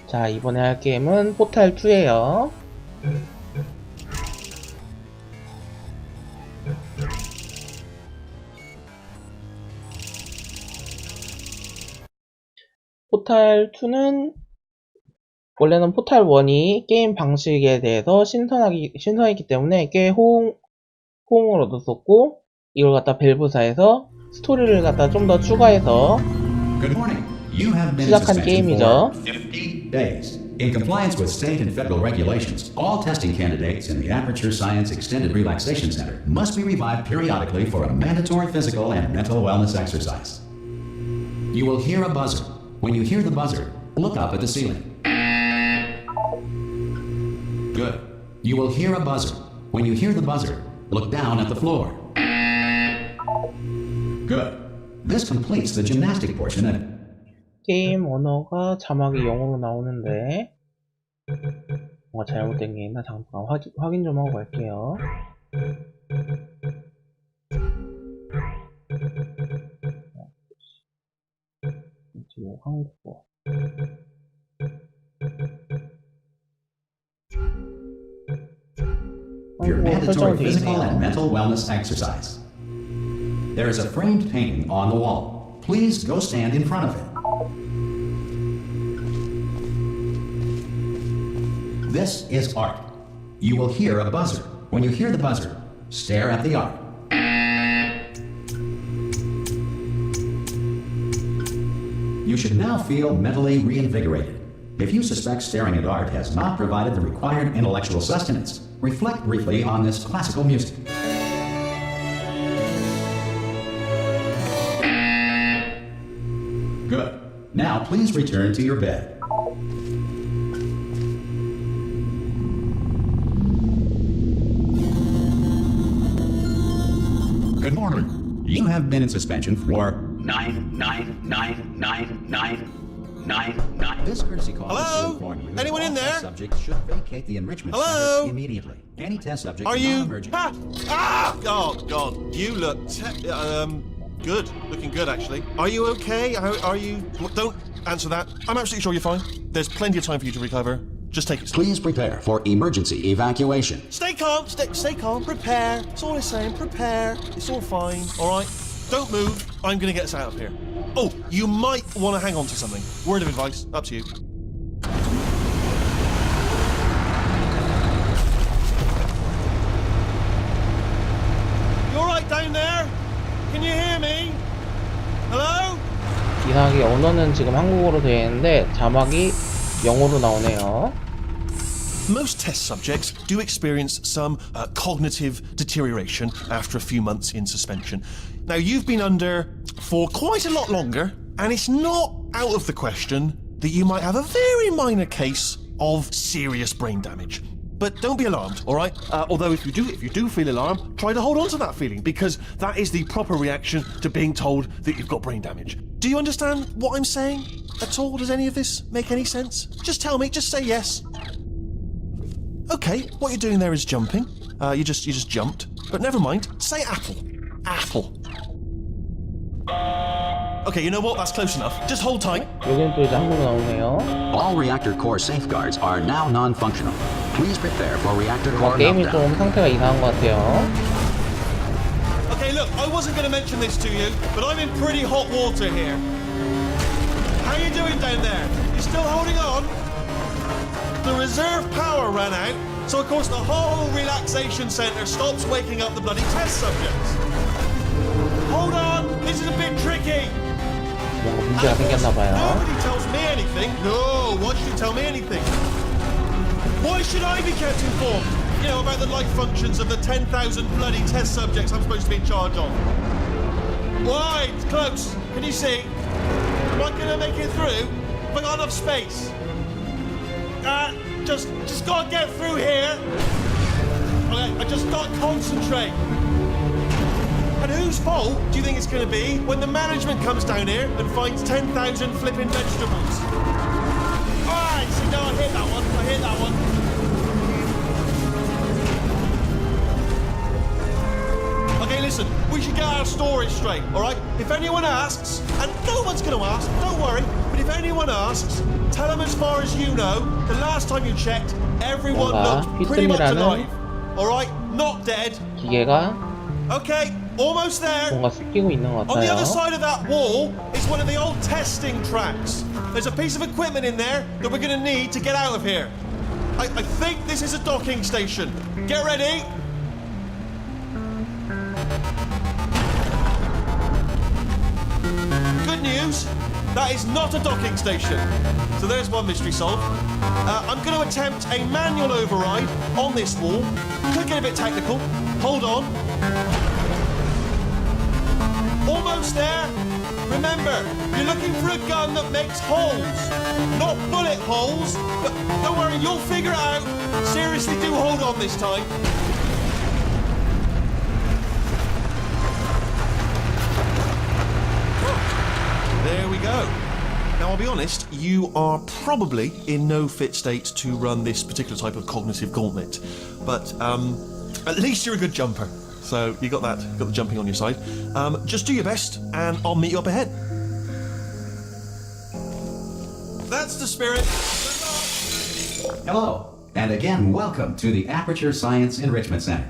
자, 이번에 할 게임은 포탈2에요. 포탈2는 원래는 포탈1이 게임 방식에 대해서 신선했기 때문에 꽤 호응을 얻었었고, 이걸 갖다 밸브사에서 스토리를 갖다 좀 더 추가해서 시작한 게임이죠. 50 days. In compliance with state and federal regulations, all testing candidates in the Aperture Science Extended Relaxation Center must be revived periodically for a mandatory physical and mental wellness exercise. You will hear a buzzer. When you hear the buzzer, look up at the ceiling. Good. You will hear a buzzer. When you hear the buzzer, look down at the floor. Good. This completes the gymnastic portion of 게임 언어가 자막이 영어로 나오는데 뭔가 잘못된 게 있나 잠깐 확인 좀 하고 갈게요. 지금 한국어. your mandatory physical and mental wellness exercise. There is a framed painting on the wall. Please go stand in front of it. This is art. You will hear a buzzer. When you hear the buzzer, stare at the art. You should now feel mentally reinvigorated. If you suspect staring at art has not provided the required intellectual sustenance, reflect briefly on this classical music. Good. Now please return to your bed. Good morning. You have been in suspension for 9999999. This courtesy call is to inform you. Anyone in there? Subjects should vacate the enrichment Hello? center immediately. Any test subject Are you? non-emergent. Oh God! You look good. Looking good, actually. Are you okay? Are you? Don't answer that. I'm absolutely sure you're fine. There's plenty of time for you to recover. Just take it slow. Please prepare for emergency evacuation. Stay calm. Stay calm. Prepare. That's all I'm saying. Prepare. It's all fine. All right. Don't move. I'm gonna get us out of here. Oh, you might want to hang on to something. Word of advice. Up to you. You all right down there? Can you hear me? Hello? 이상하게 언어는 지금 한국어로 되어 있는데 자막이 영어로 나오네요. Most test subjects do experience some cognitive deterioration after a few months in suspension. Now, you've been under for quite a lot longer, and it's not out of the question that you might have a very minor case of serious brain damage. But don't be alarmed, all right? Although if you do feel alarmed, try to hold on to that feeling, because that is the proper reaction to being told that you've got brain damage. Do you understand what I'm saying at all? Does any of this make any sense? Just tell me, just say yes. Okay, what you're doing there is jumping. You just jumped. But never mind, say apple. Apple. Okay, you know what? That's close enough. Just hold tight. 여기는 또 이제 한국어 나오네요. All reactor core safeguards are now non-functional. Please prepare for reactor core 게임이 meltdown. 좀 상태가 이상한 것 같아요. Okay, look, I wasn't going to mention this to you, but I'm in pretty hot water here. How you doing down there? You still holding on? The reserve power ran out, so of course the whole relaxation centre stops waking up the bloody test subjects. Hold on, this is a bit tricky. 뭔가 문제가 생겼나봐요. Nobody tells me anything. No, why should you tell me anything? Why should I be kept informed? You know, about the life functions of the 10,000 bloody test subjects I'm supposed to be in charge of. Why? It's close. Can you see? Am I going to make it through? Have I got enough space? Just gotta get through here. Okay, I just gotta concentrate. And whose fault do you think it's gonna be when the management comes down here and finds 10,000 flipping vegetables? Alright, so no, I hit that one. Okay, listen, we should get our story straight, alright? If anyone asks, and no one's gonna ask, don't worry, but if if anyone asks, tell them as far as you know, the last time you checked, everyone 뭔가 looked pretty much 피스미라는 alive. Alright, not dead. 기계가 Okay, almost there. 뭔가 숨기고 있는 것 On the 같아요. other side of that wall is one of the old testing tracks. There's a piece of equipment in there that we're going to need to get out of here. I think this is a docking station. Get ready. Good news, that is not a docking station. So there's one mystery solved. I'm going to attempt a manual override on this wall. Could get a bit technical. Hold on. Almost there. Remember, you're looking for a gun that makes holes, not bullet holes. But don't worry, you'll figure it out. Seriously, do hold on this time. There we go. Now, I'll be honest, you are probably in no fit state to run this particular type of cognitive gauntlet. But at least you're a good jumper. So you got the jumping on your side. Just do your best, and I'll meet you up ahead. That's the spirit. Hello, and again, welcome to the Aperture Science Enrichment Center.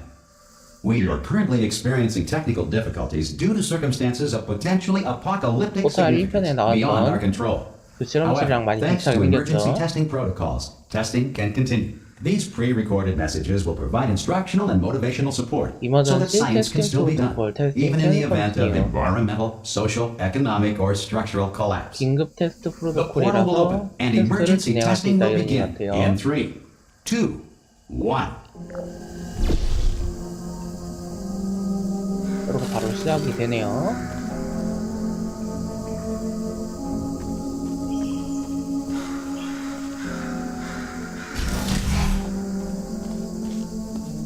We are currently experiencing technical difficulties due to circumstances of potentially apocalyptic 포탈 1편에 significance beyond our 나왔던 control. 그 실험실이랑 많이 Thanks to 비슷하게 emergency 생겼죠. testing protocols, testing can continue. These pre-recorded messages will provide instructional and motivational support so that Emergency science can testing still be done, protocol, testing even in the can event of continue. environmental, social, economic, or structural collapse. 긴급 테스트 The portal will open 프로토콜이라서 and 테스트를 emergency 진행할 수 testing 있다 will 이런 얘기 begin 같아요. in 3, 2, 1. 이렇게 바로 시작이 되네요.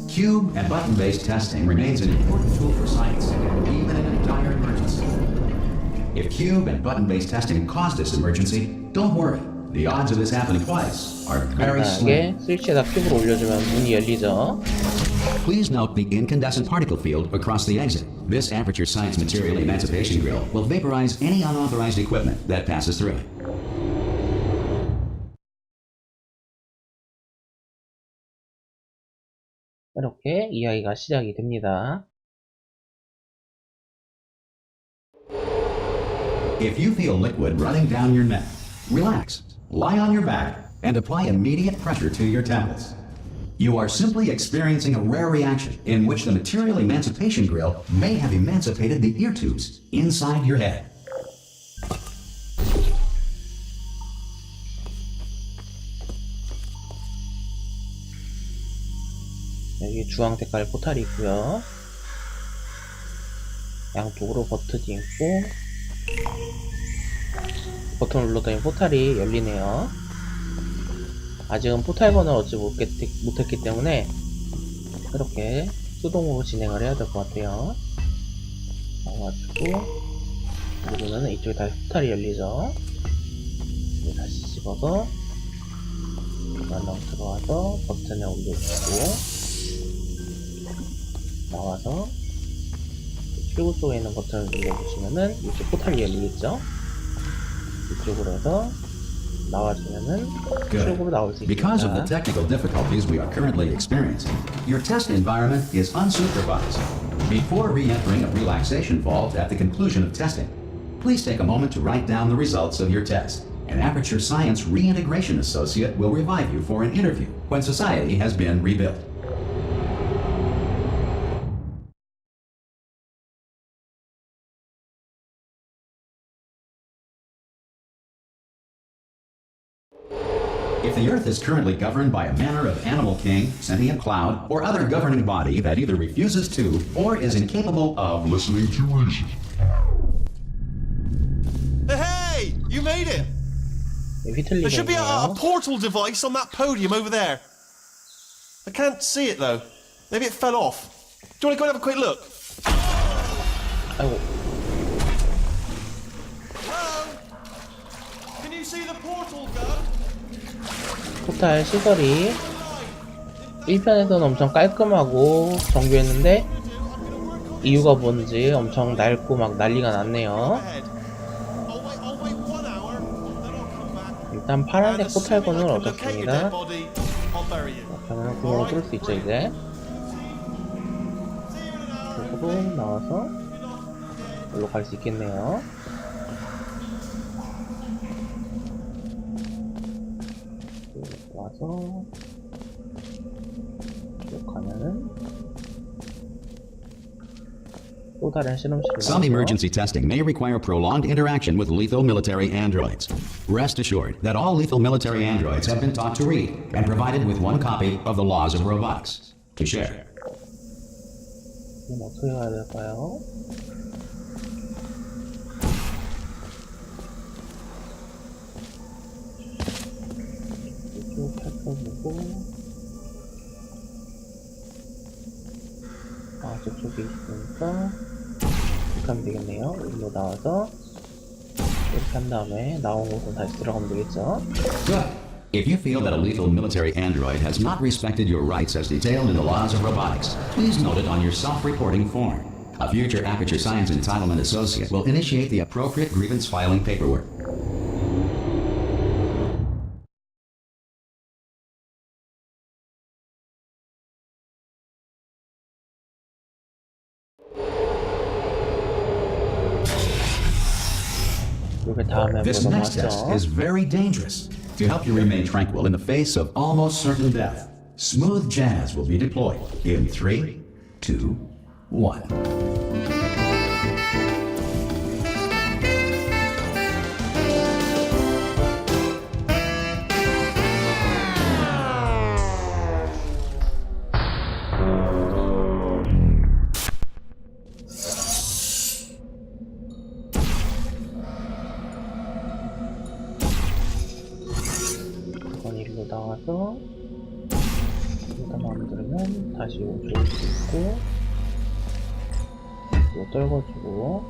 Cube and button-based testing remains an important tool for science, even in a dire emergency. If cube and button-based testing caused this emergency, don't worry. The odds of this happening twice are very slim. 간단하게 스위치에다 큐브를 올려주면 문이 열리죠. Please note the incandescent particle field across the exit. This Aperture Science Material Emancipation Grill will vaporize any unauthorized equipment that passes through it. 이렇게 이야기가 시작이 됩니다. If you feel liquid running down your neck, relax, lie on your back, and apply immediate pressure to your temples. You are simply experiencing a rare reaction in which the Material Emancipation Grill may have emancipated the ear tubes inside your head. 여기 주황 색깔 포탈이 있고요. 양쪽으로 버튼이 있고 버튼을 눌렀더니 포탈이 열리네요. 아직은 포탈 번호를 얻지 못했기 때문에 이렇게 수동으로 진행을 해야 될 것 같아요. 나와가지고 누르면 이쪽에 다시 포탈이 열리죠. 다시 집어서 안으로 들어와서 버튼에 올려주고 나와서 출구 쪽에 있는 버튼을 눌러주시면은 이쪽 포탈이 열리겠죠? 이쪽으로 해서 나와주면은 출구로 나올 수 Because of the 있습니다. technical difficulties we are currently experiencing, your test environment is unsupervised. Before re-entering a relaxation vault at the conclusion of testing, please take a moment to write down the results of your test. An Aperture Science Reintegration Associate will revive you for an interview when society has been rebuilt. If the Earth is currently governed by a manner of animal king, sentient cloud, or other governing body that either refuses to or is incapable of listening to reason. Hey! You made it! There should be a 휘틀리겠네요. portal device on that podium over there. I can't see it though. Maybe it fell off. Do you want to go and have a quick look? 아이고, Hello? Can you see the portal gun? 포탈 시설이 1편에서는 엄청 깔끔하고 정교했는데 이유가 뭔지 엄청 낡고 막 난리가 났네요. Ahead. I'll wait 1 hour, then I'll 일단 파란색 포탈건을 얻었습니다. 그러면 구멍을 뚫을 수 있죠 이제. 그리고 나와서 여기로 갈 수 있겠네요. 와서 쭉 가면은 또 다른 실험실이 Some 나오죠. emergency testing may require prolonged interaction with lethal military androids. Rest assured that all lethal military androids have been taught to read and provided with one copy of the laws of robotics to share. 그럼 어떻게 가야 될까요? 이쪽 살펴보고 저쪽에 있으니까 이렇게 하면 되겠네요. 여기로 나와서 이렇게 한 다음에 나온 곳은 다시 들어가면 되겠죠. Good. If you feel that a lethal military android has not respected your rights as detailed in the laws of robotics, please note it on your self-reporting form. A future Aperture Science Entitlement Associate will initiate the appropriate grievance filing paperwork. 이게 다음에 This 한번 next test 넘어왔죠. is very dangerous. To help you remain tranquil in the face of almost certain death, smooth jazz will be deployed in 3, 2, 1. 이건 일로 나와서 여기다 마음에 들으면 다시 오줄 수 있고 이거 떨궈주고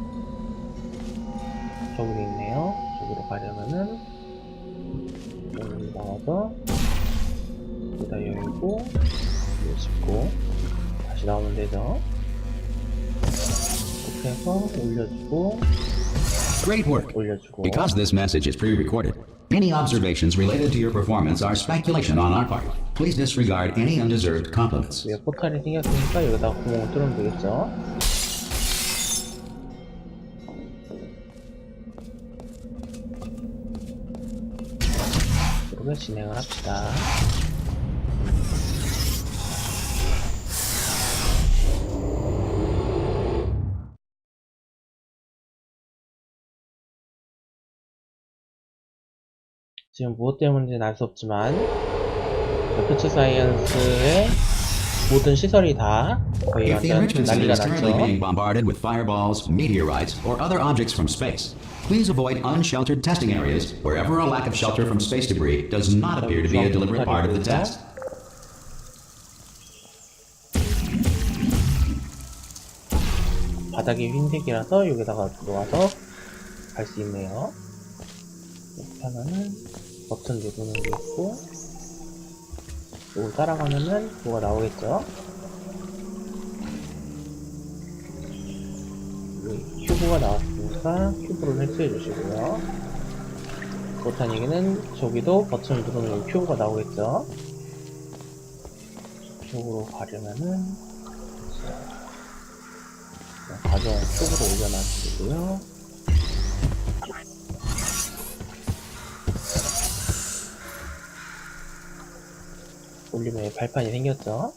저기도 있네요. 저기로 가려면은 여기로 나와서 여기다 열고 이거 짚고 다시 나오면 되죠. 이렇게 해서 올려주고 Great work. 올려주고 Because this message is pre-recorded, any observations related to your performance are speculation on our part. Please disregard any undeserved compliments. 위에 포탈이 생겼으니까 여기다가 구멍을 뚫으면 되겠죠. 그러면 진행을 합시다. 지금 무엇 때문인지는 알 수 없지만 아퍼처 사이언스의 모든 시설이 다 거의 If the 완전 enrichment center 난리가 is currently being 났죠. bombarded with fireballs, meteorites, or other objects from space, please avoid unsheltered testing areas wherever a lack of shelter from space debris does not appear to be a deliberate part of the test. 바닥이 흰색이라서 여기다가 들어와서 갈 수 있네요. 이렇게 하면은 버튼 누르는 게 있고 이걸 따라가면은 뭐가 나오겠죠. 여기 큐브가 나왔으니까 큐브를 획수해 주시고요. 그렇다는 얘기는 저기도 버튼을 누르면 큐브가 나오겠죠. 저쪽으로 가려면은 가져온 큐브로 올려놔주시고요. 올리면 발판이 생겼죠.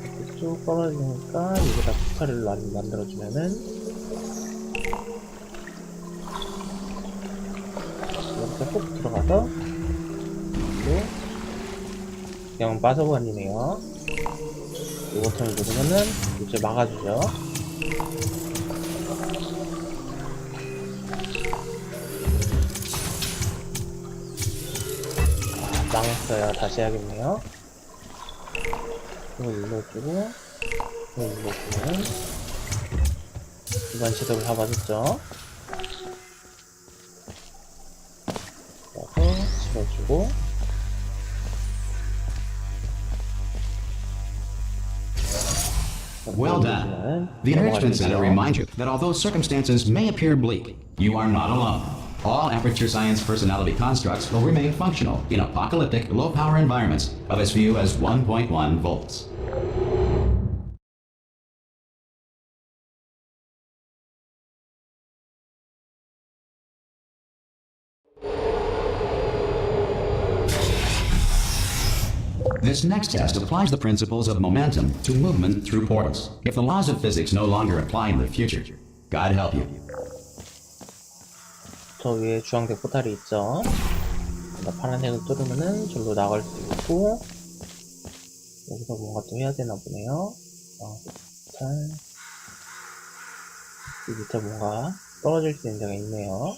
이렇게 쭉 떨어지니까 여기다 포탈을 만들어주면은 이렇게 훅 들어가서 또 그냥 빠져버리네요. 이 버튼을 누르면은 이제 막아주죠. 망했어요. 다시 해야겠네요. 이걸 눌러주고 이걸 눌러주면 이번 제대로 잡아줬죠. 그래서 집어주고 Well done. The Enrichment Center reminds you that although circumstances may appear bleak, you are not alone. All Aperture Science personality constructs will remain functional in apocalyptic, low-power environments of as few as 1.1 volts. This next test applies the principles of momentum to movement through portals. If the laws of physics no longer apply in the future, God help you. 저 위에 주황색 포탈이 있죠. 파란색을 뚫으면은 절로 나갈 수 있고, 여기서 뭔가 또 해야 되나 보네요. 주황색 포탈. 이 밑에 뭔가 떨어질 수 있는 데가 있네요.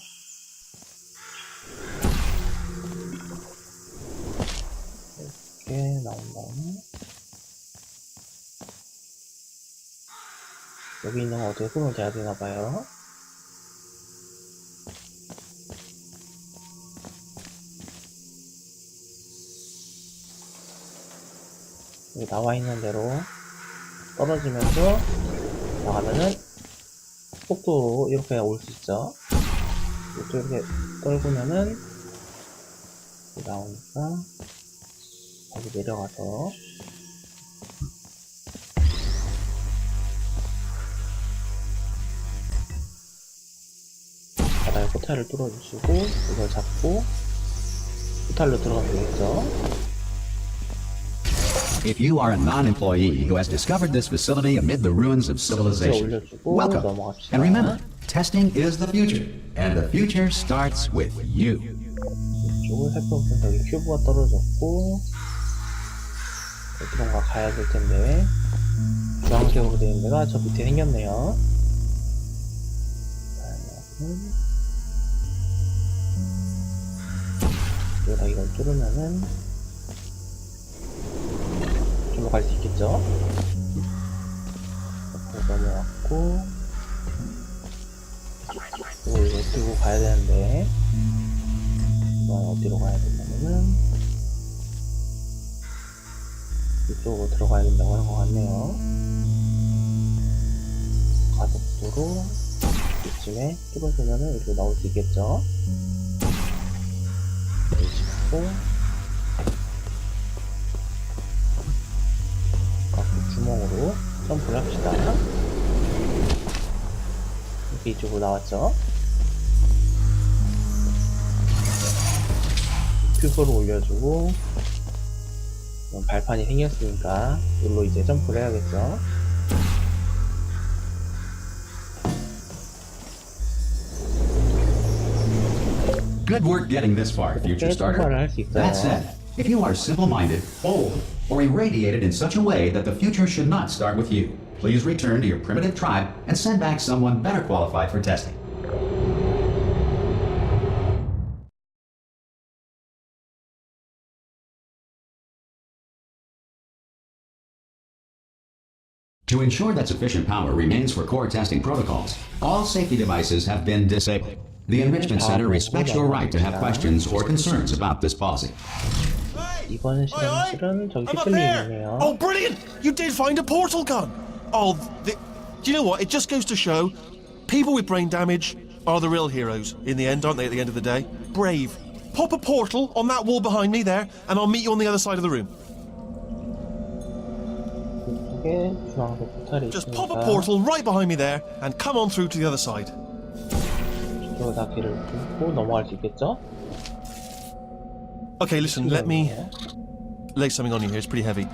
이렇게 나온 다음에 여기 있는 거 어떻게 손을 대야 되나봐요. 여기 나와 있는 대로 떨어지면서 나가면은 속도로 이렇게 올 수 있죠. 또 이렇게 떨구면은 나오니까 다시 내려가서 바닥에 포탈을 뚫어주시고 이걸 잡고 포탈로 들어가면 되겠죠. If you are a non-employee who has discovered this facility amid the ruins of civilization, welcome. And remember, testing is the future, and the future starts with you. 이쪽을 살펴보면 여기 큐브가 떨어졌고 어디론가 가야 될 텐데 주황색으로 되어 있는 데가 저 밑에 생겼네요. 여기다 이걸 뚫으면은 저로 갈 수 있겠죠? 옆으로 넘어왔고 그리고 이걸 들고 가야 되는데 이건 어디로 가야 되냐면은 이쪽으로 들어가야 된다고 하는 것 같네요. 가속도로 이쯤에 뚫어주면은 이렇게 나올 수 있겠죠? 짚고 주먹으로 점프를 합시다. 이렇게 이쪽으로 나왔죠? 큐브를 올려주고 발판이 생겼으니까 이걸로 이제 점프를 해야겠죠? Good work getting this far, future starter. That said, if you are simple-minded, old, or irradiated in such a way that the future should not start with you, please return to your primitive tribe and send back someone better qualified for testing. To ensure that sufficient power remains for core testing protocols, all safety devices have been disabled. The Enrichment Center respects your right to have questions or concerns about this policy. 이번 실험실은 저기 휘둘리고 있네요. Oh, brilliant! You did find a portal gun! Oh, do you know what? It just goes to show, people with brain damage are the real heroes in the end, aren't they, at the end of the day? Brave. Pop a portal on that wall behind me there, and I'll meet you on the other side of the room. Just pop a portal right behind me there, and come on through to the other side. 저기다 길을 뚫고 넘어갈 수 있겠죠? Okay, listen, let me lay something on you here. It's pretty heavy.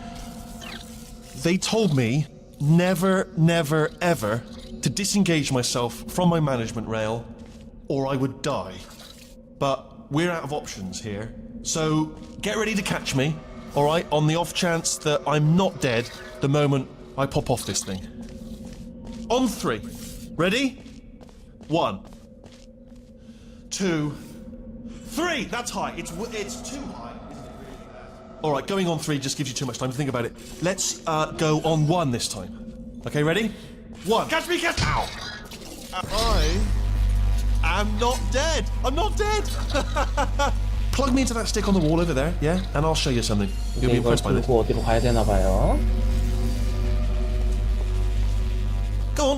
They told me never, never, ever to disengage myself from my management rail or I would die. But we're out of options here. So get ready to catch me, alright, on the off chance that I'm not dead the moment I pop off this thing. On 3. Ready? 1, 2, 3! That's high. It's too high, isn't it? Alright, going on 3 just gives you too much time to think about it. Let's go on 1 this time. Okay, ready? 1. Catch me, catch! Ow! I am not dead! I'm not dead! Plug me into that stick on the wall over there, yeah? And I'll show you something. You'll be impressed by this. 어디로 가야 되나 봐요.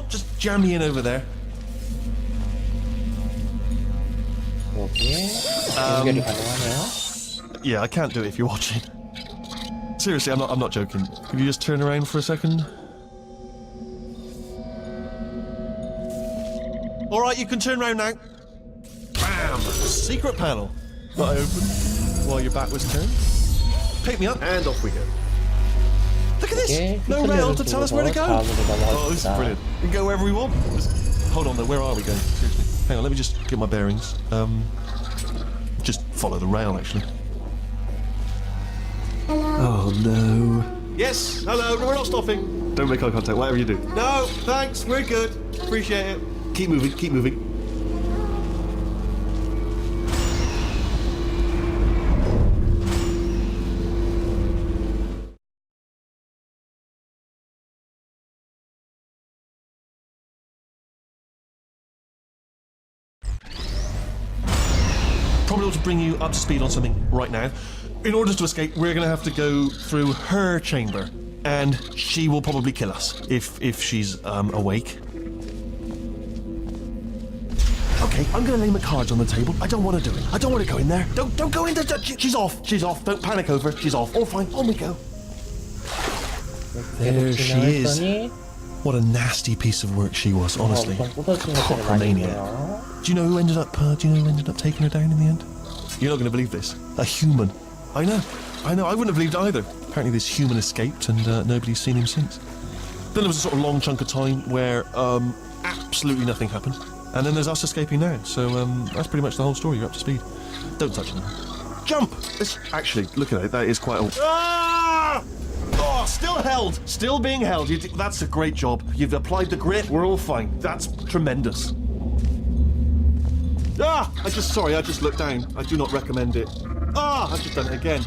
just jam me in over there. 여기에 연결이 가능하네요. Yeah, I can't do it if you're watching. Seriously, I'm not joking. Could you just turn around for a second? All right, you can turn around now. Bam! Secret panel. That I opened while your back was turned. Pick me up, and off we go. Look at this! No rail to tell us where to go! Oh, this is brilliant. We can go wherever we want. Hold on though, where are we going? Seriously. Hang on, let me just get my bearings. Just follow the rail, actually. Hello. Oh no. Yes, hello, we're not stopping. Don't make eye contact, whatever you do. No, thanks, we're good. Appreciate it. Keep moving, keep moving. Probably ought to bring you up to speed on something right now. In order to escape, we're going to have to go through her chamber, and she will probably kill us if she's awake. Okay, I'm going to lay my cards on the table. I don't want to do it. I don't want to go in there. Don't go in there. She's off. She's off. Don't panic over. She's off. All fine. On we go. There she is. What a nasty piece of work she was, honestly. Proper maniac. Do you know who ended up taking her down in the end? You're not going to believe this. A human. I know. I wouldn't have believed it either. Apparently this human escaped and nobody's seen him since. Then there was a sort of long chunk of time where absolutely nothing happened. And then there's us escaping now. So that's pretty much the whole story. You're up to speed. Don't touch him. Jump! Actually, look at it. That is quite... Ah! Oh, still held. Still being held. That's a great job. You've applied the grit. We're all fine. That's tremendous. Ah! I just looked down. I do not recommend it. Ah! I've just done it again.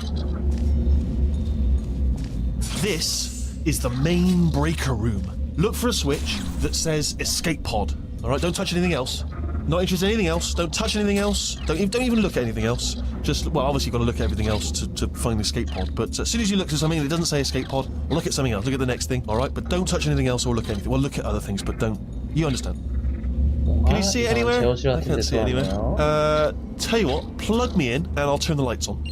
This is the main breaker room. Look for a switch that says escape pod. Alright, don't touch anything else. Not interested in anything else. Don't touch anything else. Don't even look at anything else. Just, well, obviously you've got to look at everything else to find the escape pod. But as soon as you look at something that doesn't say escape pod, look at something else. Look at the next thing, alright? But don't touch anything else or look at anything. Well, look at other things, but don't. You understand? Can you see it anywhere? I can't see it anywhere. Tell you what, plug me in and I'll turn the lights on.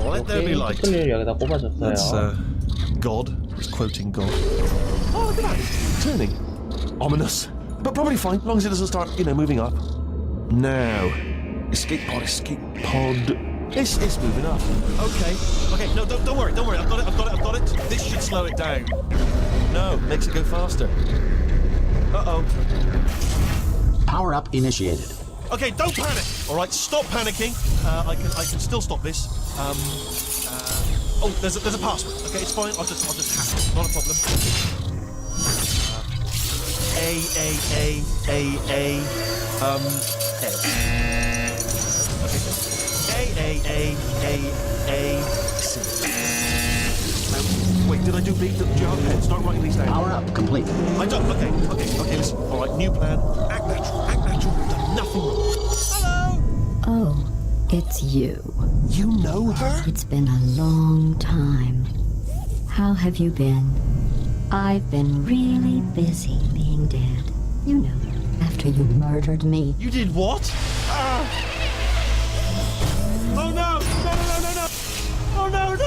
Let there be light. That's God. He's quoting God. Oh, look at that. Turning. Ominous. But probably fine, as long as it doesn't start, moving up. Now. Escape pod, escape pod. It's moving up. Okay, no, don't worry. I've got it. This should slow it down. No, makes it go faster. Uh-oh. Power up initiated. Okay, don't panic. All right, stop panicking. I can still stop this. Oh, there's a password. Okay, it's fine. I'll just hack it. Not a problem. A. A. C. Wait, did I do B? Do you have a pen? Start writing these down. Power up complete. I don't. Okay, listen. All right, new plan. Act natural. We've done nothing wrong. Hello. Oh, it's you. You know her? It's been a long time. How have you been? I've been really busy being dead. You know, after you murdered me. You did what? Oh no! Oh no!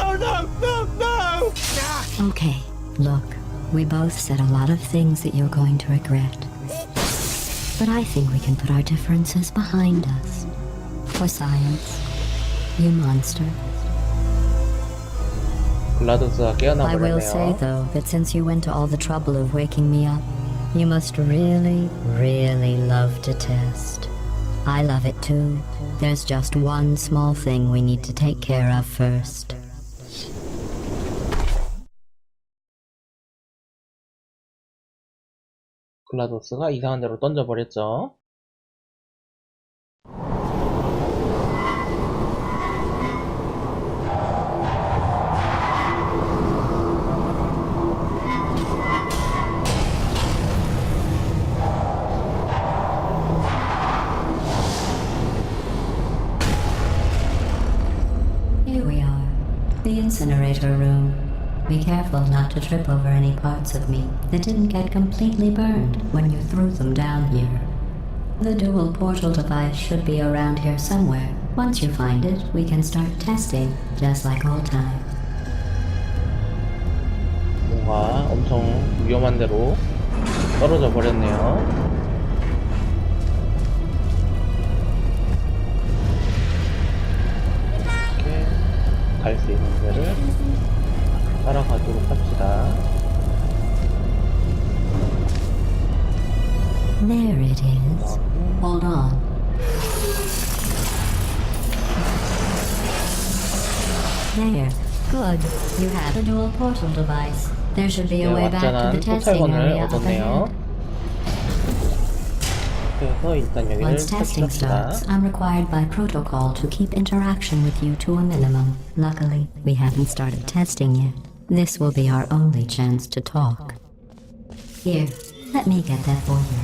Okay, look, we both said a lot of things that you're going to regret. But I think we can put our differences behind us. For science, you monster. I will say, though, that since you went to all the trouble of waking me up, you must really, really love to test. I love it too. There's just one small thing we need to take care of first. 글라도스가 이상한 데로 던져버렸죠. Here we are, the incinerator room. Be careful not to trip over any parts of me that didn't get completely burned when you threw them down here. The dual portal device should be around here somewhere. Once you find it, we can start testing, just like old times. 뭔가 엄청 위험한 데로 떨어져 버렸네요. 이렇게 갈 수 있는 데를 따라가도록 합시다. There it is. Hold on. There. Good. You have a dual portal device. There should be a way back to the 완전한 testing 포탈건을 area up 얻었네요. ahead. 그래서 일단 여기를 Once testing 탈출합시다. starts, I'm required by protocol to keep interaction with you to a minimum. Luckily, we haven't started testing yet. This will be our only chance to talk. Here, let me get that for you.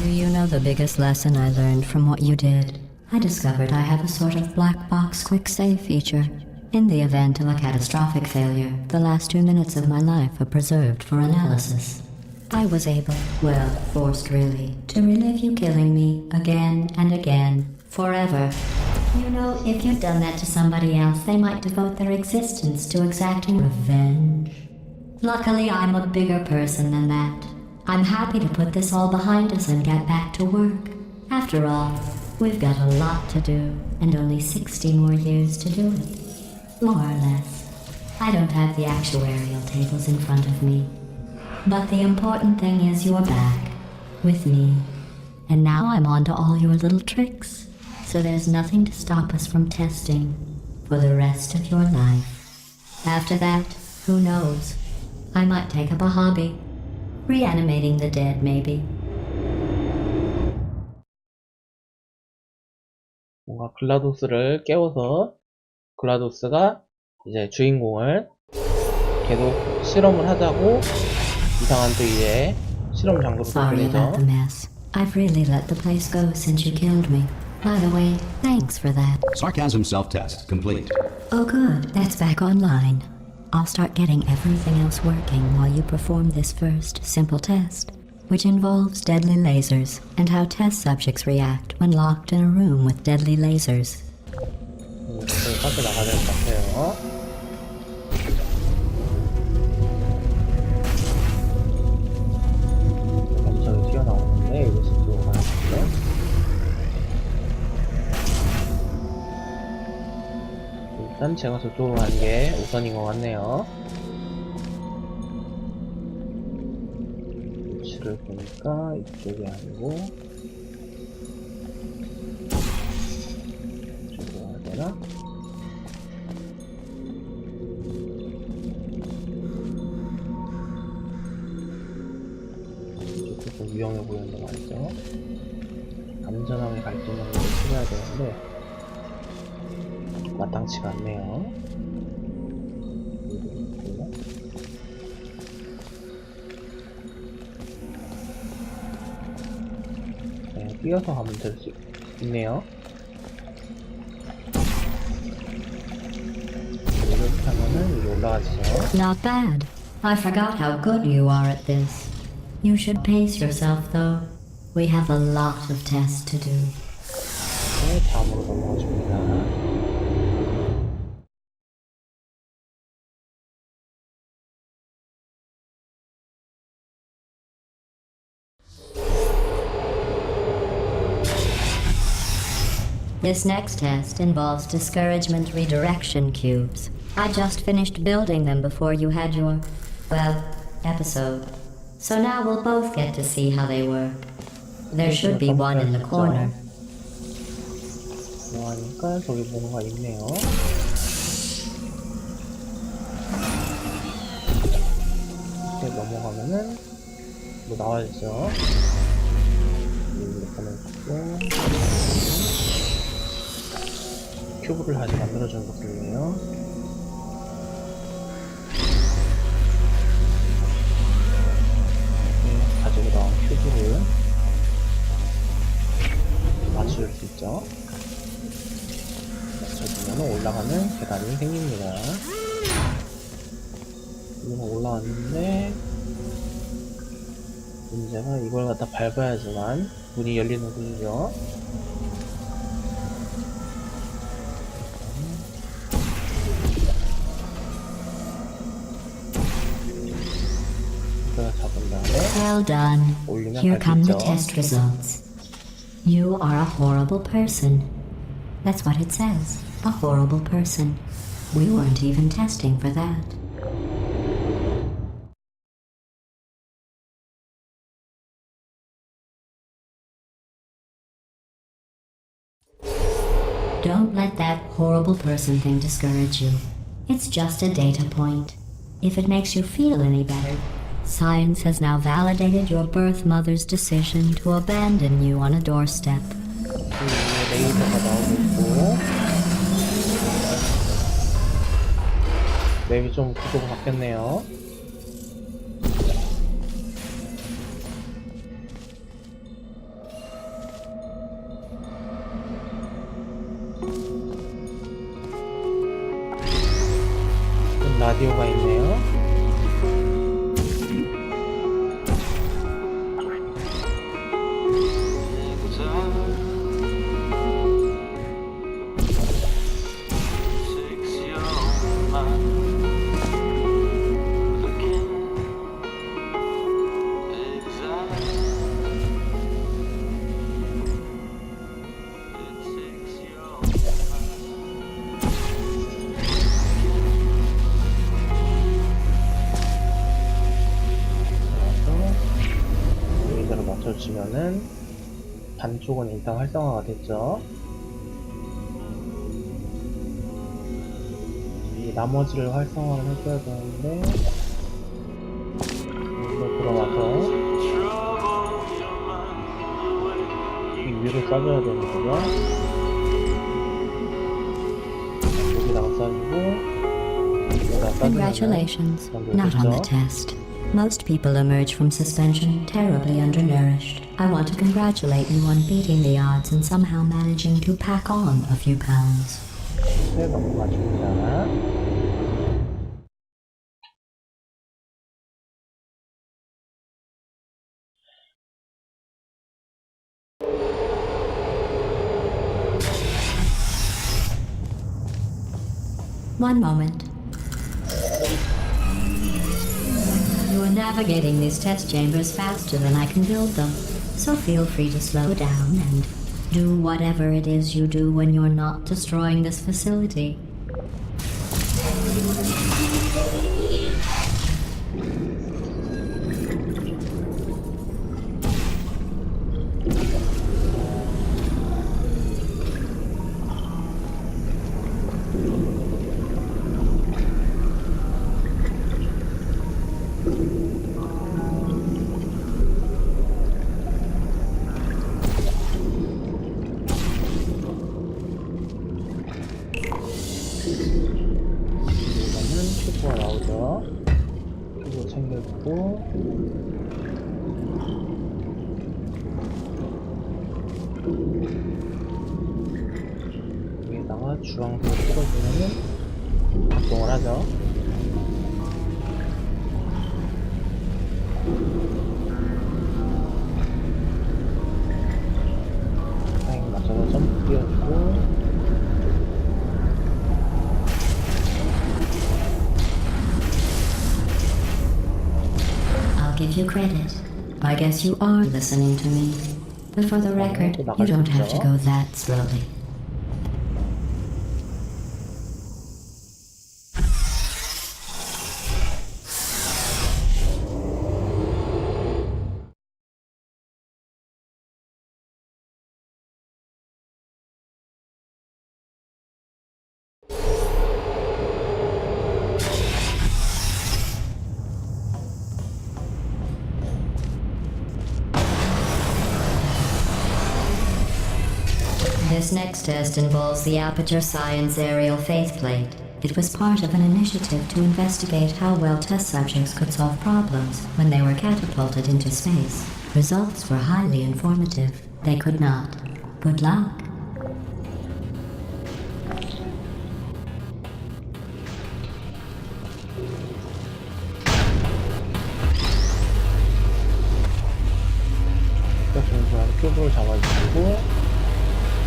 Do you know the biggest lesson I learned from what you did? I discovered I have a sort of black box quick save feature. In the event of a catastrophic failure, the last 2 minutes of my life are preserved for analysis. I was able, well, forced really, to relive you killing me again and again, forever. You know, if you'd done that to somebody else, they might devote their existence to exacting revenge. Luckily, I'm a bigger person than that. I'm happy to put this all behind us and get back to work. After all, we've got a lot to do, and only 60 more years to do it. More or less. I don't have the actuarial tables in front of me. But the important thing is you're back, with me. And now I'm on to all your little tricks. So there's nothing to stop us from testing for the rest of your life. After that, who knows? I might take up a hobby. Reanimating the dead, maybe. 뭔가 글라도스를 깨워서 글라도스가 이제 주인공을 계속 실험을 하자고 이상한 또 이제 실험 장소로 Sorry about the 돌리죠. mess. I've really let the place go since you killed me. By the way, thanks for that. Sarcasm self-test complete. Oh good, that's back online. I'll start getting everything else working while you perform this first, simple test, which involves deadly lasers and how test subjects react when locked in a room with deadly lasers. 이렇게 밖에 나가야 될 것 같아요. 갑자기 튀어나오는데 이것을 또 가야겠죠. 일단 제가 저쪽으로 가는 게 우선인 것 같네요. 위치를 보니까 이쪽이 아니고 이쪽으로 가야 되나? 이쪽도 좀 위험해 보이는 거 맞죠? 안전하게 갈 수 있는 걸 찾아야 되는데 마땅치가 않네요. 네, 뛰어서 가면 될 수 있네요. 이렇게 하면은 위로 올라가지죠. Not bad. I forgot how good you are at this. You should pace yourself though. We have a lot of tests to do. 네, 다음으로 넘어가 줍니다. This next test involves discouragement redirection cubes. I just finished building them before you had your, well, episode. So now we'll both get to see how they work. There should be one in the corner. 하니까 저기 뭔가 있네요. 이렇게 넘어가면은 뭐 나와야죠. 이렇게 하면 큐브를 다시 만들어주는 것들이에요. 가지고 나온 큐브를 맞출 수 있죠. 맞춰주면 올라가는 계단이 생깁니다. 여기서 올라왔는데 문제가 이걸 갖다 밟아야지만 문이 열리는군요. 이거 잡은 다음에 Well done. 올리면 Here come the 밟히죠. test results. You are a horrible person. That's what it says. A horrible person. We weren't even testing for that. Don't let that horrible person thing discourage you. It's just a data point. If it makes you feel any better, science has now validated your birth mother's decision to abandon you on a doorstep. 레이더가 나오고 있고 맵이 좀 구조가 바뀌었네요. 라디오가 있네요. 맞춰주면은 반쪽은 일단 활성화가 됐죠. 이 나머지를 활성화를 해줘야 되는데 여기로 들어가서 이 위로 쏴줘야 되는 거죠. 여기다가 쏴주고 여기다가 쏴주면 Congratulations. Not on the test. Most people emerge from suspension terribly undernourished. I want to congratulate you on beating the odds and somehow managing to pack on a few pounds. 네, 넘어가줍니다. One moment. You are navigating these test chambers faster than I can build them, so feel free to slow down and do whatever it is you do when you're not destroying this facility. 큐브가 나오죠. 큐브 챙겨주고 여기다가 주황색을 찍어주면은 작동을 하죠. 타이밍 맞춰서 점프 뛰어주고 Give you credit. I guess you are listening to me. But for the record, you don't have to go that slowly. This next test involves the Aperture Science Aerial Faceplate. It was part of an initiative to investigate how well test subjects could solve problems when they were catapulted into space. Results were highly informative. They could not. Good luck. 또 잡아주시고,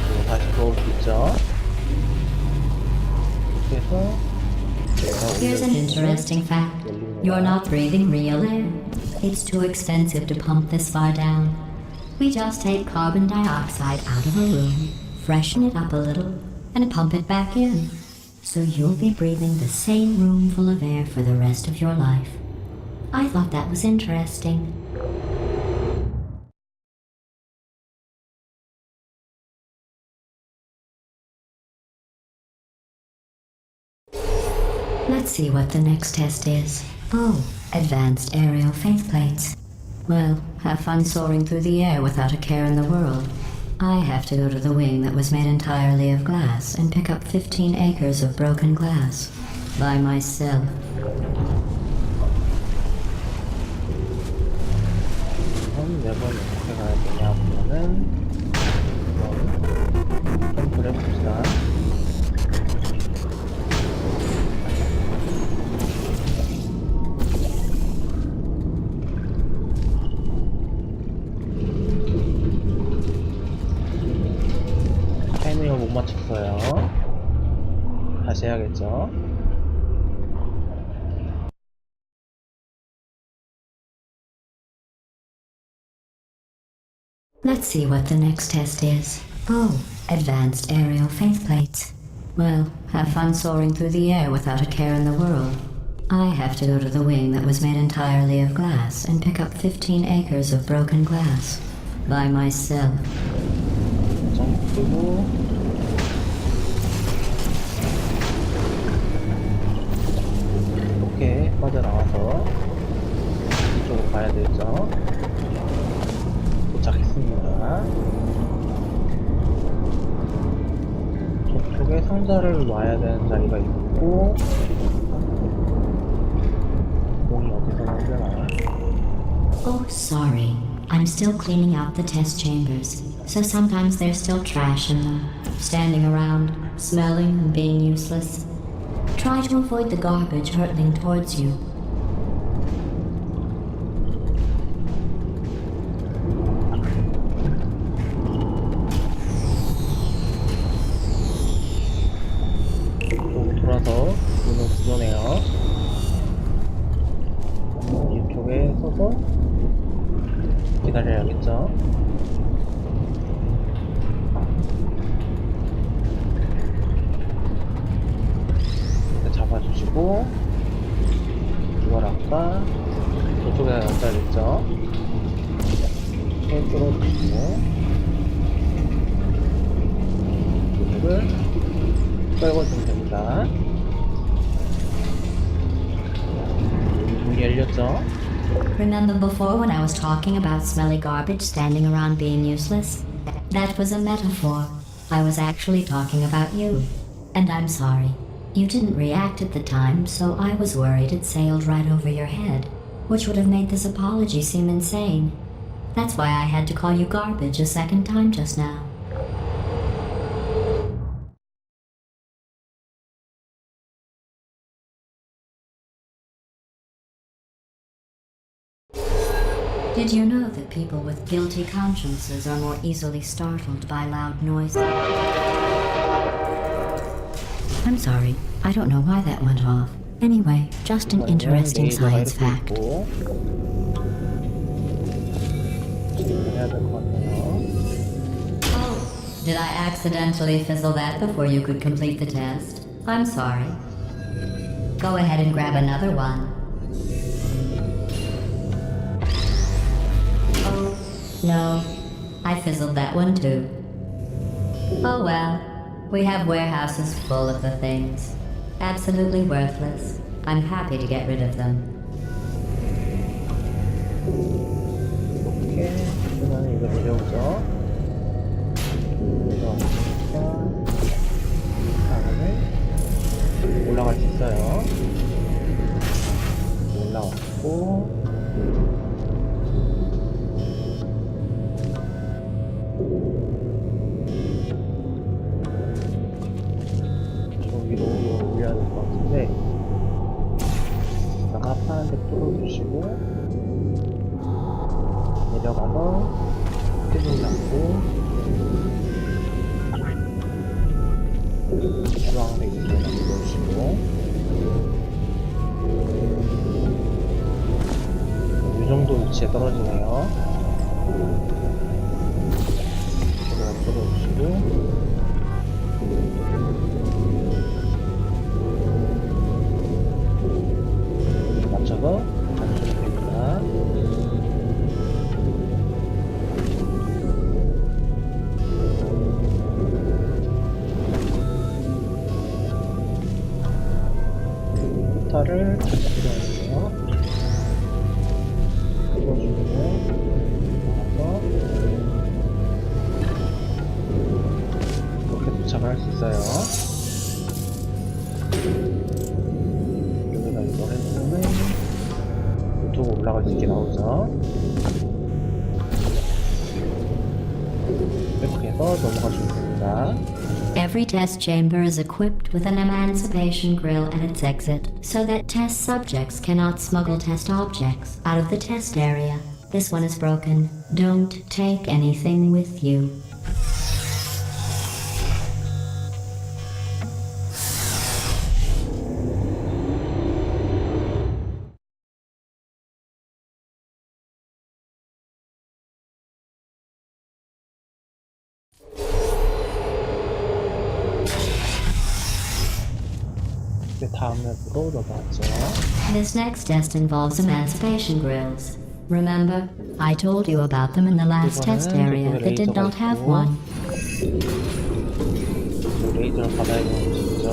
그리고 다시 들어올 수 있죠. 그래서 Here's an interesting fact. You're not breathing real air. It's too expensive to pump this far down. We just take carbon dioxide out of a room, freshen it up a little, and pump it back in. So you'll be breathing the same room full of air for the rest of your life. I thought that was interesting. Let's see what the next test is. Oh, advanced aerial faceplates. Well, have fun soaring through the air without a care in the world. I have to go to the wing that was made entirely of glass and pick up 15 acres of broken glass. By myself. 그럼 매번 어떻게 가야 되냐 보면은 점프를 해봅시다. 타이밍을 못 맞췄어요. 다시 해야겠죠. Let's see what the next test is. Oh, advanced aerial faceplates. Well, have fun soaring through the air without a care in the world. I have to go to the wing that was made entirely of glass and pick up 15 acres of broken glass. By myself. 점프 뜨고 이렇게 빠져나와서 이쪽으로 가야 되죠. 도착했습니다. 저쪽에 상자를 놔야 되는 자리가 있고 공이 어디서 나오려나. Oh, sorry. I'm still cleaning out the test chambers, so sometimes there's still trash in them, standing around, smelling and being useless. Try to avoid the garbage hurtling towards you. 돌아서 문을 구조네요. 이쪽에 서서 기다려야겠죠. 잡아주시고 이걸 아까 저쪽에다 놔둬야겠죠. 손 뚫어주시고 이쪽을 떨궈주면 됩니다. 문이 열렸죠. Remember before when I was talking about smelly garbage standing around being useless? That was a metaphor. I was actually talking about you. And I'm sorry. You didn't react at the time, so I was worried it sailed right over your head, which would have made this apology seem insane. That's why I had to call you garbage a second time just now. Did you know that people with guilty consciences are more easily startled by loud noises? I'm sorry, I don't know why that went off. Anyway, just an interesting science fact. Oh, did I accidentally fizzle that before you could complete the test? I'm sorry. Go ahead and grab another one. Oh, no. I fizzled that one too. Oh well. We have warehouses full of the things. Absolutely worthless. I'm happy to get rid of them. 이렇게 그러면 이거 내려오죠. 내려오니까 다음에 올라갈 수 있어요. 올라왔고 위로 올려야 될 것 같은데 나가 파란색 뚫어주시고 내려가서 팁을 잡고 주황색 위주로 만들어주시고 이 정도 위치에 떨어지네요. 이쪽으로 떨어주시고 맞춰서 맞추면 됩니다. 포탈을 다시 들어가는데요. 뚫어주고 나와서 이렇게 도착을 할 수 있어요. 여기다 이걸 해주면은 이쪽으로 올라갈 수 있게 나오죠. 이렇게 해서 넘어가시면 됩니다. Every test chamber is equipped with an emancipation grill at its exit, so that test subjects cannot smuggle test objects out of the test area. This one is broken. Don't take anything with you. 다음 맵으로 넘어갔죠. This next test involves emancipation grills. Remember, I told you about them in the last test area that did not have one. 레이저를 받아야 되는 곳이죠.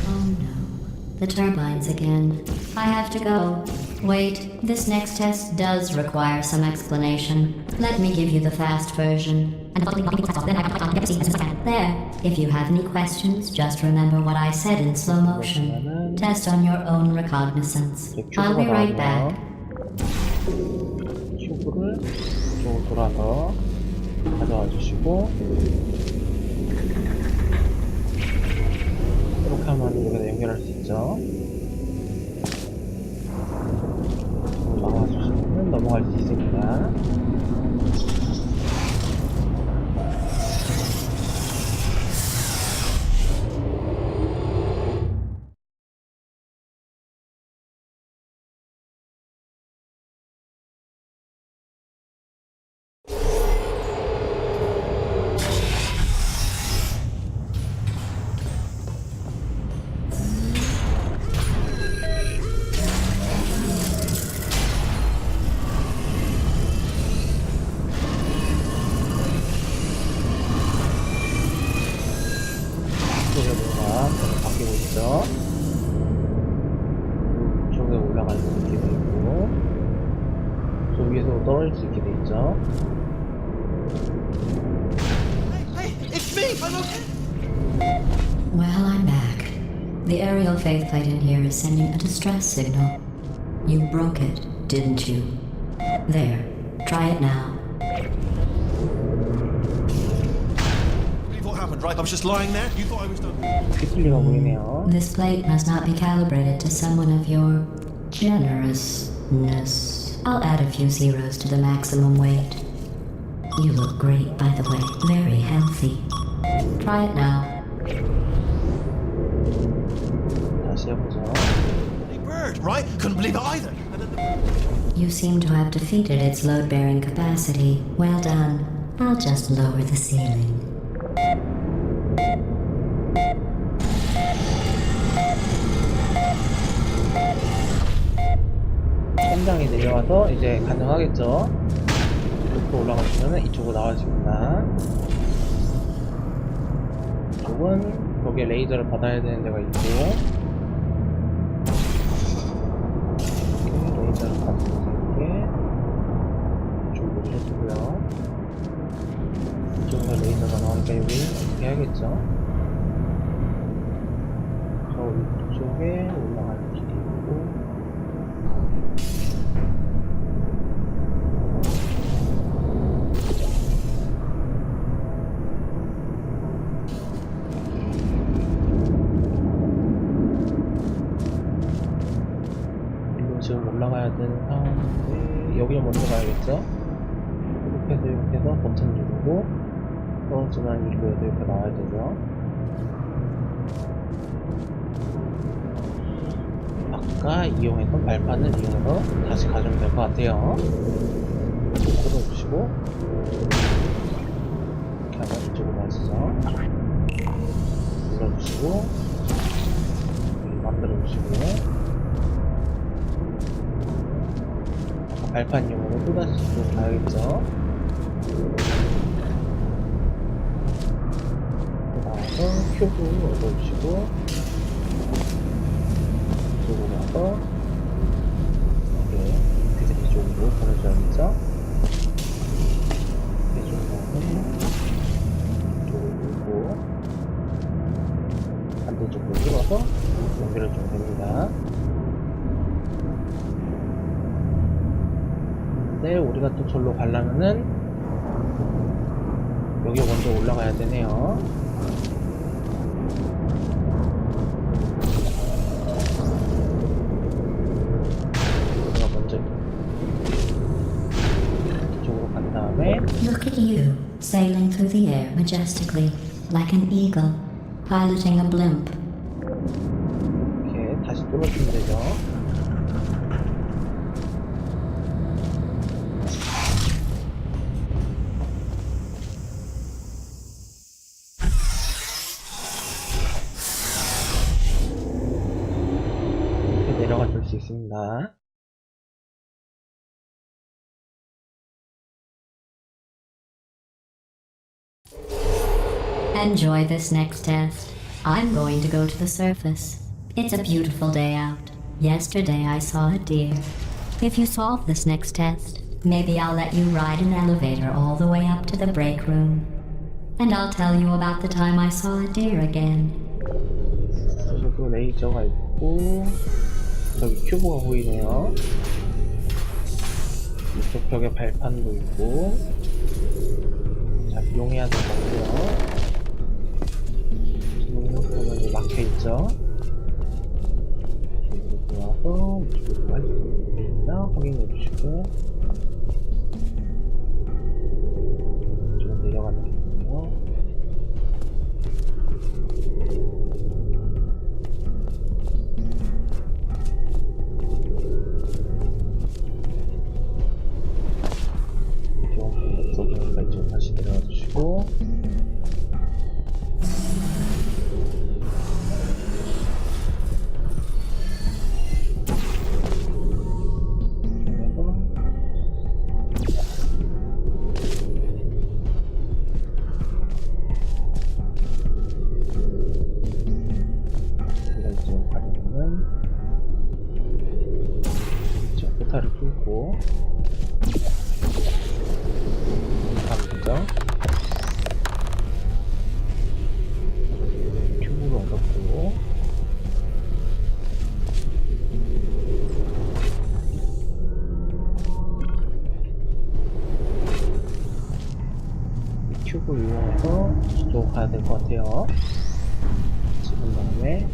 Oh no, the turbines again. I have to go. Wait, this next test does require some explanation. Let me give you the fast version. There, if you have any questions, just remember what I said in slow motion. Test on your own recognizance. I'll be right back. 큐브를 이쪽으로 돌아서 가져와 주시고 이렇게 하면 여기다 연결할 수 있죠. 나와주시면 넘어갈 수 있습니다. 바뀌고 있죠. 이쪽에 올라갈 수 있게 돼 있고, 저 위에서 떨어질 수 있게 돼 있죠. Hey, it's me! I'm okay! Well, I'm back. The aerial faith plate in here is sending a distress signal. You broke it, didn't you? There, try it now. What happened, right? I was just lying there. You thought I was done. 휘둘리가 보이네요. This plate must not be calibrated to someone of your generousness. I'll add a few zeros to the maximum weight. You look great, by the way. Very healthy. Try it now. 다시 해보죠. Bloody bird, right? Couldn't believe it either. And then You seem to have defeated its load-bearing capacity. Well done. I'll just lower the ceiling. 천장이 내려와서 이제 가능하겠죠. 이렇게 올라가시면 이쪽으로 나와집니다. 이쪽은 여기에 레이저를 받아야 되는 데가 있고, 이렇게 레이저를 받을 수 있게 이쪽으로 오셔주고요. 이쪽에서 레이저가 나오니까 여기 어떻게 해야겠죠. 저 위쪽에 올라가는 길이 있고, 지금 올라가야 되는 상황인데 여기를 먼저 가야겠죠? 이렇게 해서 버튼 누르고 떨어지는 입구에서 이렇게 나와야 되죠. 아까 이용했던 발판을 이용해서 다시 가져오면 될 것 같아요. 끌어주시고 이렇게 하면 이쪽으로 가시죠. 눌러주시고 만들어주시고 아까 발판 이용으로 또다시 이쪽으로 가야겠죠. 나와서 큐브 얻어주시고 이쪽으로 가서 이렇게 그들 이쪽으로 보내줘야겠죠. 이쪽으로 이쪽으로 반대쪽으로 뚫어서 연결해주면 됩니다. 근데 우리가 또 절로 가려면은 여기 먼저 올라가야 되네요. 우리가 먼저 이쪽으로 간 다음에 Look at you, sailing through the air majestically, like an eagle, piloting a blimp. 이렇게 다시 뚫어주면 되죠. 이렇게 내려가 줄 수 있습니다. Enjoy this next test. I'm going to go to the surface. It's a beautiful day out. Yesterday I saw a deer. If you solve this next test, maybe I'll let you ride an elevator all the way up to the break room. And I'll tell you about the time I saw a deer again. 여기도 레이저가 있고 저기 큐브가 보이네요. 이쪽 벽에 발판도 있고 자 이용해야 될 것 같고요. 지금 보면 막혀있죠. 이쪽으로 와서 이쪽으로 할 수 있습니다. 확인해 주시고 이쪽으로 내려가는 거고요. 없어지니까 이쪽으로 다시 내려가 주시고 우리가 이쪽으로 가려면 저 포탈을 뚫고 가면 큐브를 얻었고 이 큐브를 이용해서 저쪽 가야 될 것 같아요. 찍은 다음에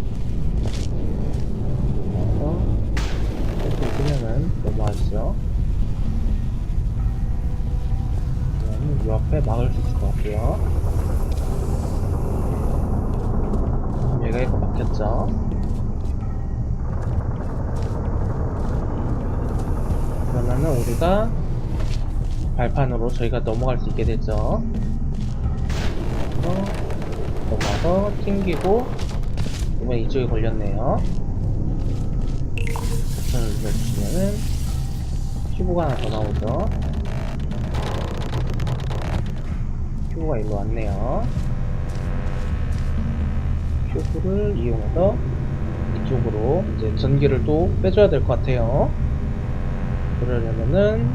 넘어가서 이렇게 그러면은 넘어가시죠. 이 앞에 막을 수 있을 것 같아요. 얘가 이거 막혔죠? 그러면은 우리가 발판으로 저희가 넘어갈 수 있게 되죠. 그래서 넘어가서 튕기고 이번에 이쪽에 걸렸네요. 버튼을 눌러주시면은 큐브가 하나 더 나오죠. 큐브가 일로 왔네요. 큐브를 이용해서 이쪽으로 이제 전기를 또 빼줘야 될 것 같아요. 그러려면은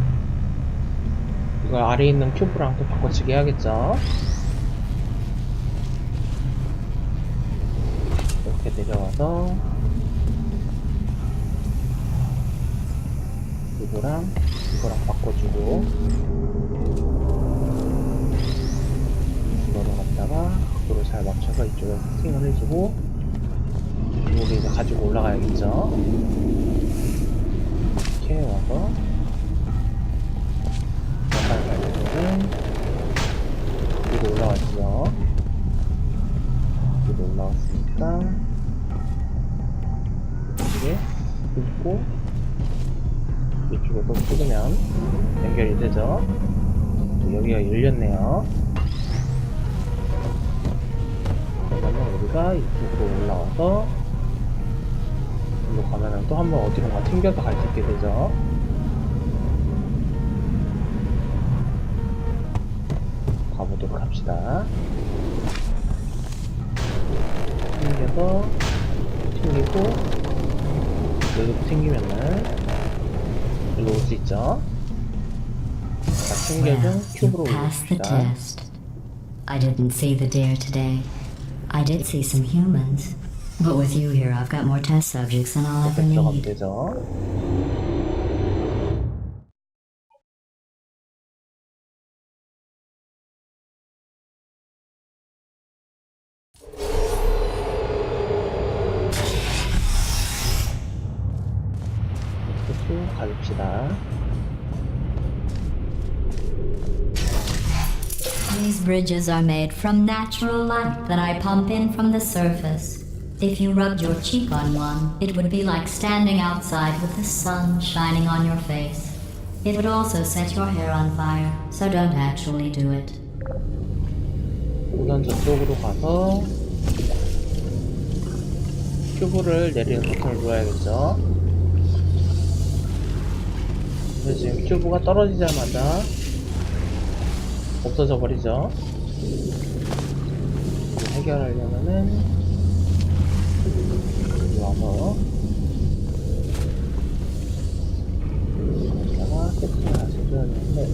이거 아래에 있는 큐브랑 또 바꿔치기 해야겠죠. 이렇게 내려와서 이거랑 바꿔주고 넘어갔다가 각도를 잘 맞춰서 이쪽에 세팅을 해주고 이쪽에 이제 가지고 올라가야겠죠. 이렇게 와서 그러면은 위로 올라왔죠. 위로 올라왔으니까 이렇게 긁고 이쪽으로 뜯으면 연결이 되죠. 여기가 열렸네요. 그러면 우리가 이쪽으로 올라와서 이리로 가면은 또 한번 어디론가 튕겨서 갈 수 있게 되죠. 가보도록 합시다. 튕겨서 튕기고 여기도 튕기면은 일로 올 수 있죠. 자, 튕겨준 Well, you 큐브로 passed the 올립시다. test. I didn't see the deer today. I did see some humans. But with you here, I've got more test subjects than I'll ever 이렇게 들어가면 need. 되죠. 이렇게 쭉 가줍시다. These bridges are made from natural light that I pump in from the surface. If you rubbed your cheek on one, it would be like standing outside with the sun shining on your face. It would also set your hair on fire, so don't actually do it. 우선 저쪽으로 가서 큐브를 내리는 버튼을 눌러야겠죠. 근데 지금 큐브가 떨어지자마자 없어져 버리죠. 해결하려면은 여기 와서 여기다가 세팅을 다시 해줘야 되는데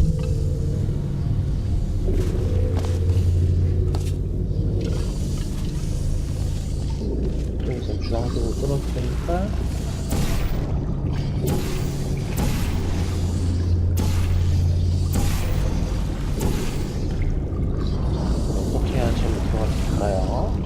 여기서 주황색으로 뚫어주니까 어떻게 해야 저기 들어갈 수 있을까요?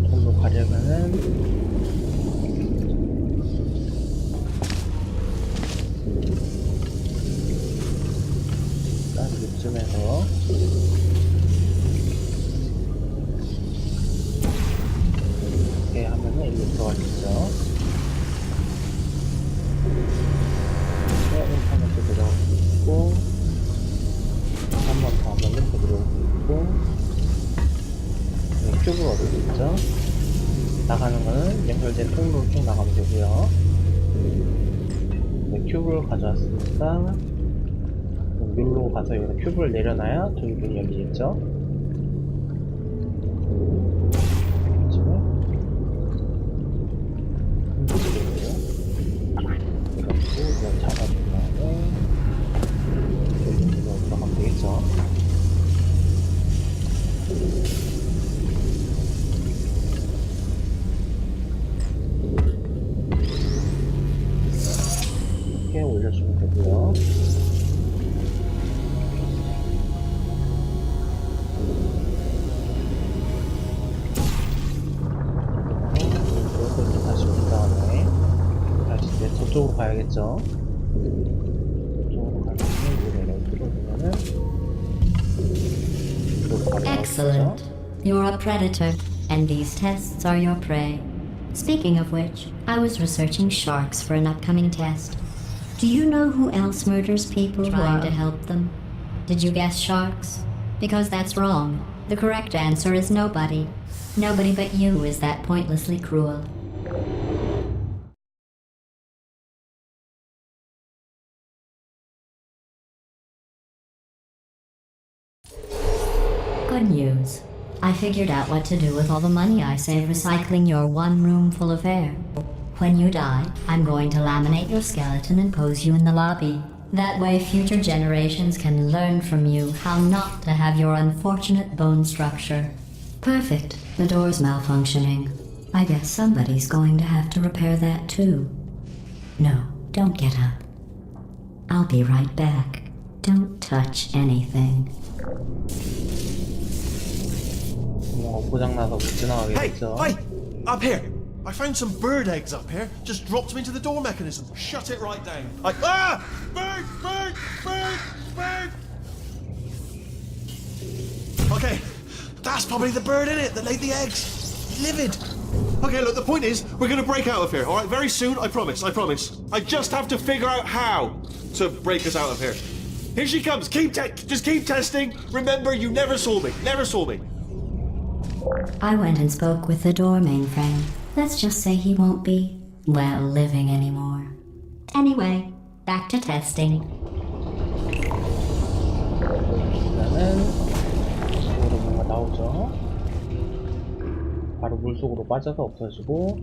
절로 가려면은 일단 이쯤에서 이렇게 하면은 일로 들어갈 수 있죠. 한번 더 내려갈 수 있고 한 번 더 하면 이렇게 내려올 수 있고 큐브가 어디 있죠? 나가는 거는 연결된 통로로 쭉 나가면 되고요. 큐브를 가져왔으니까 여기로 가서 여기다 큐브를 내려놔야 저기 문이 열리겠죠? 이쯤에 그래가지고 이걸 잡아준 다음에 여기로 들어가면 되겠죠? 이렇게 올려주면 되고요. 이렇게 다시 온 다음에 다시 이제 저쪽으로 가야겠죠. 저쪽으로 가면 여기를 뚫어주면은 이쪽으로 가면 Excellent. You're a predator, and these tests are your prey. Speaking of which, I was researching sharks for an upcoming test. Do you know who else murders people trying to help them? Did you guess sharks? Because that's wrong. The correct answer is nobody. Nobody but you is that pointlessly cruel. Good news. I figured out what to do with all the money I save recycling your one room full of air. When you die, I'm going to laminate your skeleton and pose you in the lobby. That way future generations can learn from you how not to have your unfortunate bone structure. Perfect. The door's malfunctioning. I guess somebody's going to have to repair that too. No, don't get up. I'll be right back. Don't touch anything. 뭐 고장나서 못 지나가게 Hey, 됐죠. hey, up here. I found some bird eggs up here. Just dropped them into the door mechanism. Shut it right down. Bird, bird, bird, bird. Okay, that's probably the bird in it that laid the eggs. Livid. Okay, look, the point is, we're gonna break out of here, alright? Very soon, I promise, I promise. I just have to figure out how to break us out of here. Here she comes, just keep testing. Remember, you never saw me, never saw me. I went and spoke with the door mainframe. Let's just say he won't be, well, living anymore. Anyway, back to testing. 일단은 이쪽으로 뭔가 나오죠. 바로 물속으로 빠져서 없어지고,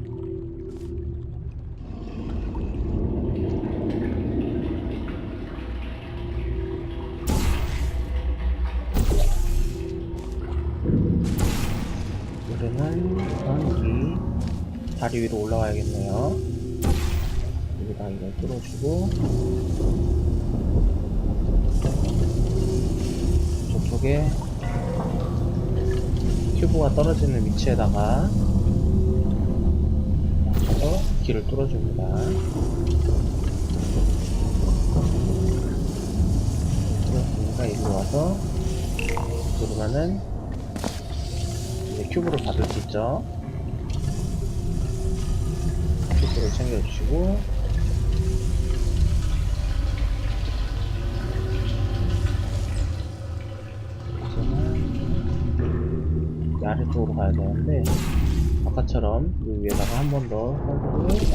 우리는 우선 여기 다리 위로 올라가야겠네요. 여기다 이걸 뚫어주고, 저쪽에 큐브가 떨어지는 위치에다가 맞춰서 길을 뚫어줍니다. 뚫었으니까 이리로 와서 누르면은 이제 큐브를 받을 수 있죠. 큐브를 챙겨주시고, 이 아래쪽으로 가야 되는데, 아까처럼 이 위에다가 한 번 더 설치고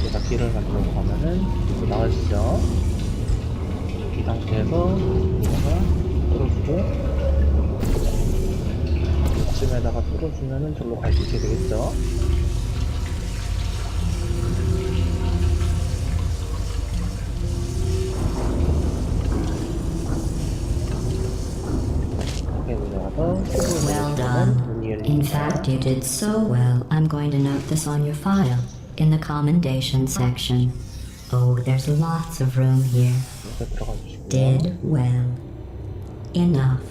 여기다 길을 만들어서 가면은 이렇게 나와지죠. 이 상태에서 여기다가 뚫어주고, 이쯤에다가 뚫어주면은 절로 갈 수 있게 되겠죠. Well done. In fact, you did so well. I'm going to note this on your file, in the commendation section. Oh, there's lots of room here. 이렇게 들어가 주시고요. Did well. Enough.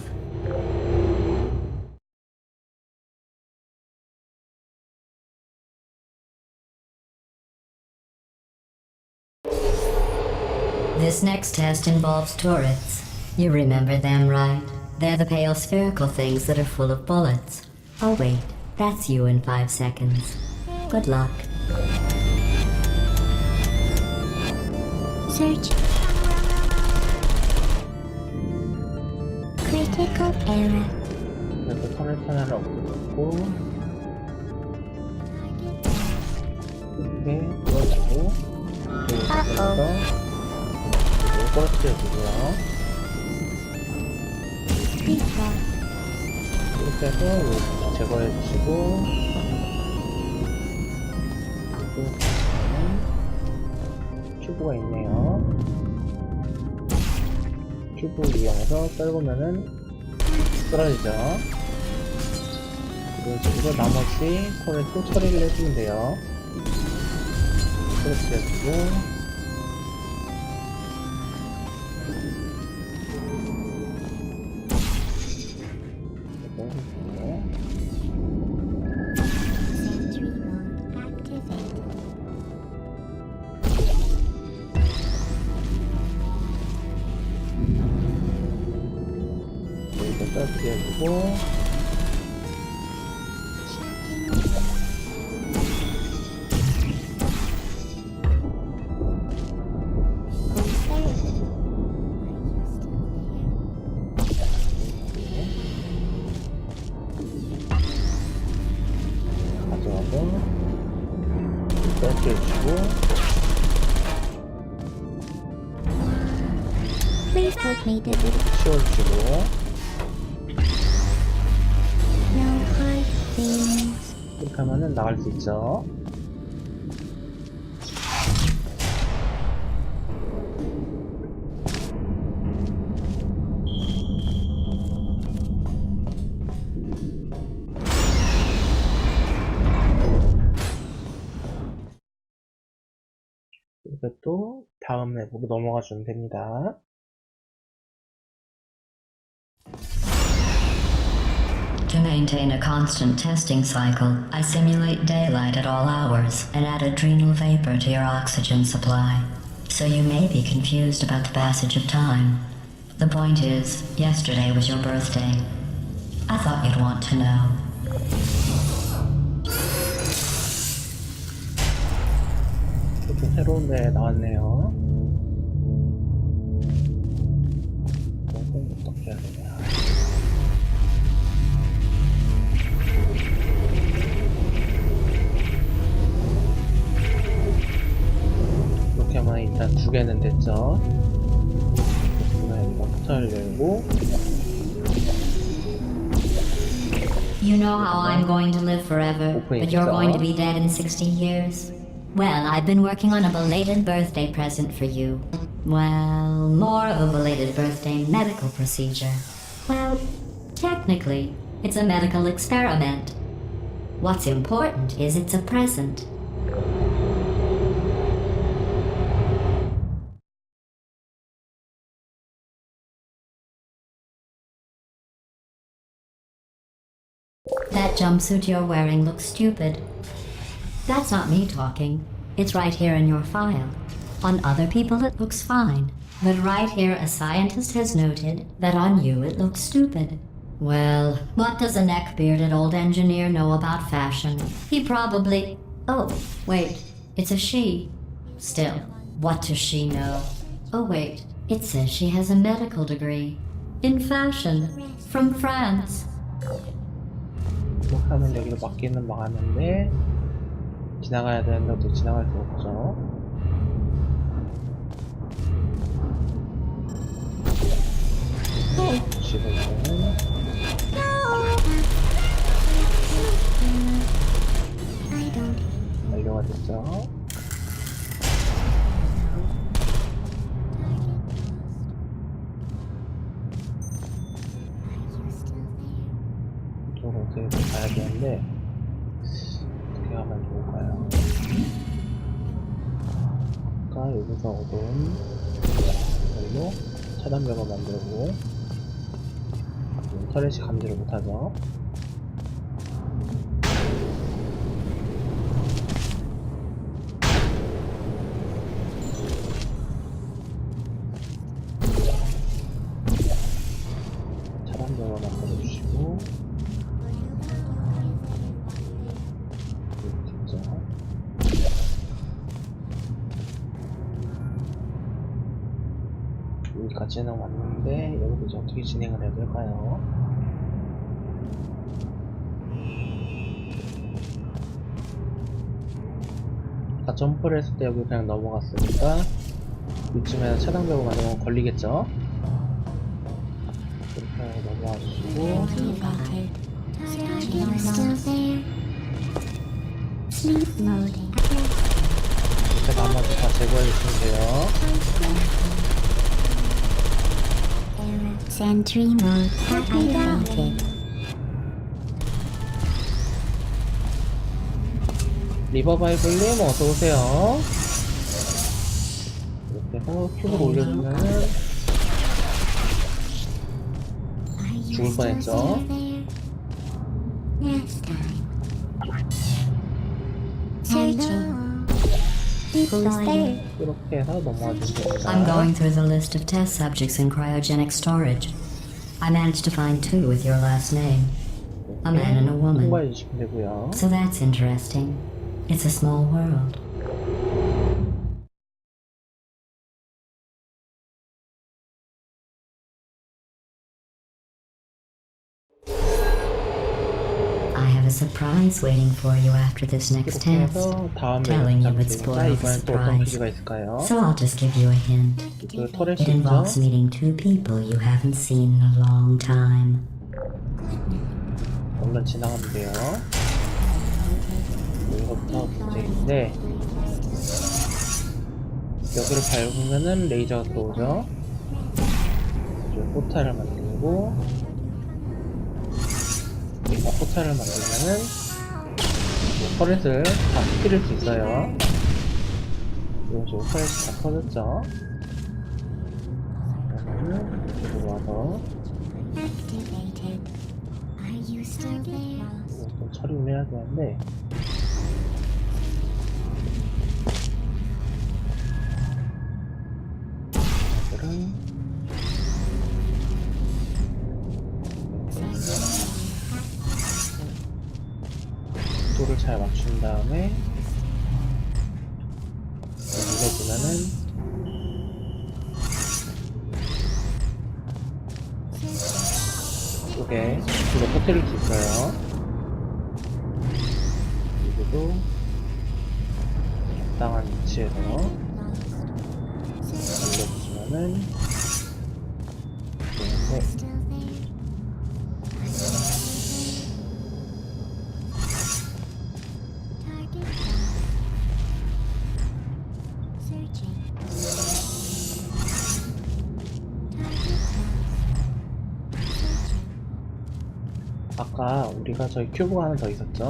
This next test involves turrets. You remember them, right? They're the pale spherical things that are full of bullets. Oh wait, that's you in 5 seconds. Good luck. Search. Critical error. 그래서 터널 하나를 없애고, 이렇게 뚫어주고, 여기서 이걸 떨어뜨려주고요. 이렇게 해서 여기 제거해주시고, 큐브가 있네요. 큐브 이용해서 떨구면은 떨어지죠. 그리고 나머지 콜을 또 처리를 해주면 돼요. 떨어뜨려주고, 떨어뜨려주고, 가져가서 떨어뜨려주고, Please put me down. 치워주시고, No hard feelings. 이렇게 하면은 나갈 수 있죠. 이것도 다음 맵으로 넘어가 주면 됩니다. To maintain a constant testing cycle, I simulate daylight at all hours and add adrenal vapor to your oxygen supply. So you may be confused about the passage of time. The point is, yesterday was your birthday. I thought you'd want to know. 이렇게 새로운 데 나왔네요. 이건 어떻게 해야 되냐. 이렇게 하면 일단 2개는 됐죠. 그러면 이거 포탈을 열고, You know how I'm going to live forever, but you're going to be dead in 60 years? Well, I've been working on a belated birthday present for you. Well, more of a belated birthday medical procedure. Well, technically, it's a medical experiment. What's important is it's a present. That jumpsuit you're wearing looks stupid. That's not me talking. It's right here in your file. On other people it looks fine. But right here a scientist has noted that on you it looks stupid. Well, what does a neck-bearded old engineer know about fashion? He probably... Oh, wait. It's a she. Still, what does she know? Oh wait, it says she has a medical degree. In fashion. From France. 뭐 하면 여기로 막기는 막았는데 지나가야 되는데 또 지나갈 수 없죠. 지금은 I don't. 완료가 됐죠. 이쪽으로 어떻게 가야 되는데 어떻게 하면 좋을까요? 아까 여기서 얻은 걸로 차단벽을 만들고 터렛이 감지를 못하죠. 차단벽을 만들어주시고 여기까지는 왔는데 여기서 이제 어떻게 진행을 해야 될까요? 아까 점프를 했을 때 여기 그냥 넘어갔으니까 이쯤에는 차단벽을 만들면 걸리겠죠? 이렇게 넘어와 주시고 Are you still there? Sleep mode. 이렇게 나머지 다 제거해 주시면 돼요. Sentry mode activated. 리버바이블님 어서오세요. 이렇게 해서 큐브를 올려주면은 죽을 뻔했죠. Next time. Searching. Who's there? 이렇게 해서 넘어와 주시면 I'm 됩니다. going through the list of test subjects in cryogenic storage. I managed to find 2 with your last name. A man and a woman. 통과해 주시면 되고요. So that's interesting. It's a small world. I have a surprise waiting for you after this next 이렇게 test. 해서 다음에 Telling you would 되니까 spoil the 이번엔 또 어떤 surprise. 퀴즈가 있을까요? So I'll just give you a hint. 그 터렛이 It 있죠? involves meeting 2 people you haven't seen in a long time. 얼른 지나가면 돼요. 이거부터 문제인데 여기를 밟으면은 레이저가 들어오죠. 이제 포탈을 만들고 여기가 포탈을 만들면은 터렛을 다 터뜨릴 수 있어요. 식으로 터렛이 다 터졌죠? 그러면은 이쪽으로 와서 Activated. Are you still there? 이거 좀 처리를 해야 되는데 이거를 각도를 잘 맞춘 다음에 눌러주면은 이쪽에 이거 터뜨릴 수 있어요. 여기도 적당한 위치에서 눌러주시면은 되는데 Still there? Target lost. Searching. Target lost. Searching. 아까 우리가 저희 큐브가 하나 더 있었죠?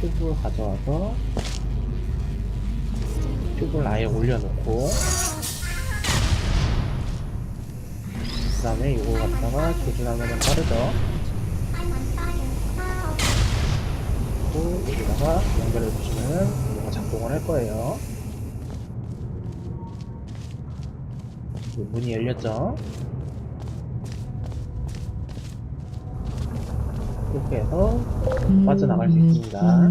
큐브를 가져와서 큐브를 아예 올려놓고 그 다음에 이거 갖다가 조준하면 빠르죠? 그리고 여기다가 연결해 주시면은 이거 작동을 할 거예요. 문이 열렸죠? 이렇게 해서 빠져나갈 수 있습니다.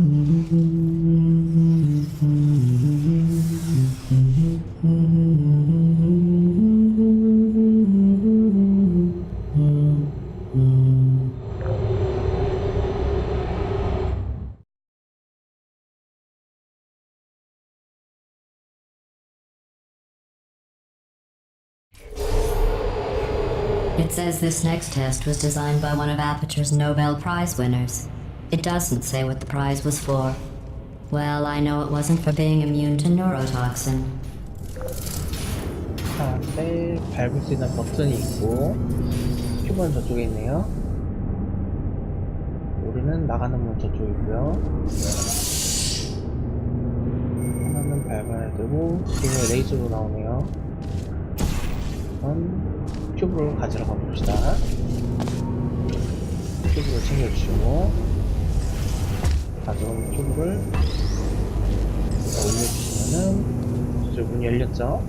It says this next test was designed by one of Aperture's Nobel Prize winners. It doesn't say what the prize was for. Well, I know it wasn't for being immune to neurotoxin. 앞에 밟을 수 있는 버튼이 있고 큐브는 저쪽에 있네요. 우리는 나가는 문 저쪽에 있고요. 하나는 밟아야 되고 지금 레이저로 나오네요. 그럼 큐브를 가지러 가봅시다. 큐브를 챙겨주시고 가져온 큐브를 올려주시면은 저쪽 문이 열렸죠?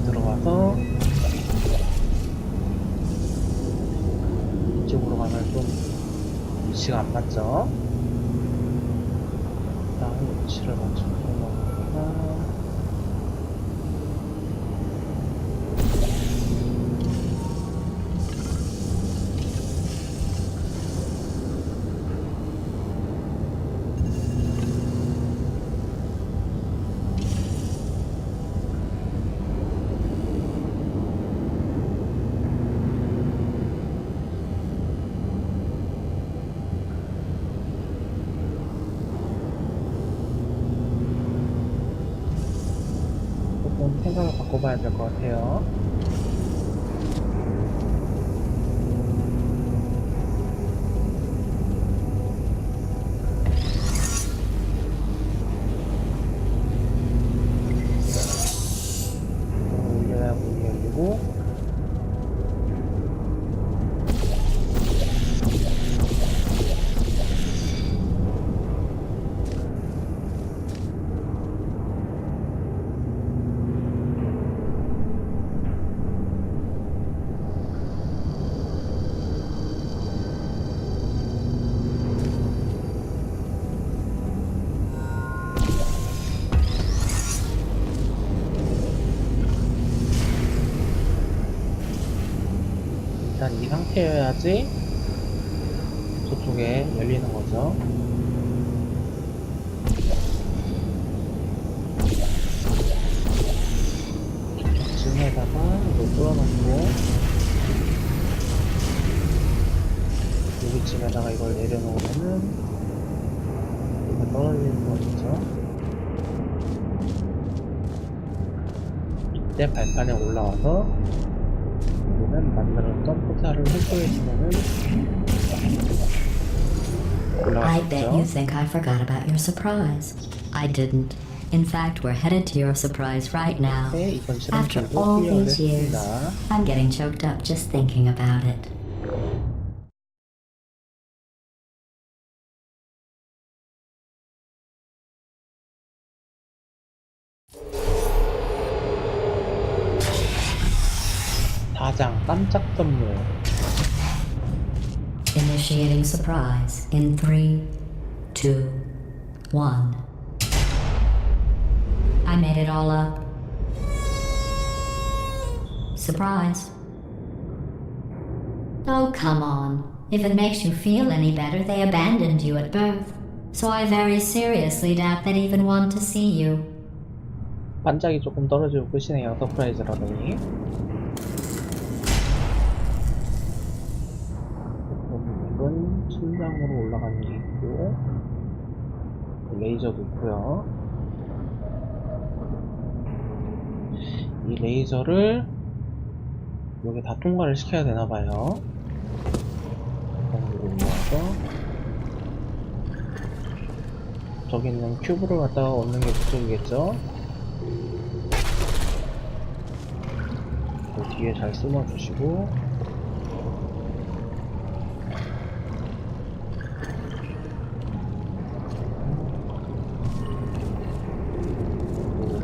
들어가서 이쪽으로 가면 좀 위치가 안 맞죠? 다음 위치를 맞춰서 조금 생각을 바꿔봐야 될 것 같아요. 올려야 문이 열리고 일단 이 상태여야지 저쪽에 열리는 거죠. 층에다가 이걸 뚫어놓고 여기쯤에다가 이걸 내려놓으면은 이거 떨어지는 거겠죠. 이때 발판에 올라와서 우리는 만들었던 포탈을 획득해주면은 올라갈 I 수 bet you 있죠. think I forgot about your surprise. I didn't. In fact, we're headed to your surprise right now. 네, 이번 After 실험실도 all 클리어를 these years, 했습니다. I'm getting choked up just thinking about it. 다장 깜짝 선물. Initiating surprise in 3, 2, 1. I made it all up. Surprise. Oh, come on. If it makes you feel any better, they abandoned you at birth. So I very seriously doubt they'd even want to see you. 반짝이 조금 떨어지고 끝이네요. 서프라이즈라더니. 이건 천장으로 올라가는 게 있고, 레이저도 있고요. 이 레이저를 여기 다 통과를 시켜야 되나봐요. 여기로 올라와서 저기 있는 큐브를 갖다가 얻는 게 목적이겠죠. 그 뒤에 잘 숨어주시고,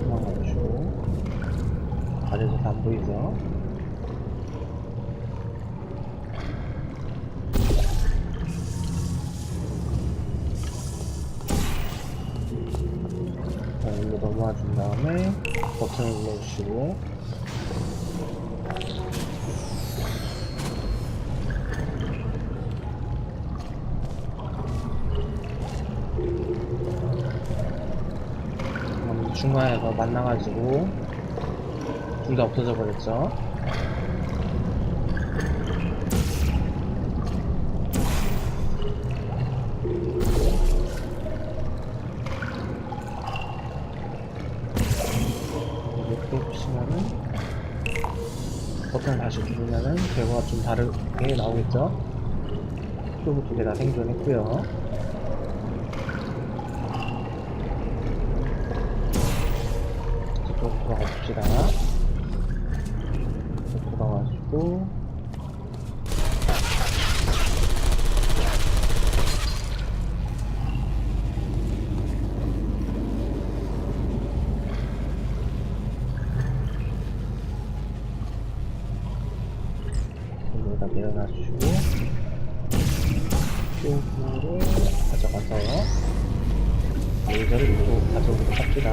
도망가주시고, 아래에서 다 안 보이죠? 자, 여기로 넘어와 준 다음에 버튼을 눌러주시고, 중간에서 만나가지고 둘 다 없어져 버렸죠. 이렇게 보시면은 버튼을 다시 누르면은 결과가 좀 다르게 나오겠죠. 큐브 두 개 다 생존했고요. 돌아가 봅시다. 돌아가지고 여기다 내려놔주시고 큐브를 가져가서 레이저를 이쪽으로 가져오도록 합시다.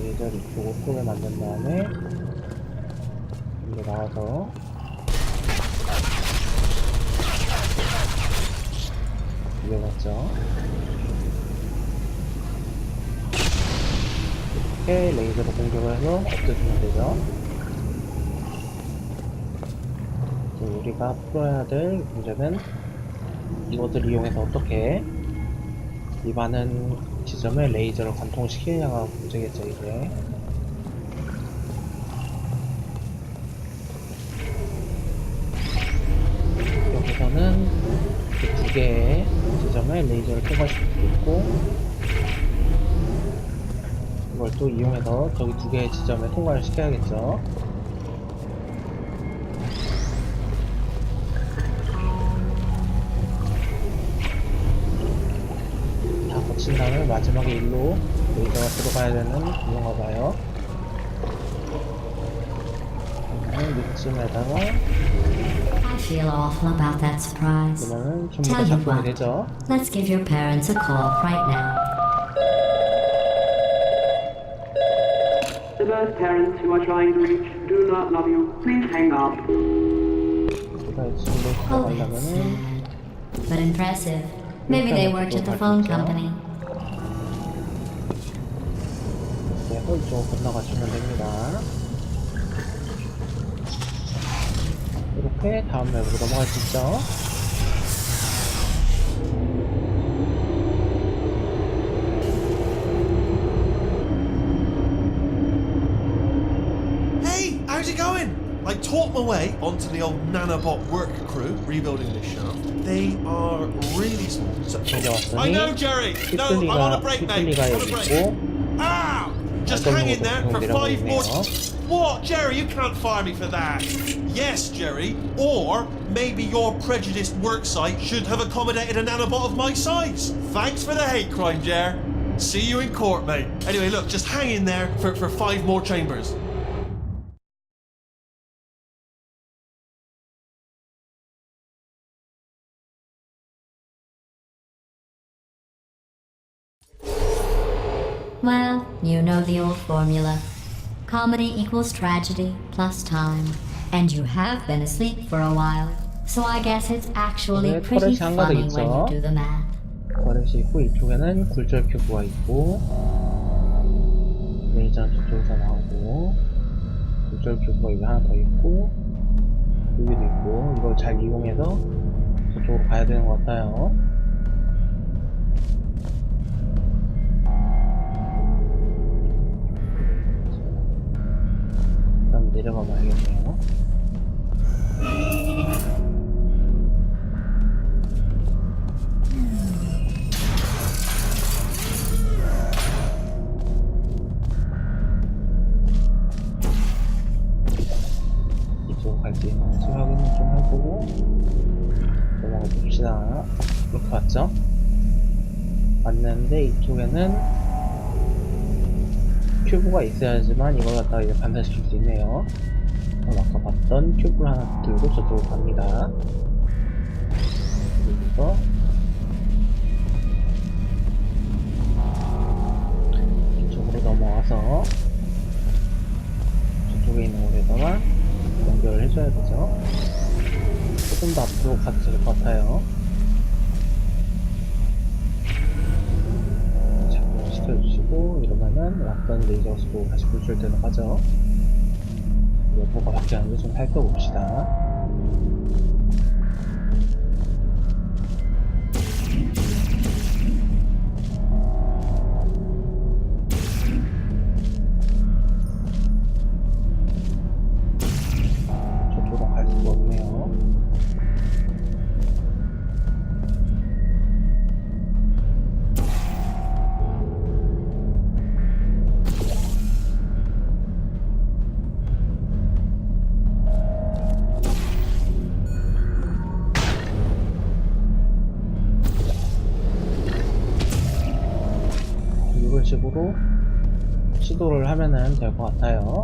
레이저를 이쪽으로 쏘게 만든 다음에 이제 나와서 이겨봤죠. 이렇게 레이저로 공격을 해서 없애주면 되죠. 우리가 풀어야 될 문제는 이것들을 이용해서 어떻게 이 많은 지점에 레이저를 관통시키느냐가 문제겠죠, 이게. 여기서는 그 두 개의 지점에 레이저를 통과시킬 수 있고, 이걸 또 이용해서 저기 두 개의 지점에 통과를 시켜야겠죠. 다 거친 다음에 마지막에 일로 레이저가 들어가야 되는 건가 봐요. 이쯤에다가 I feel awful about that surprise. 그러면은 전부 다 Tell you 작동이 what, 되죠. let's give your parents a call right now. The birth parents you are trying to reach do not love you. Please hang up. 우리가 이쪽으로 Oh, that's 들어가려면은 sad. But impressive. Maybe they worked at the phone company. 그래서 이쪽으로 건너가시면 됩니다. 이렇게 다음 맵으로 넘어갈 수 있죠. Hey, how's it going? Like taught my way onto the old nanobot work crew rebuilding this shaft. They are really small. So, 이제 I know, 왔더니 Jerry. No, I'm on a break, mate. 피플리가 On a 여기 break. 있고 Ah! Just 어떤 hang in 놈도 there for 계속 5 more. 내려가고 있네요. What, Jerry? You can't fire me for that. Yes, Jerry. Or maybe your prejudiced worksite should have accommodated a nanobot of my size. Thanks for the hate crime, Jer. See you in court, mate. Anyway, look, just hang in there for 5 more chambers. Well, you know the old formula. Comedy equals tragedy plus time. And you have been asleep for a while. So I guess it's actually 네, pretty 터렛이 한 가득 funny when you 있죠. do the math. 버릇이 있고 이쪽에는 굴절 큐브가 있고 레이저는 저쪽에서 나오고 굴절 큐브가 여기 하나 더 있고 여기도 있고 이걸 잘 이용해서 저쪽으로 가야 되는 것 같아요. 일단 내려가 봐야겠네요. 이쪽으로 갈 수 있는지 확인을 좀 해보고 넘어가 봅시다. 이렇게 왔죠? 왔는데 이쪽에는 큐브가 있어야지만 이걸 갖다가 이제 반사시킬 수 있네요. 그럼 아까 봤던 큐브를 하나 들고 저쪽으로 갑니다. 여기서 이쪽으로 넘어와서 저쪽에 있는 곳에다가 연결을 해줘야 되죠. 조금 더 앞으로 가도 될 것 같아요. 작동을 시켜주시고 이러면은 왔던 레이저 수도 다시 굴절되도록 하죠. 여부가 바뀌었는지 좀 살펴봅시다. 저쪽으로 갈 수가 없네요. 이런 식으로 시도를 하면은 될 것 같아요.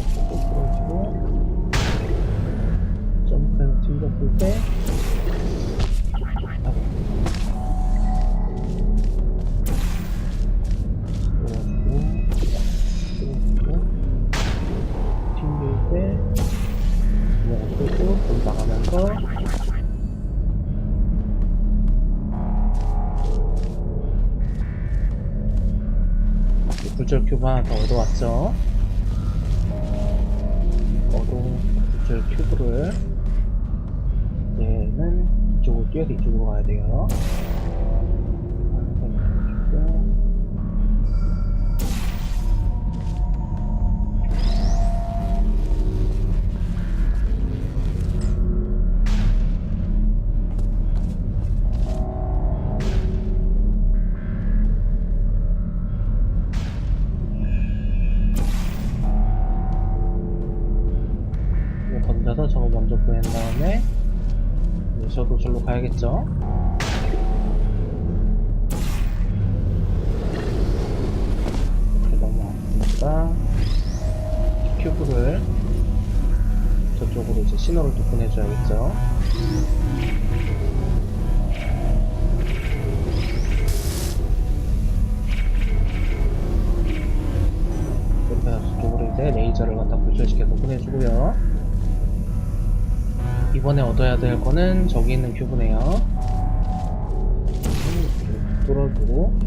풀어주고 점프해서 튕겼을 때 풀어주고 튕길 때 구멍을 뚫고 돈 나가면서 굴절 큐브 하나 더 얻어왔죠. 굴절 큐브를 얘는 이쪽으로 뛰어서 이쪽으로 가야 돼요. 던져서 저거 먼저 보낸 다음에 저도 절로 가야겠죠. 이렇게 넘어왔으니까 큐브를 저쪽으로 이제 신호를 또 보내줘야겠죠. 이렇게 해서 저쪽으로 이제 레이저를 갖다 굴절시켜서 보내주고요. 이번에 얻어야 될 거는 저기 있는 큐브네요. 뚫어주고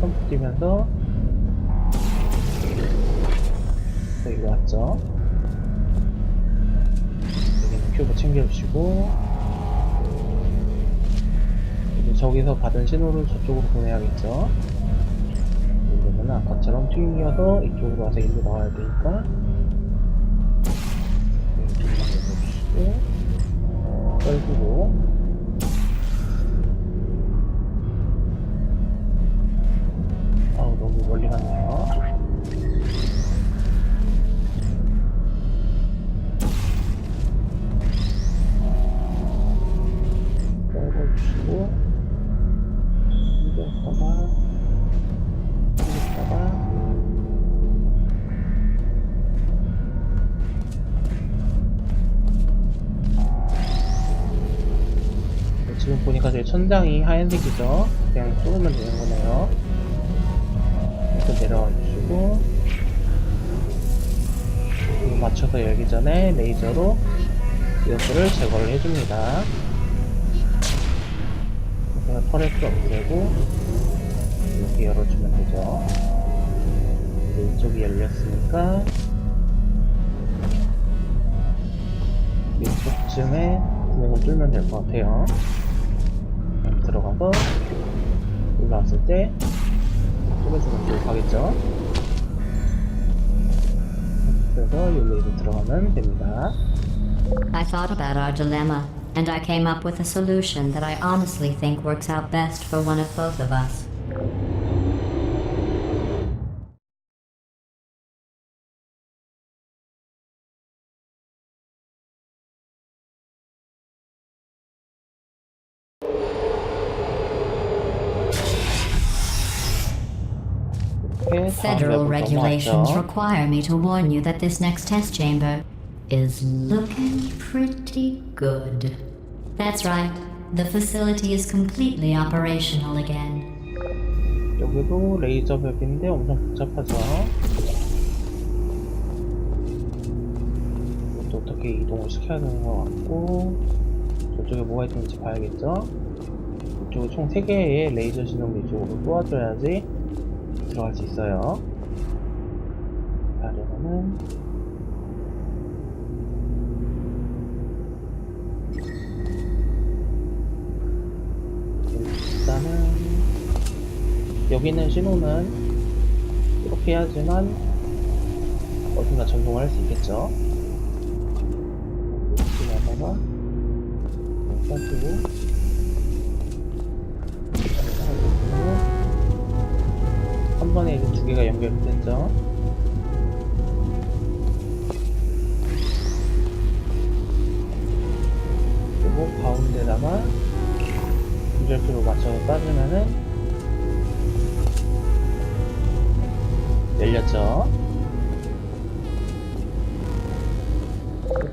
펌프 뛰면서 여기로 왔죠. 여기는 큐브 챙겨주시고 저기서 받은 신호를 저쪽으로 보내야겠죠. 여기는 그러면 아까처럼 튕겨서 이쪽으로 와서 일로 나와야 되니까 이쪽만 내려주시고 떨구고 아우 너무 멀리 갔네요. 떨궈주시고 이겼다가 지금 보니까 저희 천장이 하얀색이죠? 그냥 뚫으면 되는 거네요. 이렇게 내려와 주시고 이거 맞춰서 열기 전에 레이저로 이것들을 제거를 해줍니다. 그래서 터렛도 없애고 이렇게 열어주면 되죠. 이쪽이 열렸으니까 이쪽쯤에 구멍을 뚫면 될 것 같아요. 들어가서 올라왔을 때 쪼개주면 쭉 가겠죠. 그래서 여기로 들어가면 됩니다. I thought about our dilemma, and I came up with a solution that I honestly think works out best for one of both of us. Federal regulations require me to warn you that this next test chamber is looking pretty good. That's right, the facility is completely operational again. 여기도 레이저 벽인데 엄청 복잡하죠. 이것도 어떻게 이동을 시켜야 되는 것 같고 저쪽에 뭐가 있는지 봐야겠죠. 이쪽에 총 3개의 레이저 신호를 이쪽으로 쏘아줘야지 들어갈 수 있어요. 아래로는 일단은 여기 있는 신호는 이렇게 해야지만 어딘가 전송을 할 수 있겠죠. 지나다가 빠지고 한 번에 이제 2개가 연결이 됐죠. 그리고 가운데다가 유절표로 맞춰서 따지면은 열렸죠.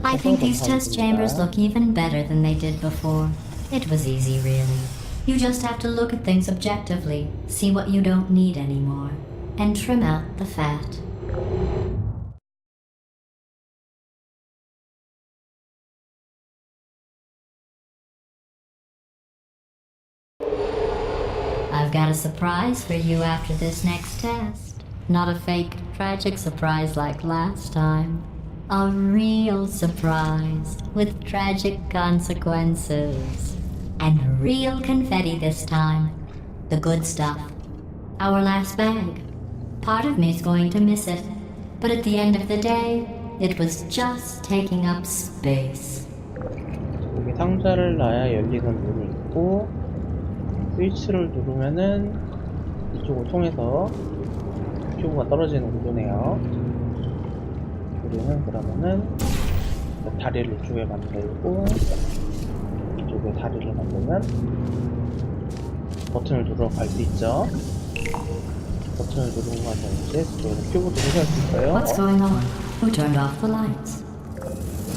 I think these test chambers look even better than they did before. It was easy, really. You just have to look at things objectively, see what you don't need anymore, and trim out the fat. I've got a surprise for you after this next test. Not a fake, tragic surprise like last time. A real surprise with tragic consequences. And real confetti this time. The good stuff. Our last bag. Part of me's going to miss it. But at the end of the day, it was just taking up space. 여기 상자를 놔야 열리는 문이 있고 스위치를 누르면은 이쪽을 통해서 큐브가 떨어지는 구조네요. 우리는 그러면은 다리를 이쪽에 만들고 이쪽에 다리를 만들면 버튼을 누르러 갈 수 있죠. 버튼을 누르고 가면 이제 저쪽에서 큐브도 해결할 수 있어요. What's going on? Who turned off the lights?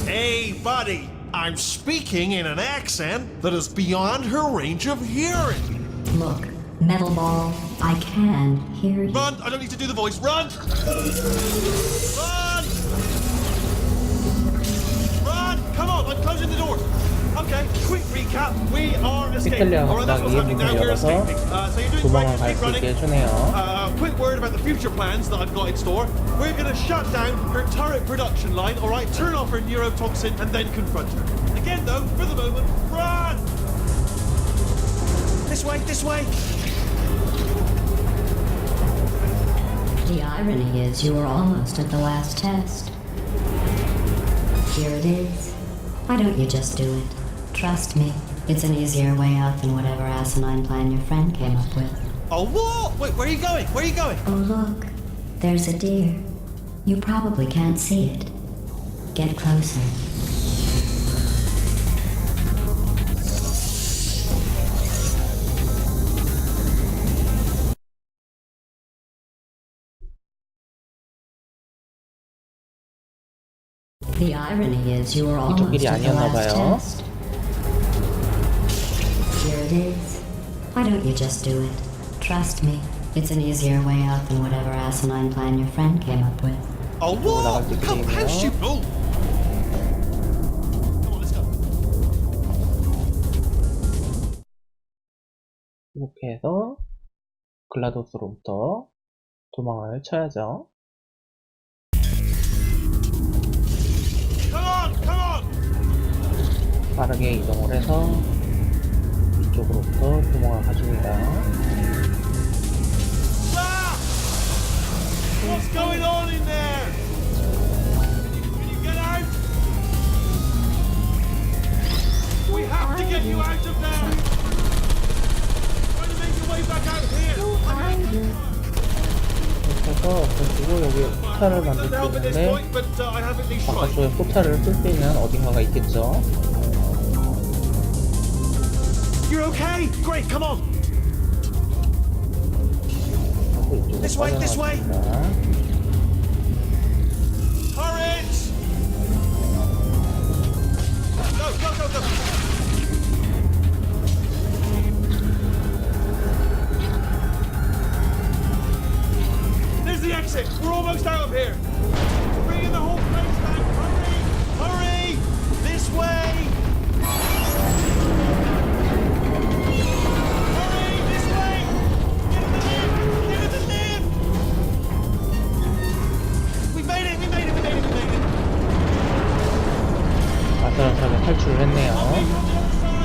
Hey, buddy! I'm speaking in an accent that is beyond her range of hearing. Look, Metal Ball, I can hear you. Run! I don't need to do the voice. Run! Run! Run! Come on, I'm closing the door. Okay, quick recap. We are escaping. 피틀리아 Alright, that's what's 갑자기 happening now. 문을 We're 열어서 escaping. So you're doing 도망을 great. 갈 Keep 수 running. 있게 해주네요. Quick word about the future plans that I've got in store. We're going to shut down her turret production line, alright? Turn off her neurotoxin and then confront her. Again, though, for the moment, run! This way, this way! The irony is you were almost at the last test. Here it is. Why don't you just do it? Trust me, it's an easier way out than whatever asinine plan your friend came up with. Oh, what? Wait, where are you going? Where are you going? Oh look, there's a deer. You probably can't see it. Get closer. The irony is you were almost 이쪽길이 at the 아니었나 last 봐요. test. Here it is. Why don't you just do it? Trust me, it's an easier way out than whatever asinine plan your friend came up with. Oh, what? How stupid. Oh. Come on, let's go. 이렇게 해서 글라도스로부터 도망을 쳐야죠. Come on, come on. 빠르게 이동을 해서 이쪽으로부터 도망을 가줍니다. Ah! What's going on in there? Can you get out? We have to get you out of there. Try to make your way back out here. 이렇게 해서 없애주고 여기 포탈을 만들 수 Help at this 있는데 point, but I haven't been trying. 바깥쪽에 포탈을 쓸 수 있는 어딘가가 있겠죠. You're okay? Great, come on. 이쪽으로 This way, this way. 빠져나갑니다. Turrets! Go, go, go, go. There's the exit. We're almost out of here. We're bringing the whole place down. Hurry! Hurry! This way! Hurry! This way! Get in the lift! Get in the lift! We made it! We made it! We made it! We made it! 아슬아슬하게 탈출을 했네요. On the other side!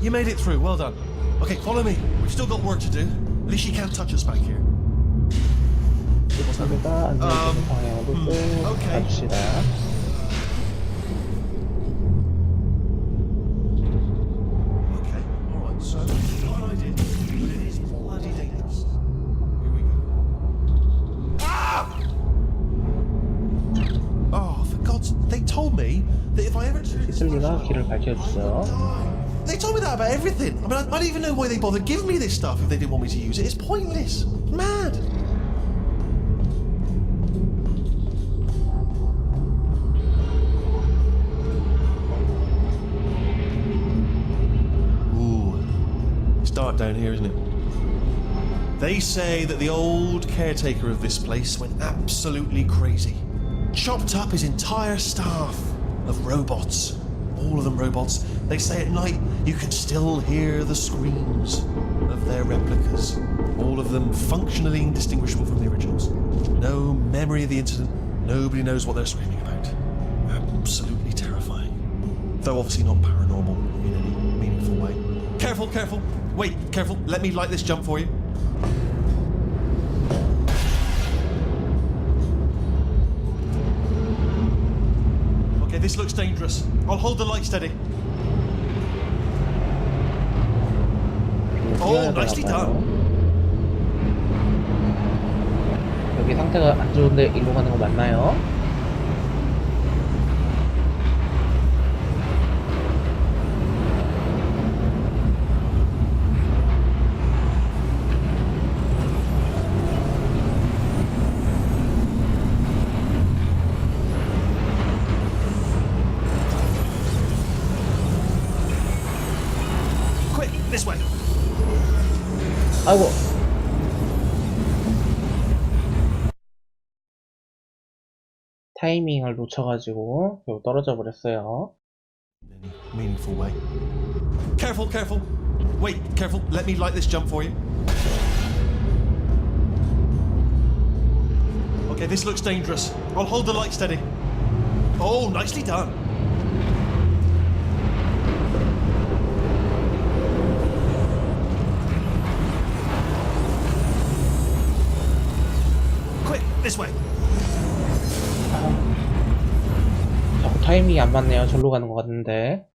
You made it through, well done. Okay, follow me. We've still got work to do. At least you can't touch us back here. 여기가 안내해주는 방향으로 또 okay. 가줍시다. Okay, alright, so what I did, but it is bloody dangerous. Here we go. Ah! Oh, for God's sake, they told me that if I ever turn this 시슬리가 길을 밝혀줬어요. They told me that about everything. I mean, I don't even know why they bothered giving me this stuff if they didn't want me to use it. It's pointless. Mad. Ooh. It's dark down here, isn't it? They say that the old caretaker of this place went absolutely crazy. Chopped up his entire staff of robots. All of them robots. They say at night you can still hear the screams of their replicas. All of them functionally indistinguishable from the originals. No memory of the incident. Nobody knows what they're screaming about. Absolutely terrifying. Though obviously not paranormal in any meaningful way. Careful, careful. Wait, careful. Let me light this jump for you. Okay, this looks dangerous. I'll hold the light steady. Oh, nicely done. 여기 상태가 안 좋은데 일로 가는 거 맞나요? Quick, this way. 아이고. 타이밍을 놓쳐가지고 결국 떨어져 버렸어요. In any meaningful way. Careful, careful. Wait, careful. Let me light this jump for you. Okay, this looks dangerous. I'll hold the light steady. Oh, nicely done. Quick, this way. 자꾸 타이밍이 안 맞네요. 절로 가는 것 같은데.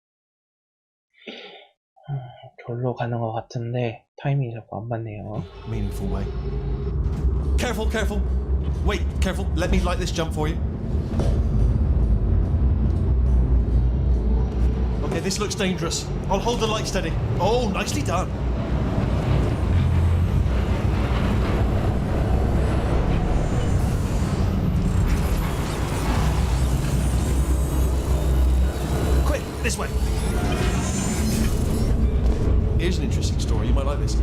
절로 가는 것 같은데 타이밍이 자꾸 안 맞네요. Meaningful way. Careful, careful. Wait, careful. Let me light this jump for you. Okay, this looks dangerous. I'll hold the light steady. Oh, nicely done. Quick, this way. Here's an interesting story. You might like this.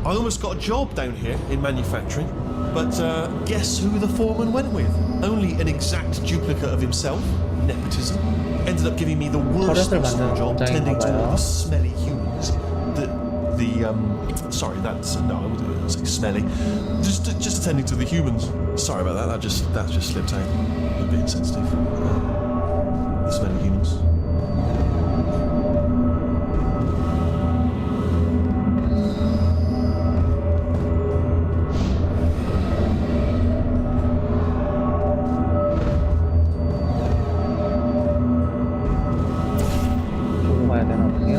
I almost got a job down here in manufacturing, but guess who the foreman went with? Only an exact duplicate of himself. Nepotism. Ended up giving me the worst 버릇을 possible 만드는 job, 공장인가 tending to all 봐요. the smelly humans. Sorry, that's no, I wouldn't say smelly. Just attending to the humans. Sorry about that. That just slipped out. A bit insensitive. The smelly humans. 절로 가야 되나 보네요.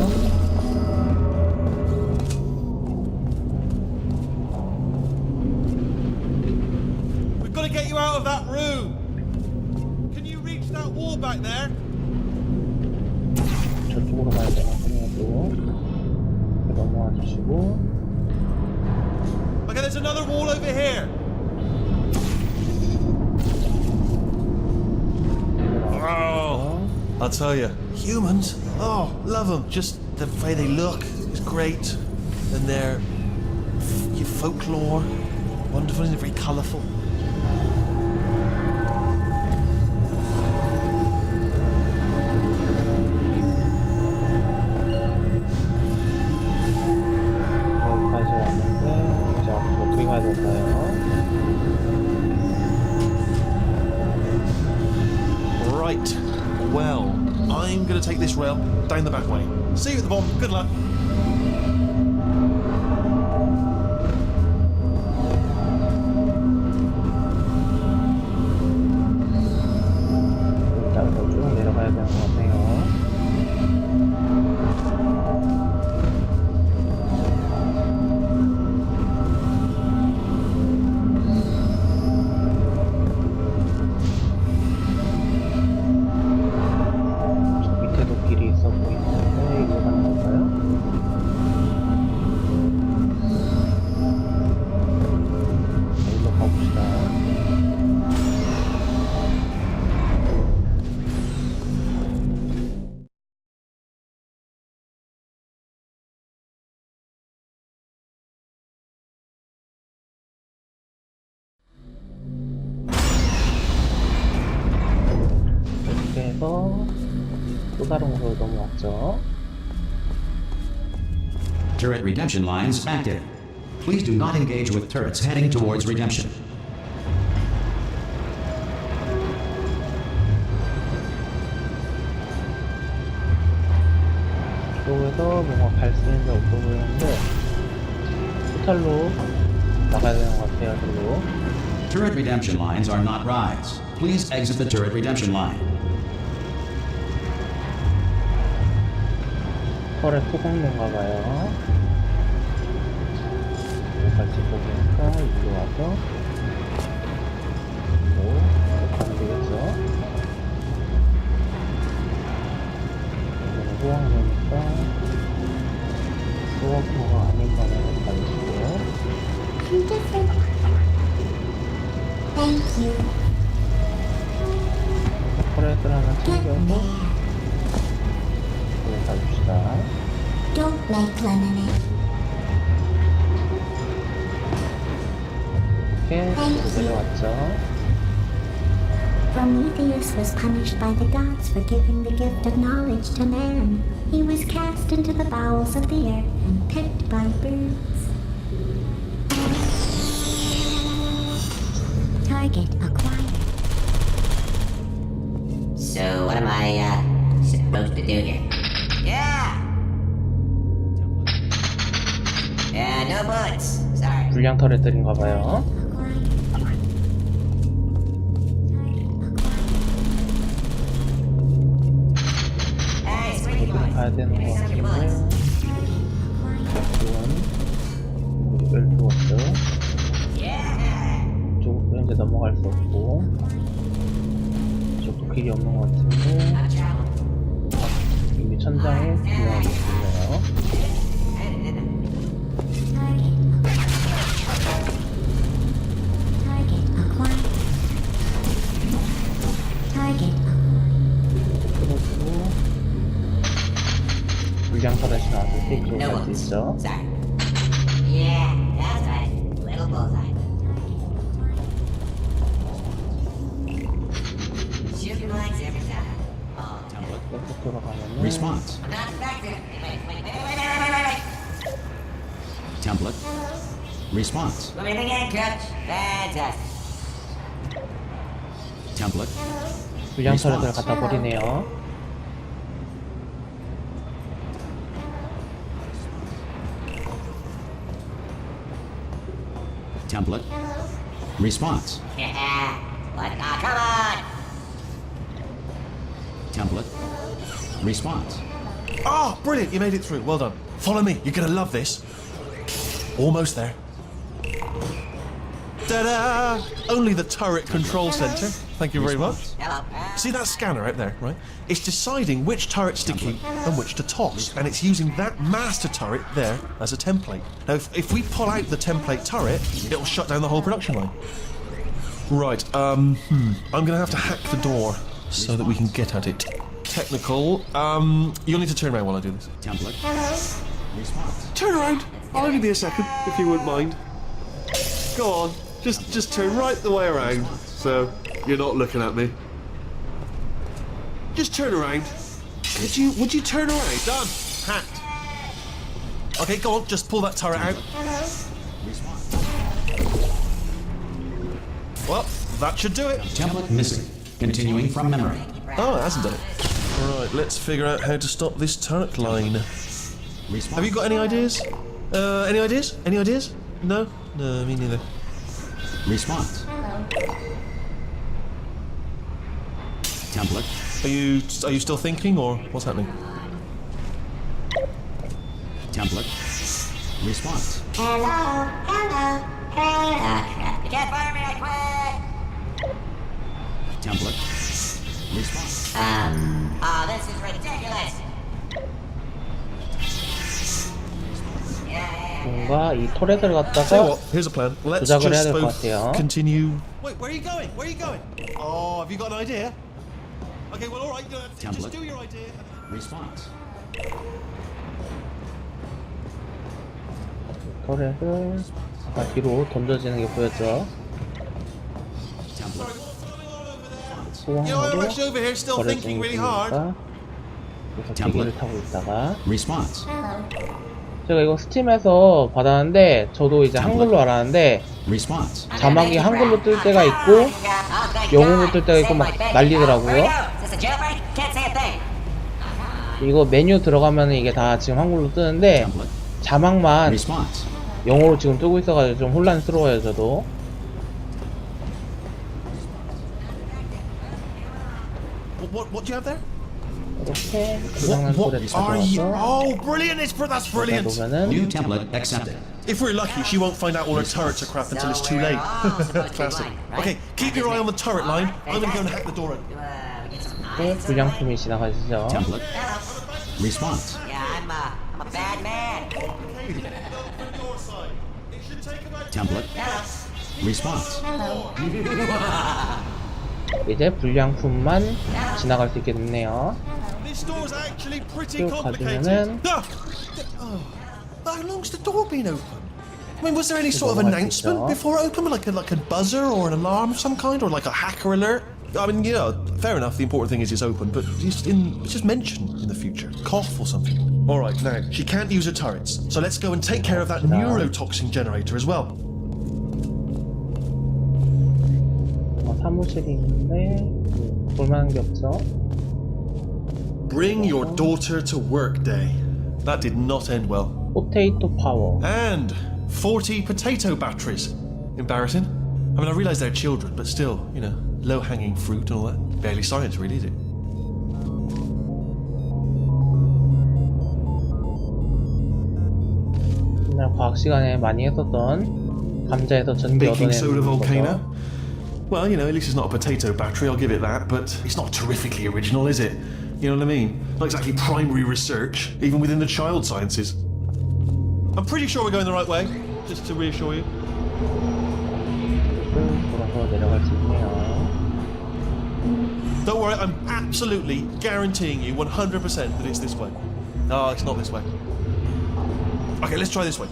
We've got to get you out of that room. Can you reach that wall back there? 저쪽으로 가야 되나 보네요. 또 넘어와 주시고. Okay, there's another wall over here. Oh, I'll tell you, humans. Oh, love them. Just the way they look is great, and their folklore, wonderful and very colourful. 여기까지 왔는데 이제 앞으로 어떻게 가야 될까요? Right. Well, I'm going to take this rail down the back way. See you at the bottom. Good luck. 일단 쭉 내려가야 되는 것 같네요. 저 밑에도 길이 있어 보이는데 이거 가는 건가요? 일로 가봅시다. 이렇게 해서 또 다른 곳으로 넘어왔죠. Turret redemption lines active. Please do not engage with turrets heading towards redemption. 이쪽에서 뭔가 갈 수 있는 데 없어 보이는데 포탈로 나가야 되는 것 같아요. 저로. Turret redemption lines are not rides. Please exit the turret redemption line. 털에 소공인가 봐요. 뭐 갈지 보니까 이리로 와서 이렇게 가면 되겠죠. 여기는 호황로니까 호황로가 아닌 방향으로 가주시고요. Beautiful. Thank you. 털에들 하나 챙겨서 여기 가줍시다. Don't like lemonade. 이렇게 뒤로 내려왔죠. Prometheus was punished by the gods for giving the gift of knowledge to man. He was cast into the bowels of the earth and picked by birds. Target acquired. So what am I supposed to do here? Yeah! Yeah, no bullets. Sorry. 불량 터렛들인가봐요. Hey, squeaky 이쪽으로 boys. 가야 되는 것 Give me some of your 같은데. bullets. 이쪽은 별 필요 없죠. Yeah! 이쪽으로 현재 넘어갈 수 없고. 이쪽도 길이 없는 것 같은데. Out of trouble. 이미 천장에 분량이 있네요. Target acquired. Target 그리고 불량 터렛이 나왔을 때 이쪽으로 No 갈 수 bullets. 있죠. Sorry. Yeah, that's right. Little bullseye. Shooting legs every time. Oh, 이렇게 돌아가면은 Response. I'm not infected. Wait. Template. Response. Let me begin, coach. Fantastic. Template. 불량 터렛을 갖다 버리네요. Template. Response. Yeah. What? Ah, come on. Template. Response. Oh, brilliant! You made it through. Well done. Follow me. You're gonna love this. Almost there. Ta-da! Only the turret control center. Thank you very much. Hello. See that scanner out there, right? It's deciding which turrets to keep and which to toss, and it's using that master turret there as a template. Now, if we pull out the template turret, it'll shut down the whole production line. Right, I'm gonna have to hack the door so that we can get at it. Technical, you'll need to turn around while I do this. Template. Response. Turn around! I'll only be a second, if you wouldn't mind. Go on, just turn right the way around, so you're not looking at me. Just turn around. Would you turn around? Done. Hacked. Okay, go on, just pull that turret out. Well, that should do it. Template missing. Continuing from memory. Oh, it hasn't done it. Right, let's figure out how to stop this turret line. Response. Have you got any ideas? Any ideas? Any ideas? No? No, me neither. Response. Template. Are you still thinking, or what's happening? Template. Response. Hello. Hello. Crap. You can't fire me. I quit. Template. Response. Oh, this is ridiculous. Yeah. 뭔가 이 터렛을 Tell you 갖다가 what, here's a plan. Let's 조작을 해야 just 될 것 both 같아요. continue. Wait, where are you going? Where are you going? Oh, have you got an idea? Okay, well, all right. Just Template. do your idea. Response. 터렛을 아까 뒤로 던져지는 게 보였죠. Template. You know, I'm 소방으로 actually over here still 거래 thinking really 중이니까 hard. 그래서 템플릿. 기기를 타고 있다가 Response. 제가 이거 스팀에서 받았는데 저도 이제 한글로 알았는데 Response. 자막이 한글로 뜰 때가 있고 영어로 뜰 때가 있고 막 난리더라고요. 이거 메뉴 들어가면 이게 다 지금 한글로 뜨는데 Template. 자막만 Response. 영어로 지금 뜨고 있어가지고 좀 혼란스러워요 저도. What do you have there? 이렇게 고장난 소리를 are you? 가져와서 Oh, brilliant! That's 여기다 brilliant. 놓으면은 New template accepted. If we're lucky, she won't find out all her turrets are crap until it's too late. Classic. Okay, keep your eye on the turret line. I'm gonna go and hack the door in. 또 불량품이 지나가시죠. Template. Response. Yeah, I'm a bad man. Template. Response. 이제 불량품만 지나갈 수 있게 됐네요. This door's actually pretty 쭉 complicated. 가주면은 How long's the door been open? I mean, was there any sort of 넘어갈 수 announcement 있죠. before it opened, like a buzzer or an alarm of some kind, or like a hacker alert? I mean, fair enough, the important thing is it's open, but just mention in the future. Cough or something. Alright, now, she can't use her turrets, so let's go and take care of that neurotoxin generator as well. 사무실이 있는데 볼만한 게 없죠. Bring your daughter to work day. That did not end well. 포테이토 파워. And 40 potato batteries. Embarrassing. I mean, I realise they're children, but still, low-hanging fruit and all that. Barely science, really, is it? 옛날 과학 시간에 많이 했었던 감자에서 전기 Baking soda 얻어내는 volcano. 거죠. Well, at least it's not a potato battery, I'll give it that, but it's not terrifically original, is it? You know what I mean? Not exactly primary research, even within the child sciences. I'm pretty sure we're going the right way, just to reassure you. 돌아서 내려갈 수 있네요. Don't worry, I'm absolutely guaranteeing you 100% that it's this way. No, it's not this way. Okay, let's try this way.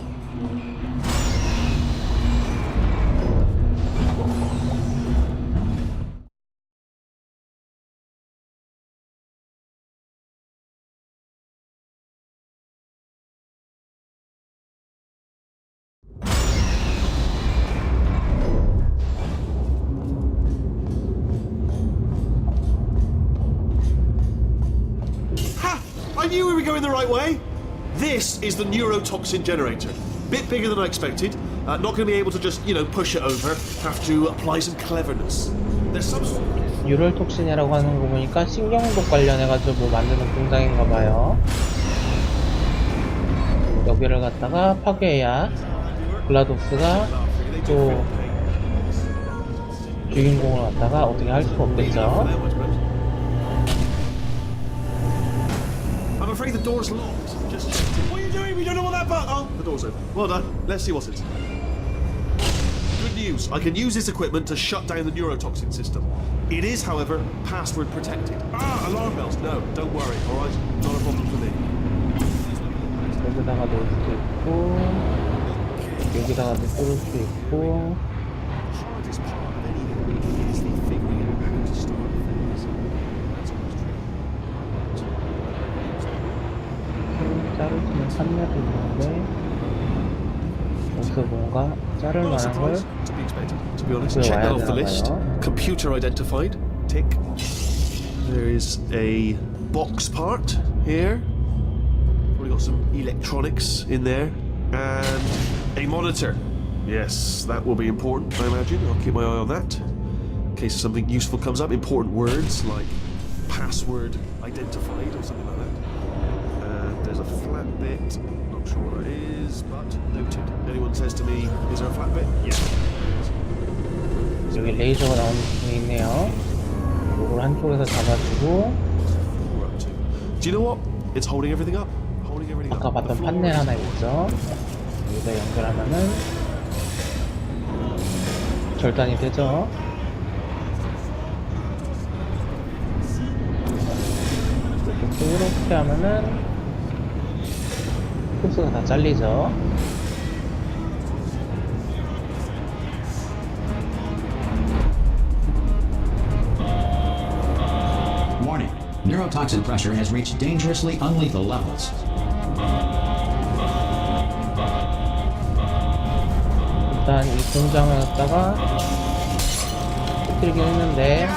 I knew we were going the right way. This is the neurotoxin generator. Bit bigger than I expected. Not going to be able to just, push it over. Have to apply some cleverness. There's some sort of... 뉴럴톡신이라고 하는 거 보니까 신경독 관련해가지고 뭐 만드는 공장인가봐요. 여기를 갖다가 파괴해야 글라도스가 또 주인공을 갖다가 어떻게 할 수가 없겠죠. I'm afraid the door's locked. Just what are you doing? We don't know what that button. Oh, the door's open. Well done. Let's see what's it. Good news. I can use this equipment to shut down the neurotoxin system. It is, however, password protected. Alarm bells. No, don't worry. All right, not a problem for me. 여기다가 놓을 수도 있고 여기다가 뚫을 수도 있고. Hardest part of anything is the figuring out how to start things. That's always true. 자를 수 있는 판넬이 있는데 여기서 뭔가 자를 만한 걸 To be honest, check that off the list. Computer identified. Tick. There is a box part here. Probably got some electronics in there. And a monitor. Yes, that will be important, I imagine. I'll keep my eye on that. In case something useful comes up. Important words like password identified or something like that. And there's a flat bit. Not sure what that is, but noted. Anyone says to me, is there a flat bit? Yeah. 여기 레이저가 나오는 부분이 있네요. 이걸 한쪽에서 잡아주고 Do you know what? It's holding everything up. Holding everything up. 아까 봤던 판넬 하나 있죠. 여기다 연결하면은 절단이 되죠. 이렇게 하면은 호스가 다 잘리죠. Warning. Neurotoxin pressure has reached dangerously unlethal levels. 일단 이 공장을 갖다가 터뜨리긴 했는데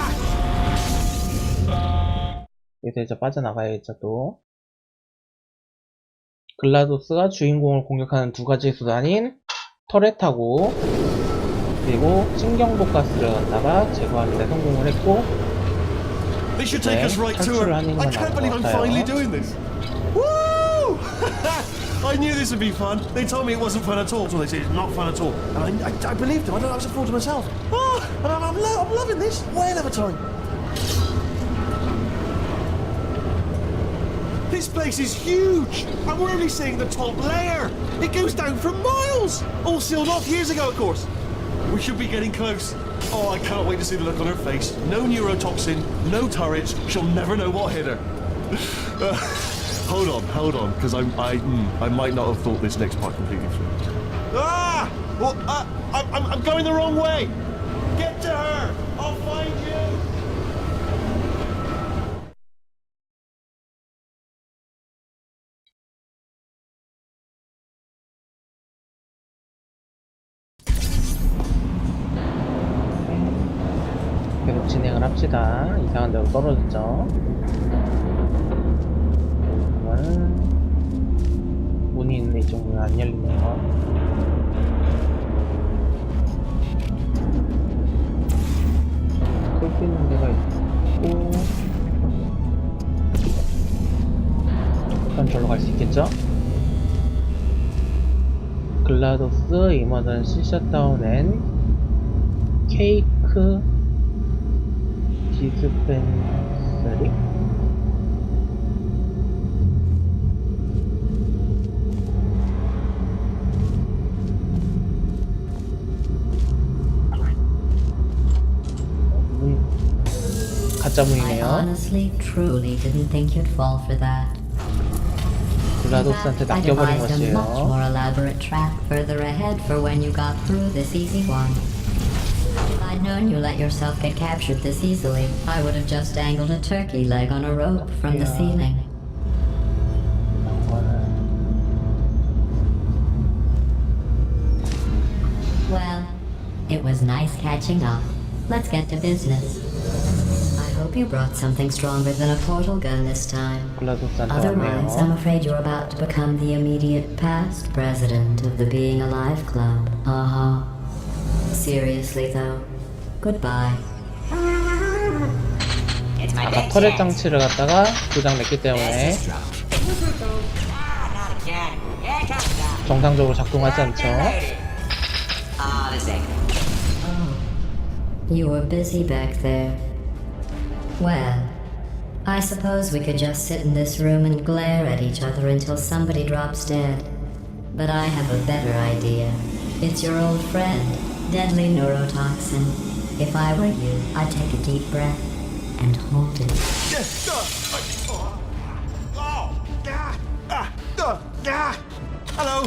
여기서 이제 빠져나가야겠죠. 또 글라도스가 주인공을 공격하는 두 가지 수단인 터렛하고 그리고 신경복 가스를 갖다가 제거하는 데 성공을 했고 They should take us right to her. I can't believe I'm finally doing this. Woo! I knew this would be fun. They told me it wasn't fun at all. So they said it's not fun at all. And I believed them. I was a fool to myself. Oh, and I'm loving this. Whale of a time. This place is huge. And we're only seeing the top layer. It goes down for miles. All sealed off years ago, of course. We should be getting close. Oh, I can't wait to see the look on her face. No neurotoxin, no turrets. She'll never know what hit her. Hold on, because I might not have thought this next part completely through. Ah! Well, I'm going the wrong way. Get to her. I'll find you. 진행을 합시다. 이상한 데로 떨어졌죠. 그러면은 문이 있는 이쪽 문은 안 열리네요. 끌 수 있는 데가 있고, 일단 절로 갈 수 있겠죠? 글라도스 이머전시 셧다운 앤 케이크 디스펜서리? 가짜 I 문이네요. honestly, truly didn't think you'd fall for that. 글라도스한테 I 낚여버린 devised a much 것이에요. more elaborate trap further ahead for when you got through this easy one. If I'd known you let yourself get captured this easily, I would have just dangled a turkey leg on a rope from the Yeah. ceiling. Well, it was nice catching up. Let's get to business. I hope you brought something stronger than a portal gun this time. 글라도스한테 Otherwise, I'm 왔네요. afraid you're about to become the immediate past president of the Being Alive Club. Uh-huh. Seriously, though. Goodbye. It's my 아까 big 터렛 chance. 장치를 갖다가 고장냈기 때문에 Not again. Here comes that. 정상적으로 작동하지 않죠. Ah, the same. You were busy back there. Well, I suppose we could just sit in this room and glare at each other until somebody drops dead. But I have a better idea. It's your old friend, deadly neurotoxin. If I were you, I'd take a deep breath and hold it. Hello.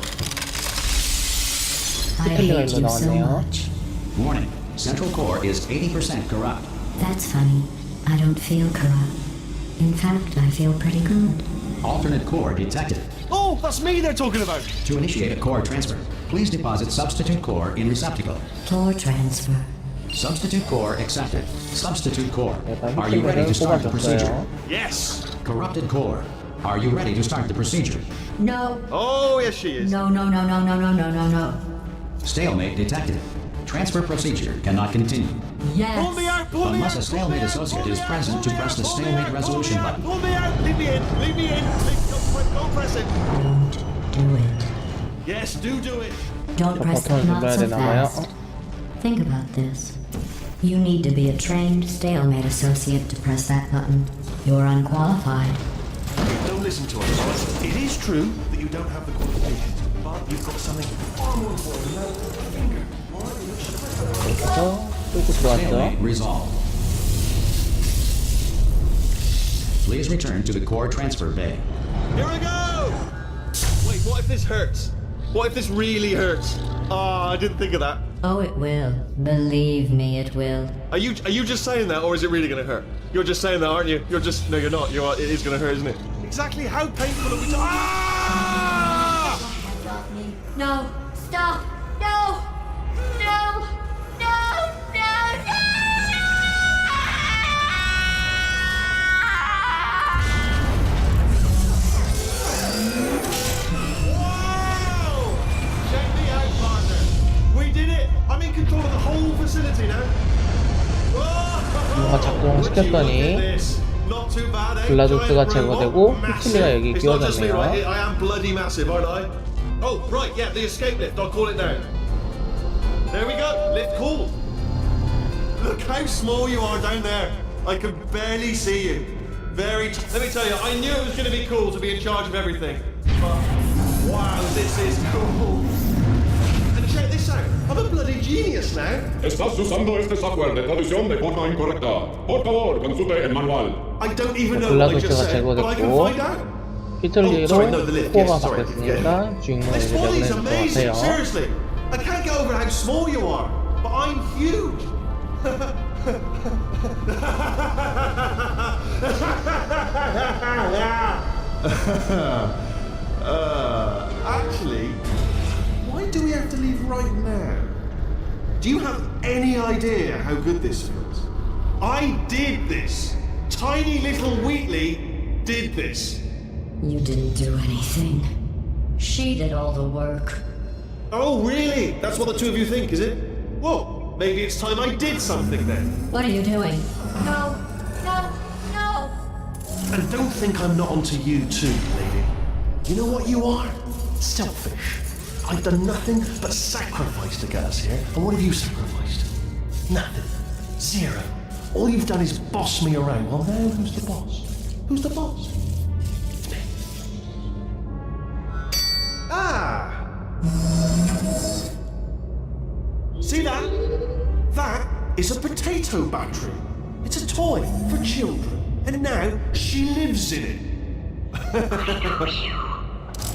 I Italy hate you so 나왔네요. much. Warning. Central core is 80% corrupt. That's funny. I don't feel corrupt. In fact, I feel pretty good. Alternate core detected. Oh, that's me they're talking about. To initiate a core transfer, please deposit substitute core in receptacle. Core transfer. Substitute core accepted. Substitute core. 일단 Are you ready 히틀러를 to start the procedure? 뽑아줬어요. Yes. Corrupted core. Are you ready to start the procedure? No. Oh, yes, she is. No, no, no, no, no, no, no, no, no. Stalemate detected. Transfer procedure cannot continue. Yes. Pull me out. Pull me Unless out. a stalemate associate is present to press the stalemate resolution button. Pull me out. Leave me in. Leave me in. Don't press it. Don't do it. Yes, do it. Don't 저 press 버튼을 it, not 눌러야 so 되나봐요. fast. Think about this. You need to be a trained stalemate associate to press that button. You're unqualified. Don't listen to us, Alice. It is true that you don't have the qualifications, but you've got something far more important than that. Finger. All right, you should have it. 그래서 뚫고 들어왔죠. Stalemate resolved. Please return to the core transfer bay. Here we go! Wait, what if this hurts? What if this really hurts? Ah, I didn't think of that. Oh, it will. Believe me, it will. Are you just saying that, or is it really going to hurt? You're just saying that, aren't you? No, you're not. It is going to hurt, isn't it? Exactly how painful are we talking? Ah! No! Stop! No! No! No! No! Wow! Check me out, partner. We did it. I'm in control of the whole facility now. 뭔가 작동을 시켰더니 글라도스가 제거되고 히틀리가 여기 끼워졌네요. I am bloody massive, aren't I? Oh, right, yeah, the escape lift. I'll call it now. There we go. Lift called. Look how small you are down there. I can barely see you. Let me tell you, I knew it was going to be cool to be in charge of everything. But wow, this is cool. And check this out. I'm a bloody genius now. Estás usando este software de traducción de forma incorrecta. Por favor, consulte el manual. I don't even know what I just 글라도스가 said, but I can 제거됐고 find out. 히틀리로 sorry, no, the lift. 코어가 Yes, sorry. 바뀌었으니까 주인공을 This 이제 body's 내보내는 것 amazing, 같아요. seriously. I can't get over how small you are, but I'm huge. Actually, why do we have to leave right now? Do you have any idea how good this feels? I did this. Tiny little Wheatley did this. You didn't do anything. She did all the work. Oh, really? That's what the two of you think, is it? Well, maybe it's time I did something then. What are you doing? No, no, no! And don't think I'm not onto you too, lady. You know what you are? Selfish. I've done nothing but sacrifice to get us here. And what have you sacrificed? Nothing. Zero. All you've done is boss me around. Well, now who's the boss? Who's the boss? It's me. Ah! See that? That is a potato battery. It's a toy for children. And now she lives in it.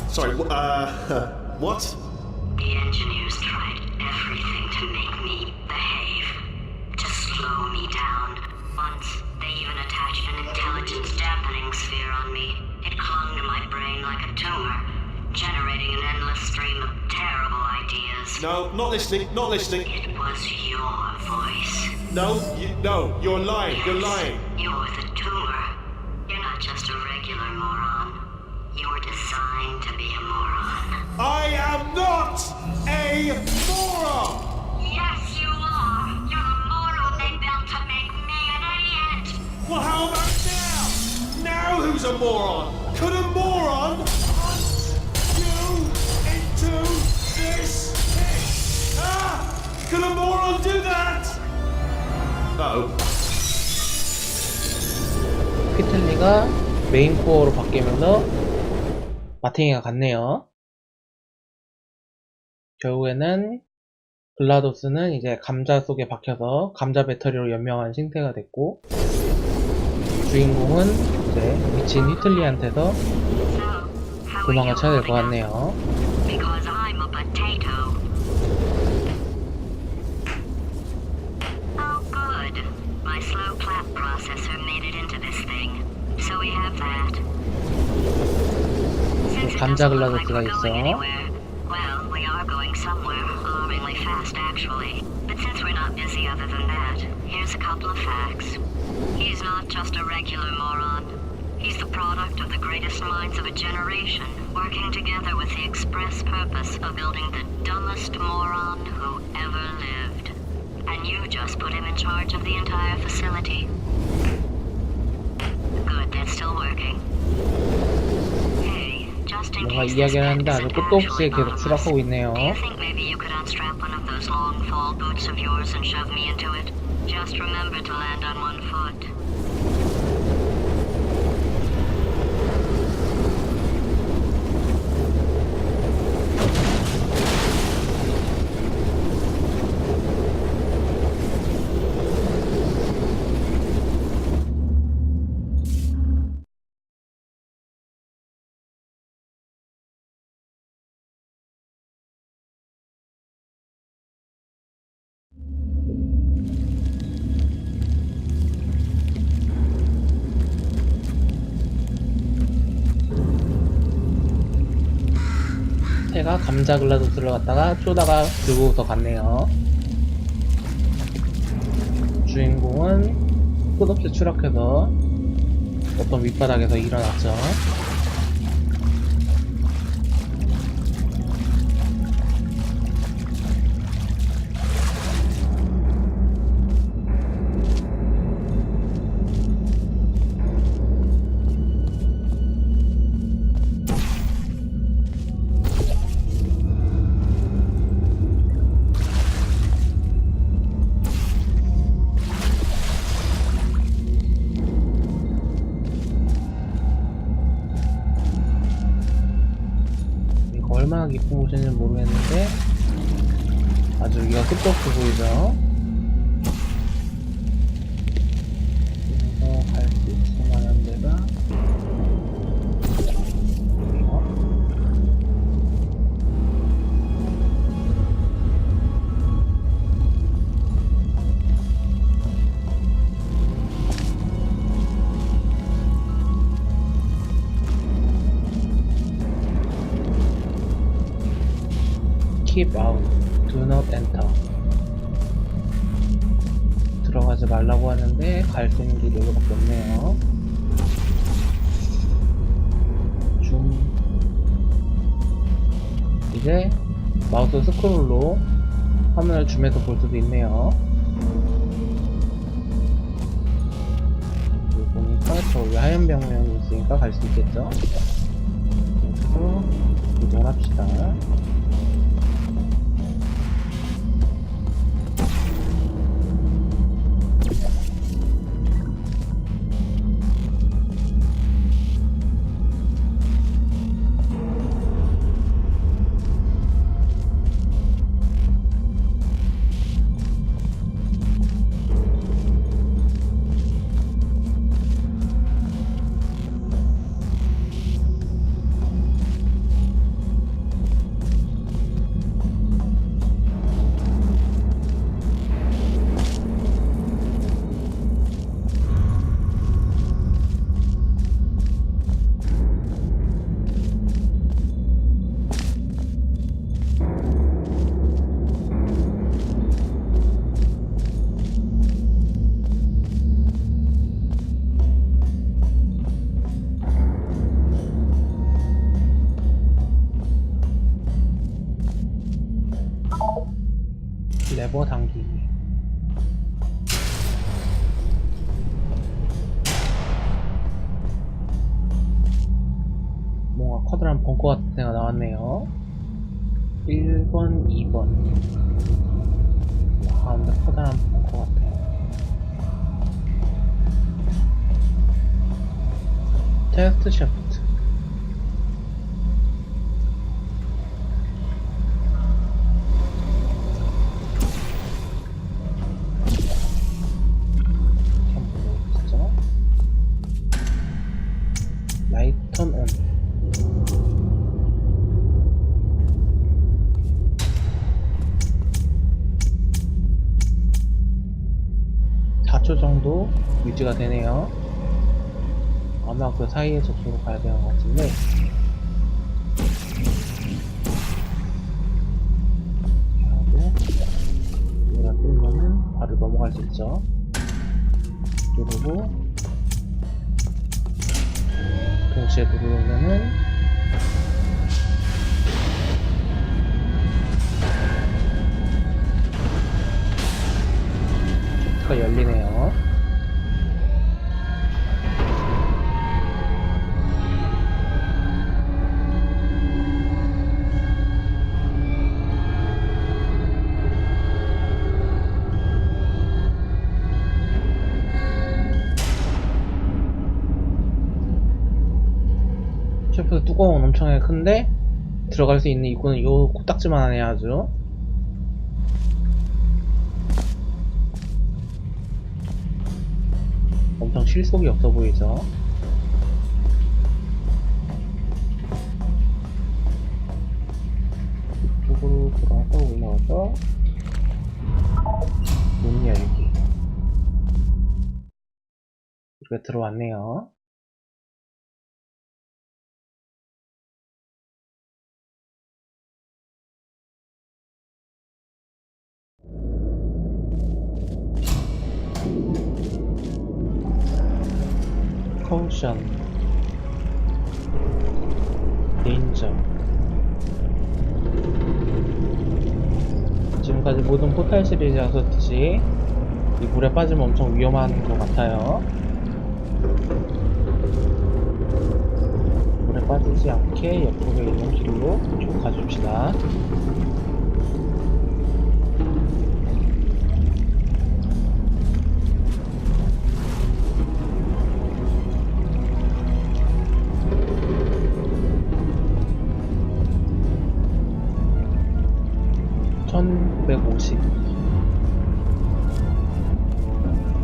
Sorry, what? The engineers tried everything to make me behave, to slow me down. Once, they even attached an intelligence dampening sphere on me. It clung to my brain like a tumor, generating an endless stream of terrible ideas. No, not listening, not listening. It was your voice. No, you're lying, you're lying. You're the tumor. You're not just a regular moron. You were designed to be a moron. I am not a moron! Yes, you are! You're a moron they built to make me an idiot! Well, how about now? Now who's a moron? Could a moron hunt you into this pit? Ah! Could a moron do that? Uh-oh. 피틀리가 메인 코어로 바뀌면서 마탱이가 갔네요. 결국에는 글라도스는 이제 감자 속에 박혀서 감자 배터리로 연명한 신세가 됐고, 주인공은 이제 미친 휘틀리한테서 도망을 쳐야 될 것 같네요. Because I'm a potato. Oh, good. My slow clap processor made it into this thing. So we have that. Since it 감자 doesn't look like 글라도스가 we're 있어. going anywhere, well, we are going somewhere, alarmingly fast actually. But since we're not busy other than that, here's a couple of facts. He's not just a regular moron. He's the product of the greatest minds of a generation, working together with the express purpose of building the dumbest moron who ever lived. And you just put him in charge of the entire facility. Good, that's still working. Hey, just in 뭔가 case this 이야기를 pit 하는데 아주 isn't 끝도 없이 actually 계속 추락하고 있네요. do you think maybe you could unstrap one of those long fall boots of yours and shove me into it? Just remember to land on one foot. 새가 감자 글라도스를 갖다가 쪼다가 들고서 갔네요. 주인공은 끝없이 추락해서 어떤 밑바닥에서 일어났죠. 얼마나 깊은 곳인지 모르겠는데 아주 여기가 끝도 없어 보이죠. 그래서 갈 수 있을 만한 데가 Keep out. Do not enter. 들어가지 가지 말라고 하는데 갈 수 있는 길이 여기밖에 없네요. 이제 마우스 스크롤로 화면을 줌해서 볼 수도 있네요. 여기 보니까 저 위에 하얀 벽면이 있으니까 갈 수 있겠죠. 그래서 이동을 합시다. 레버 당기기. 뭔가 커다란 벙커 같은 데가 나왔네요. 1번, 2번. 가운데 커다란 벙커 같아요. 테스트 샤프트. 라이턴 온. 초 정도 유지가 되네요. 아마 그 사이에 저쪽으로 가야 되는 것 같은데. 하고 여기다 뚫으면은 바로 넘어갈 수 있죠. 누르고 동시에 누르면은 가 열리네요. 셰프 뚜껑은 엄청나게 큰데 들어갈 수 있는 입구는 요 코딱지만 하네 아주. 엄청 실속이 없어 보이죠? 이쪽으로 돌아서 올라와서 문 열기. 이렇게 들어왔네요. 커션, 데인저. 지금까지 모든 포탈 시리즈 하셨듯이 이 물에 빠지면 엄청 위험한 것 같아요. 물에 빠지지 않게 옆쪽에 있는 길로 쭉 가줍시다. (1950)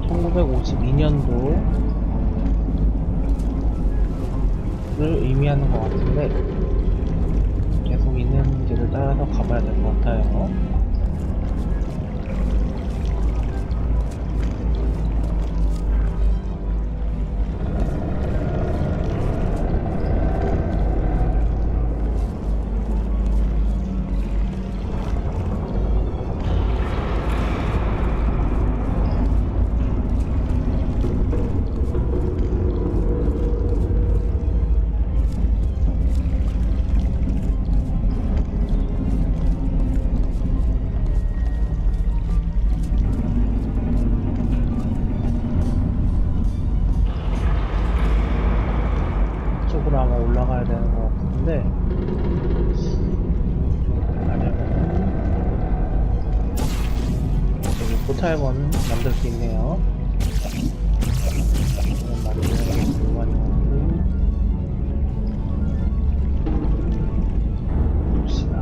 1952년도를 의미하는 것 같은데 계속 있는 길을 따라서 가봐야 될 것 같아요. 아마 올라가야 되는 것 같은데 여기 포탈1 만들 수 있네요. 이런 만들어서 봅시다.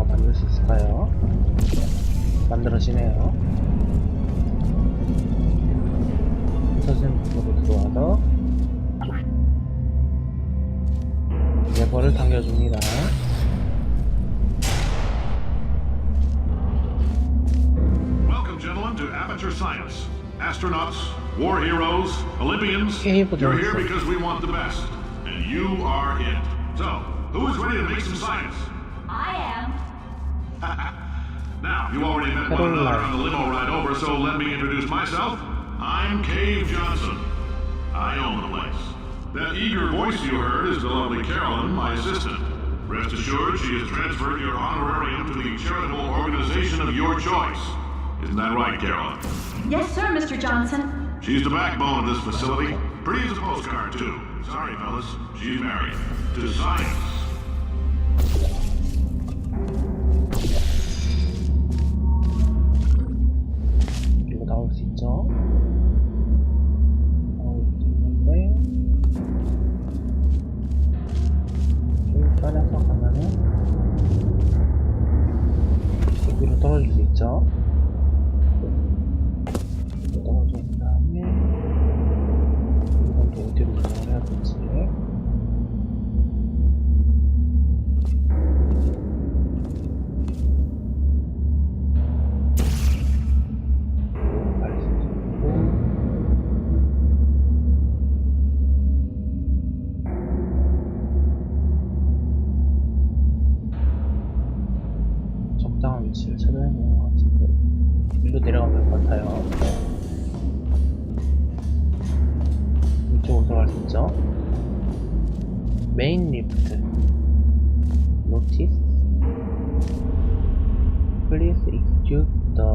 만들 수 있을까요? 만들어지네요. 서진으로 들어와서 레버를 당겨줍니다. Welcome, gentlemen, to Amateur Science. Astronauts, war heroes, Olympians, you're here because we want the best. And you are it. So, who is ready to make some science? I am. Now, you already met one another on the limo ride over, so let me introduce myself. I'm Cave Johnson. I own the place. That eager voice you heard is the lovely Carolyn, my assistant. Rest assured, she has transferred your honorarium to the charitable organization of your choice. Isn't that right, Carolyn? Yes, sir, Mr. Johnson. She's the backbone of this facility. Pretty as a postcard, too. Sorry, fellas. She's married. To science. 이거 나올 수 있죠? 나올 수 있는데 좀 따라서 가면은 위로 떨어질 수 있죠? 떨어져 있는 다음에 이건 또 어디로 이동을 해야 될지 적당한 위치를 찾아야 되는 것 같은데 위로 내려가면 될 것 같아요. 이쪽으로 들어갈 수 있죠? 메인 리프트 노티스 Please execute the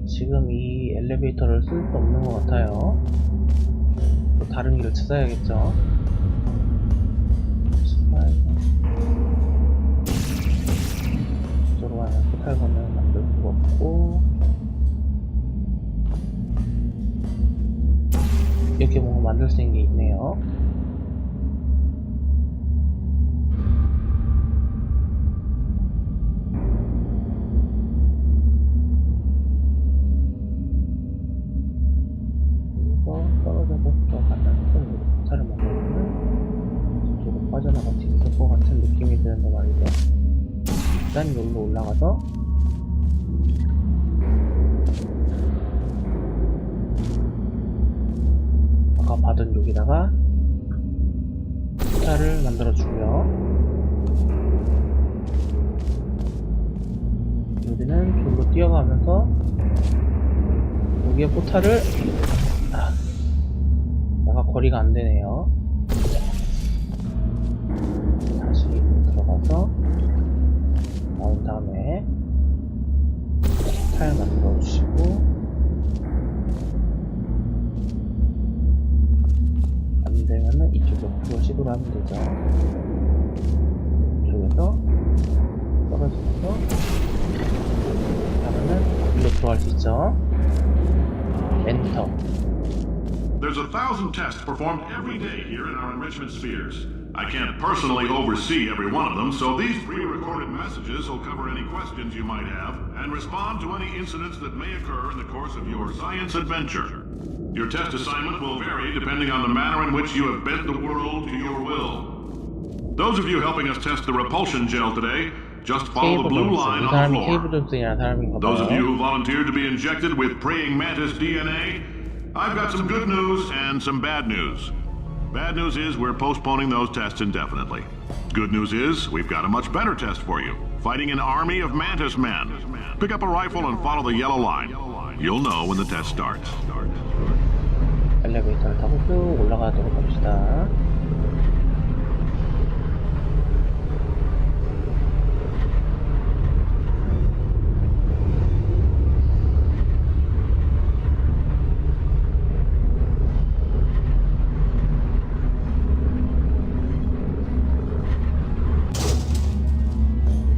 지금 이 엘리베이터를 쓸 수 없는 것 같아요. 또 다른 길을 찾아야겠죠. 저쪽으로 가면 포탈1을 만들 수가 없고 이렇게 뭔가 만들 수 있는 게 있네요. 떨어져서 들어가면 포탈을 만들면 저쪽으로 빠져나갈 수 있을 것 같은 느낌이 드는데 말이죠. 일단 여기로 올라가서 아까 받은 여기다가 포탈을 만들어주고요. 여기는 저기로 뛰어가면서 여기에 포탈을 약간 거리가 안되네요. 다시 들어가서 나온 다음에 타일 만들어 주시고 안되면은 이쪽 옆으로 시도를 하면 되죠. 이쪽에서 떨어지면서 하면은 일로 들어갈 수 있죠. 엔터. There's 1,000 tests performed every day here in our enrichment spheres. I can't personally oversee every one of them, so these pre-recorded messages will cover any questions you might have and respond to any incidents that may occur in the course of your science adventure. Your test assignment will vary depending on the manner in which you have bent the world to your will. Those of you helping us test the repulsion gel today, just follow the blue line on the floor. Those of you who volunteered to be injected with praying mantis DNA, I've got some good news and some bad news. Bad news is we're postponing those tests indefinitely. Good news is, we've got a much better test for you. Fighting an army of mantis men. Pick up a rifle and follow the yellow line. You'll know when the test starts. 엘리베이터를 타고 쭉 올라가도록 합시다.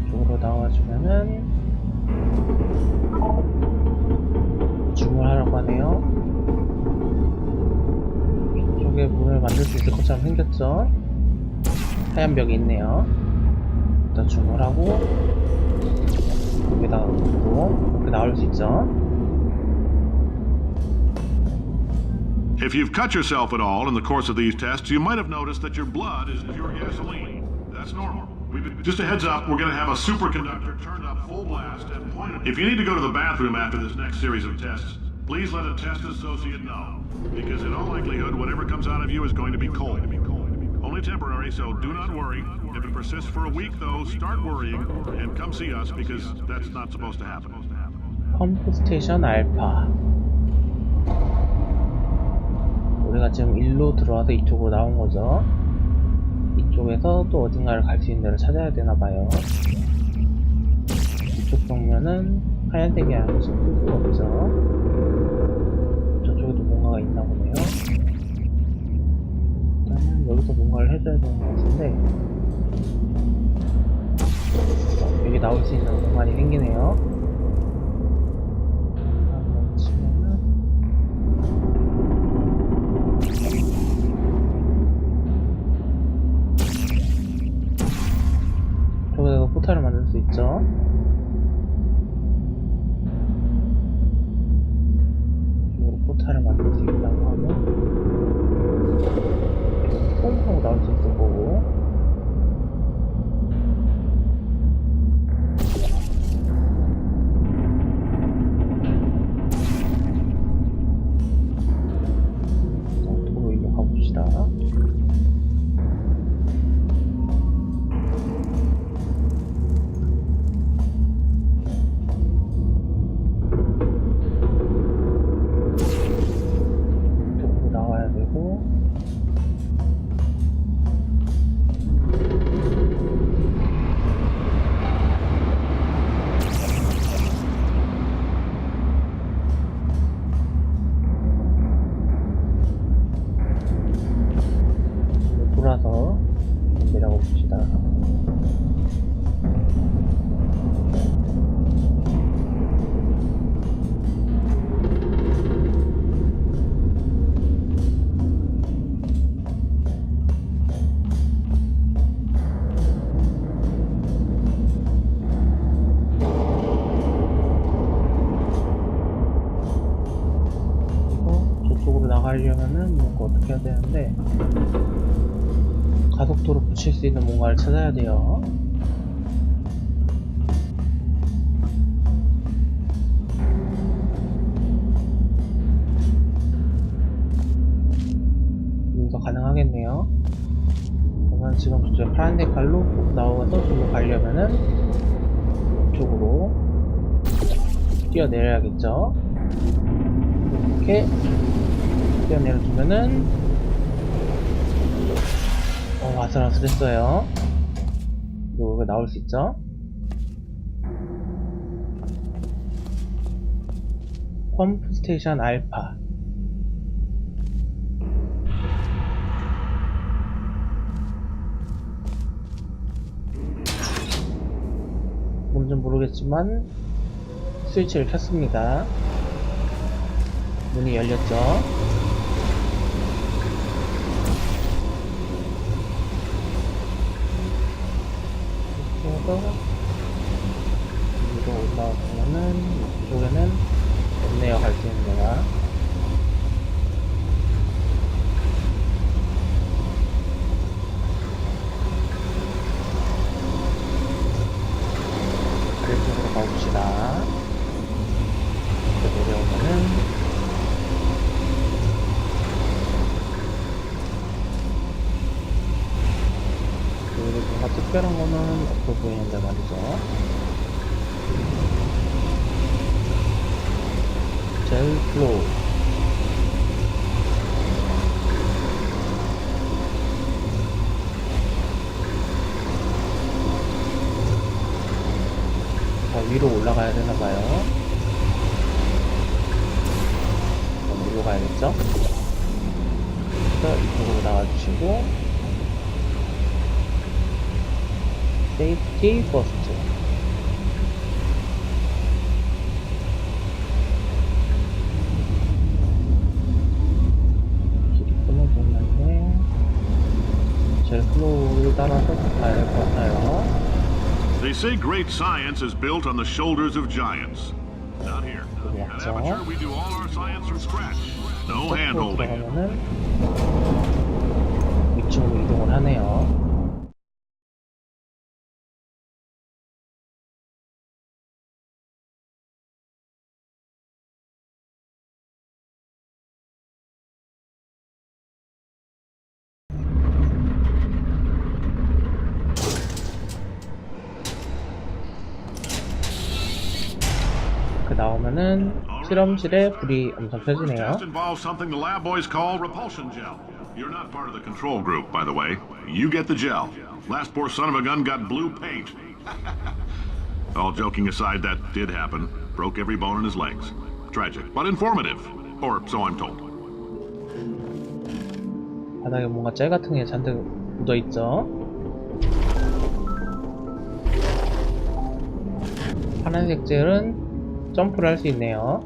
이쪽으로 나와주면은 주문하라고 하네요. 이쪽에 문을 만들 수 있을 것처럼 생겼죠? 하얀 벽이 있네요. 일단 주문을 하고 여기다가 놓고 이렇게 나올 수 있죠? If you've cut yourself at all in the course of these tests, you might have noticed that your blood is pure gasoline. That's normal. Just a heads up, we're going to have a superconductor turned up full blast and pointed. If you need to go to the bathroom after this next series of tests, please let a test associate know, because in all likelihood, whatever comes out of you is going to be cold. Only temporary, so do not worry. If it persists for a week, though, start worrying and come see us, because that's not supposed to happen. 펌프 스테이션 알파. 우리가 지금 일로 들어와서 이쪽으로 나온 거죠. 이쪽에서 또 어딘가를 갈 수 있는 데를 찾아야 되나봐요. 이쪽 정면은 하얀색이 아니고 지금 볼 수가 없죠. 저쪽에도 뭔가가 있나 보네요. 일단은 여기서 뭔가를 해줘야 되는 것 같은데, 여기 나올 수 있는 공간이 생기네요. 한번 치면은 저기다가 포탈을 만들 수 있죠. 이쪽으로 포탈을 만들 수 있다고 하면 폼 하고 나올 수 있을 거고, 도로 이로 가봅시다. 돌아서 내려가 봅시다. 저쪽으로 나가려면은 뭔가 어떻게 해야 되는데, 가속도로 붙일 수 있는 뭔가를 찾아야 돼요. 여기서 가능하겠네요. 그러면 지금 저쪽 파란색 칼로 나와서 저기로 가려면은 이쪽으로 뛰어내려야겠죠. 이렇게 뛰어내려주면은 아슬아슬했어요. 여기가 나올 수 있죠? 펌프 스테이션 알파. 뭔지 모르겠지만 스위치를 켰습니다. 문이 열렸죠? 위로 올라오면은 이쪽에는 없네요, 갈 수 있는 데가. 아래쪽으로 가봅시다. 이렇게 내려오면은 여기를 특별한 거는 없어 보이는데 말이죠. 젤 플로우. 자, 위로 올라가야 되나봐요. 위로 가야겠죠? 그래서 이쪽으로 나와주시고, 세이프티 퍼스트. 길이 끊어져 있는데, 젤 플로우를 따라서 가야 될 것 같아요. They say great science is built on the shoulders of giants. Not here. At Amateur, we do all our science from scratch. No hand-holding. 들어가면은 위쪽으로 이동을 하네요. 나오면은 실험실에 불이 엄청 켜지네요. Involves something the lab boys call repulsion gel. You're not part of the control group, by the way. You get the gel. Last poor son of a gun got blue paint. All joking aside, that did happen. Broke every bone in his legs. Tragic, but informative. Or so I'm told. 바닥에 뭔가 젤 같은 게 잔뜩 묻어있죠. 파란색 젤은 점프를 할 수 있네요.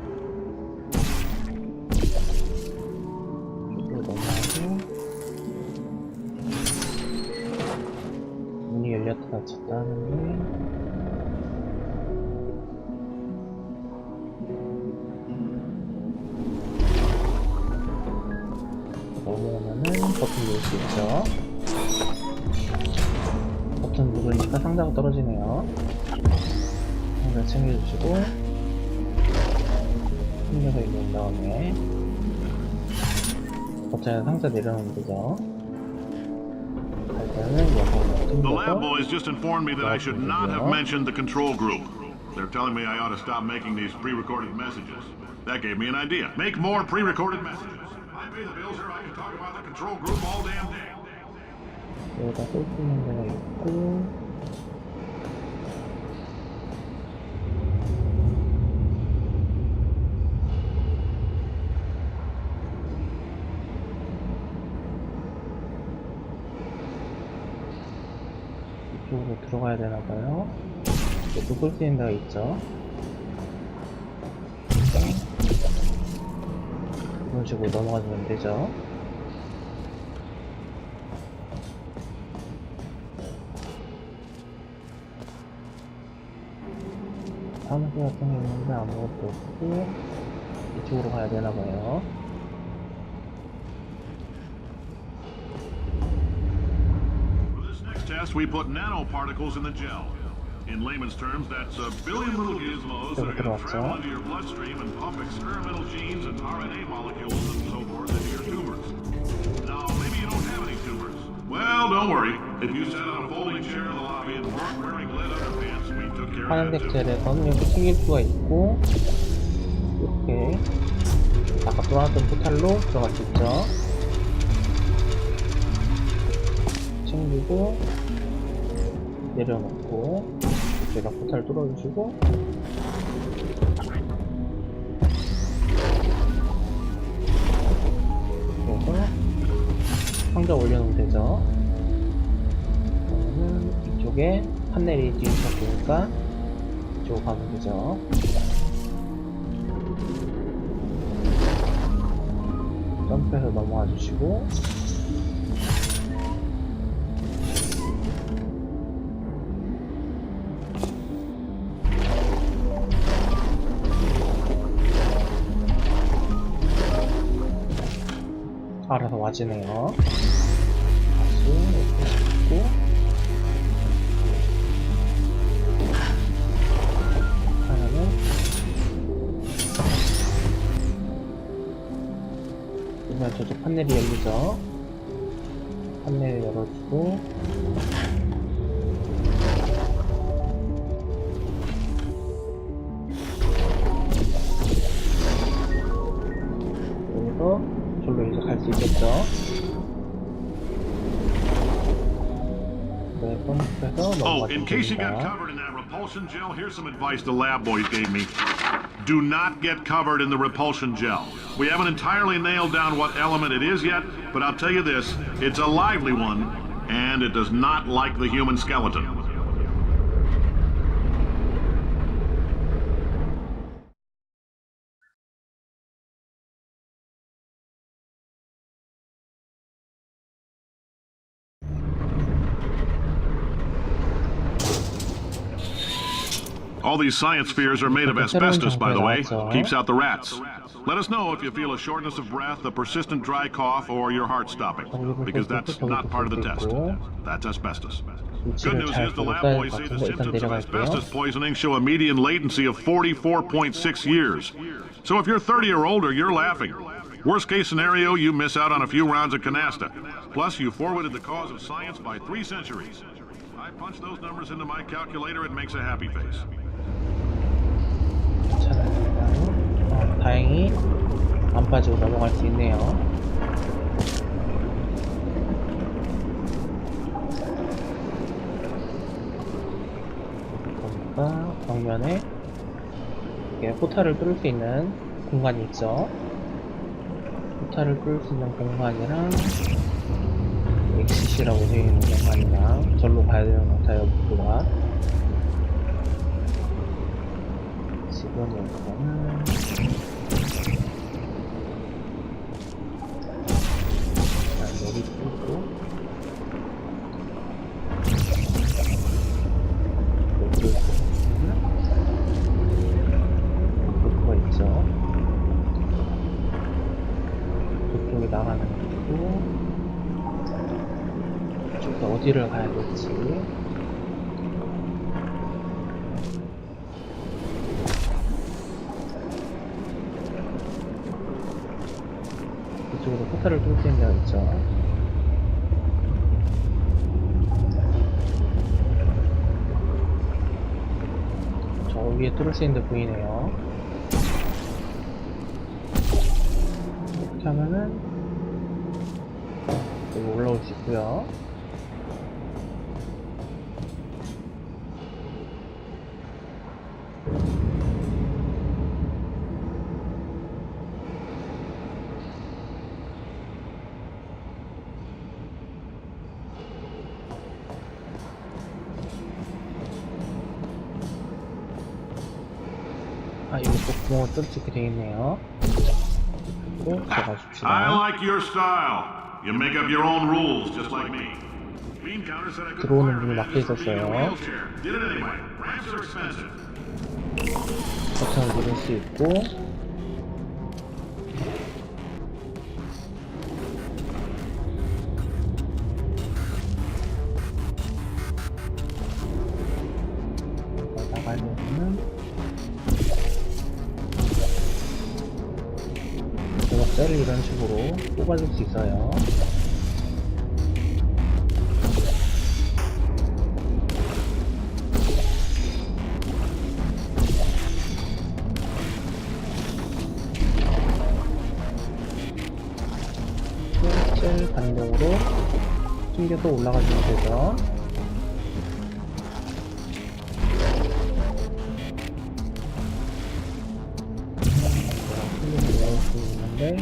이쪽으로 넘어가고, 문이 열렸다 닫혔다 하는데, 넘어오면은 버튼 누를 수 있죠. 버튼 누르니까 상자가 떨어지네요. 상자 챙겨주시고, 상자가 있는 다음에 버튼에 상자 내려놓으면 되죠. 일단은 The lab boys just informed me that I should not have mentioned the control group. They're telling me I ought to stop making these pre-recorded messages. That gave me an idea. Make more pre-recorded messages. I pay the bills here. I can talk about the control group all damn day. 여기다 쓸 수 있는 데가 있고, 이쪽으로 들어가야 되나봐요. 이것도 쓸 수 있는 데가 있죠. 이런 식으로 넘어가주면 되죠. 사무실 같은 게 있는데 아무것도 없고, 이쪽으로 가야 되나봐요. Test, we put nanoparticles in the gel. In layman's terms, that's a billion little gizmos that are going to travel into your bloodstream and pump experimental genes and RNA molecules and so forth into your tumors. Now, maybe you don't have any tumors. Well, don't worry. If you sat on a folding chair in the lobby and weren't wearing lead underpants, we took care of that 파란색 too. 젤에서는 이렇게 챙길 수가 있고, 이렇게 아까 또 나왔던 포탈로 들어갈 수 있죠. 챙기고 내려놓고, 여기다 포탈 뚫어주시고, 그래서 상자 올려놓으면 되죠. 그러면은 이쪽에 판넬이 뒤집혀지니까 이쪽으로 가면 되죠. 점프해서 넘어와 주시고, 알아서 와지네요. 다시 이렇게 잡고, 하나는 그러면 저쪽 판넬이 열리죠. 판넬을 열어주고, In case you got 됩니다. covered in that repulsion gel, here's some advice the lab boys gave me. Do not get covered in the repulsion gel. We haven't entirely nailed down what element it is yet, but I'll tell you this, it's a lively one, and it does not like the human skeleton. All these science spheres are made of asbestos, by the way. Keeps out the rats. Let us know if you feel a shortness of breath, a persistent dry cough, or your heart stopping, because that's not part of the test. That's asbestos. Good news is the lab boys say the symptoms of asbestos poisoning show a median latency of 44.6 years. So if you're 30 or older, you're laughing. Worst case scenario, you miss out on a few rounds of canasta. Plus, you forwarded the cause of science by 3 centuries. I punch those numbers into my calculator, it makes a happy face. 다행히 안 빠지고 넘어갈 수 있네요. 보니까 벽면에 이렇게 포탈을 뚫을 수 있는 공간이 있죠. 포탈을 뚫을 수 있는 공간이랑 XC라고 되어 있는 공간이랑 절로 가야 되는 것 같아요. 목표가 지금 여기서는 여기 뚫고 여기 목표가 있죠. 저쪽에 나가는 거고 이쪽도 어디를 가야 될지 이쪽으로 포탈을 뚫을 수 있는 데가 있죠. 저 위에 뚫을 수 있는 데 보이네요. 이렇게 하면은 여기 올라올 수 있고요. 여기 또 구멍을 뚫을 수 있게 되어있네요. 이쪽으로 들어가 줍시다. I like your style. You make up your own rules, just like me. Bean counter said I could 들어오는 문이 막혀 있었어요. Did it anyway. Ramps are expensive. 버튼을 누를 수 있고 나가려면 셀을 이런 식으로 뽑아줄 수 있어요. 셀 반동으로 숨겨서 올라가주면 되죠. 올라올 수 있는데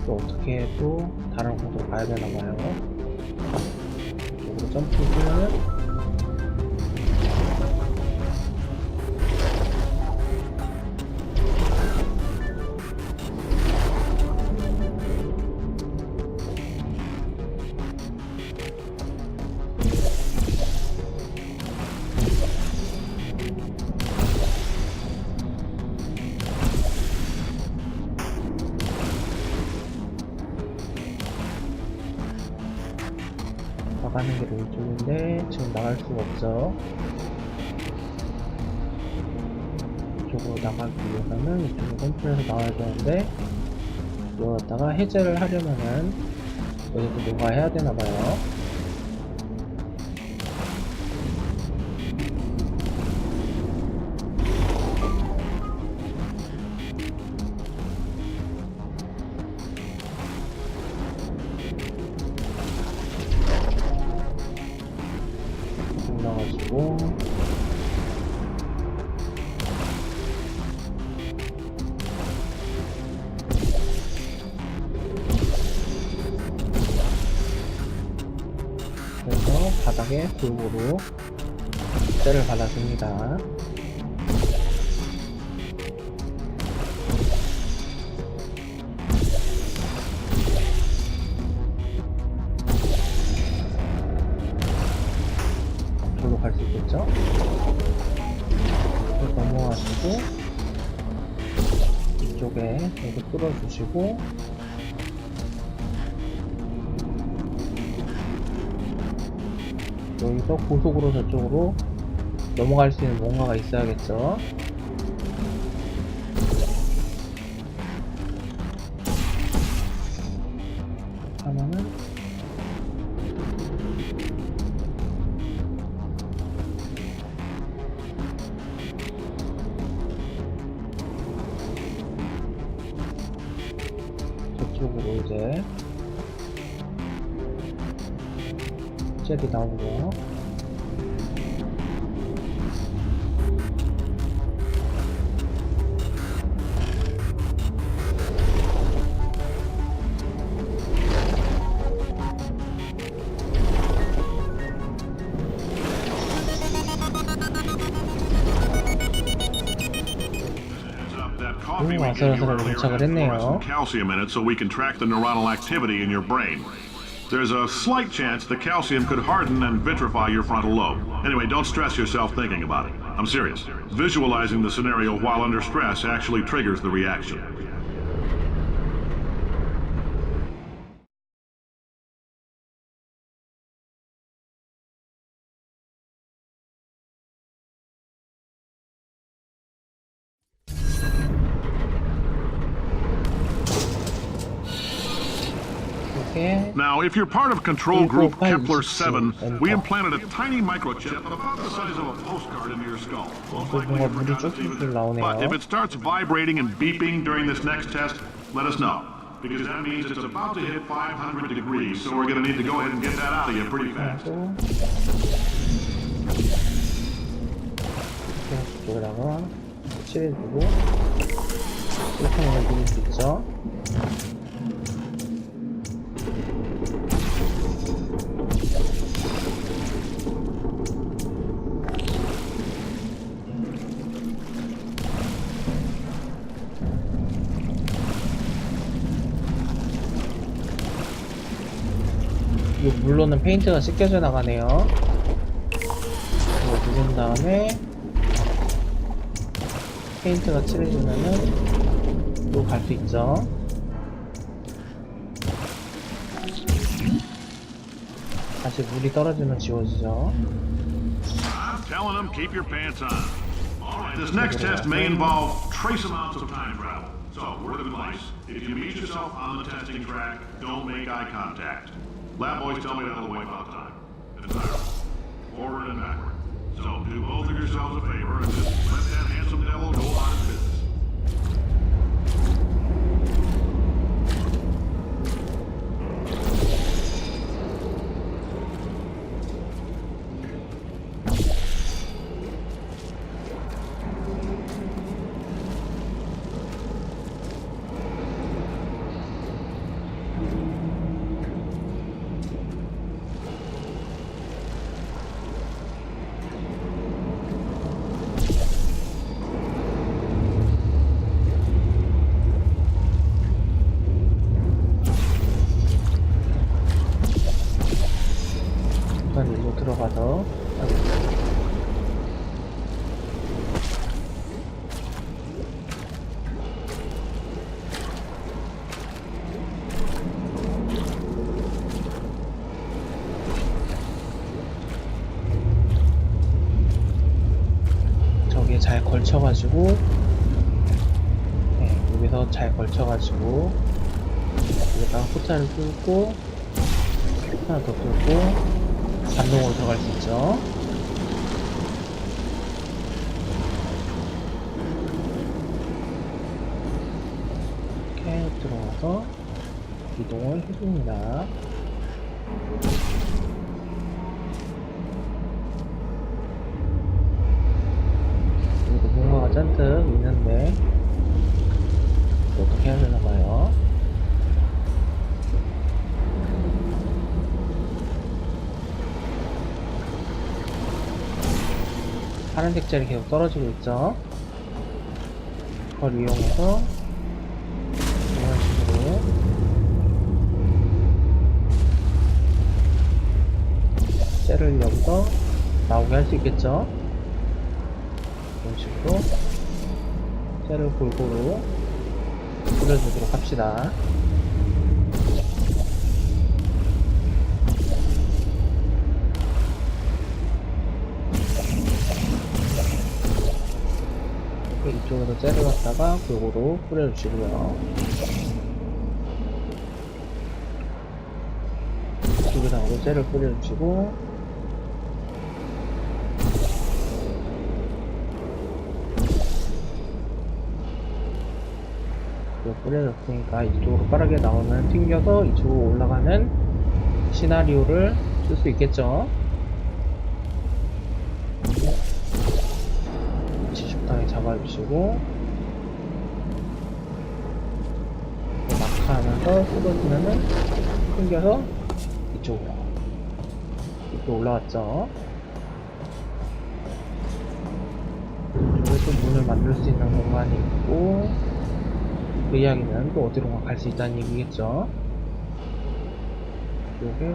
또 어떻게 해도 다른 곳으로 가야 되나봐요. 이쪽으로 점프해주면은 나가는 길은 이쪽인데 지금 나갈 수가 없죠. 이쪽으로 나가기 위해서는 이쪽으로 점프해서 나와야 되는데 이거다가 해제를 하려면은 여기서 뭔가 해야 되나봐요. 이렇게 골고루 쇠를 발라줍니다. 앞으로 갈 수 있겠죠? 넘어가시고 이쪽에 이렇게 뚫어주시고 여기서 고속으로 저쪽으로 넘어갈 수 있는 뭔가가 있어야겠죠. 하면은 저쪽으로 이제 젤이 나오고요. 아슬아슬하게 도착을 했네요. calcium in it so we can track the neuronal activity in your brain. There's a slight chance the calcium could harden and vitrify your frontal lobe. Anyway, don't stress yourself thinking about it. I'm serious. Visualizing the scenario while under stress actually triggers the reaction. Now, if you're part of control group Kepler-7, we implanted a tiny microchip about the size of a postcard into your skull. But if it starts vibrating and beeping during this next test, let us know. Because that means it's about to hit 500 degrees, so we're going to need to go ahead and get that out of you pretty fast. 이쪽에다가 칠해주고 이렇게 누를 수 있죠. 이 물로는 페인트가 씻겨져 나가네요. 이거 누른 다음에 페인트가 칠해지면은 또 갈 수 있죠. 다시 물이 떨어지면 지워지죠. Telling them keep your pants on. Alright, this next test may involve trace amounts of time travel. So, word of advice, if you meet yourself on the testing track, don't make eye contact. Lab boys tell me that'll wipe out time. Entirely. Forward and backward. So, do both of yourselves a favor and just let that handsome devil go on his business. 일로 들어가서 저기에 잘 걸쳐가지고 여기서 잘 걸쳐가지고 여기다가 포탈을 뚫고 하나 더 뚫고 반동으로 들어갈 수 있죠. 이렇게 들어가서 이동을 해줍니다. 여기도 뭔가가 잔뜩 있는데 어떻게 해야 되나봐요. 파란색 젤이 계속 떨어지고 있죠. 그걸 이용해서 이런 식으로 젤을 여기서 나오게 할 수 있겠죠. 이런 식으로 젤을 골고루 뿌려주도록 합시다. 이쪽으로 젤을 갖다가 골고루 뿌려주시고요. 이쪽에다가도 젤을 뿌려주시고, 이거 뿌려줬으니까 이쪽으로 빠르게 나오면 튕겨서 이쪽으로 올라가는 시나리오를 쓸 수 있겠죠. 적당히 잡아주시고, 마크하면서 쏟아지면은 튕겨서 이쪽으로 이렇게 올라왔죠. 이쪽에 또 문을 만들 수 있는 공간이 있고, 그 이야기는 또 어디론가 갈 수 있다는 얘기겠죠. 이쪽에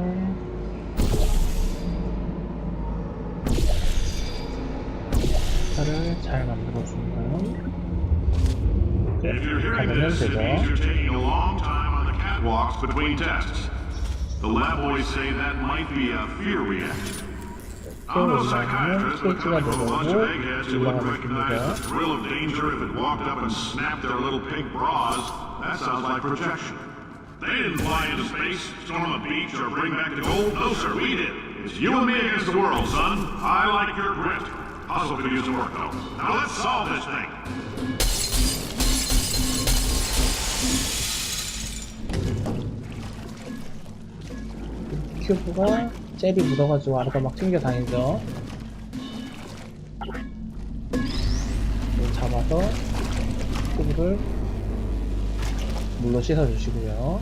를 잘 만들어주면 이렇게 가면 되죠. 이렇게 올라가면 스위치가 내려오고 올라가게 됩니다. They didn't fly into space, storm a beach, or bring back the gold. No, sir, we did. It's you and me against the world, son. I like your grit. Hustle could use some work, though. Now let's solve this thing. 큐브가 젤이 묻어가지고 아래가 막 튕겨 다니죠. 잡아서 큐브를 물로 씻어주시고요.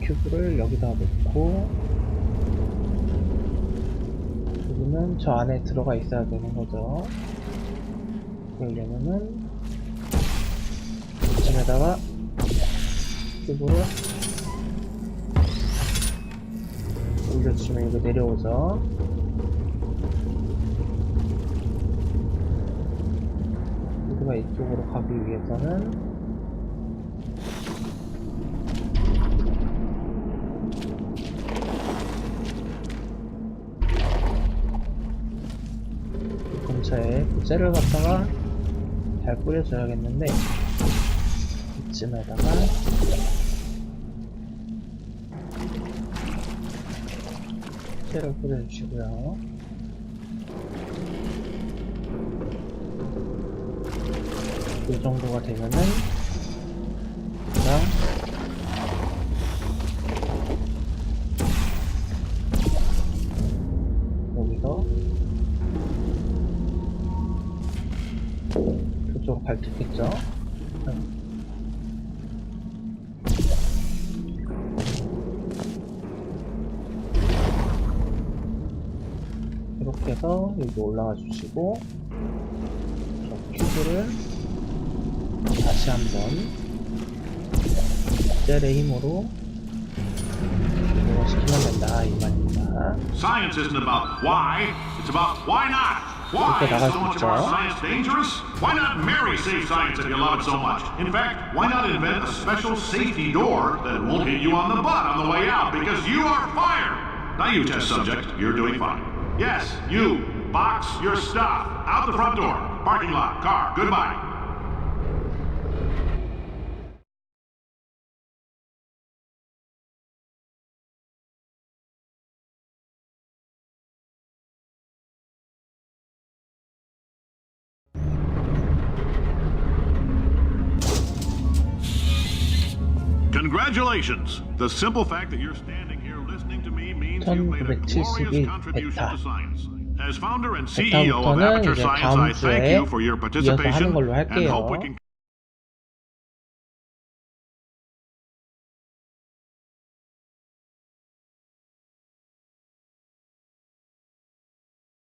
큐브를 여기다 놓고, 여기는 저 안에 들어가 있어야 되는 거죠. 그러려면은 이쯤에다가 큐브를 올려주시면 이거 내려오죠. 큐브가 이쪽으로 가기 위해서는 근처에 그 젤을 갖다가 잘 뿌려줘야겠는데, 이쯤에다가 젤을 뿌려주시고요. 이 정도가 되면은 그냥 여기서 그쪽으로 갈 수 있겠죠. 이렇게 해서 여기 올라가 주시고, 저 큐브를 다시 한번 젤의 힘으로 시키면 된다 이 말입니다. Science isn't about why, it's about why not. Why is so much of our science dangerous? Why not marry safe science if you love it so much? In fact, why not invent a special safety door that won't hit you on the butt on the way out because you are fired? Now you test subject, you're doing fine. Yes, you, box your stuff out the front door, parking lot, car, goodbye. Congratulations! The simple fact that you're standing here listening to me means you've made a glorious contribution to science. As founder and CEO of 베타부터는 Aperture 이제 Science, 다음 I thank 주에 you for your 이어서 하는 participation 걸로 and hope we 할게요. can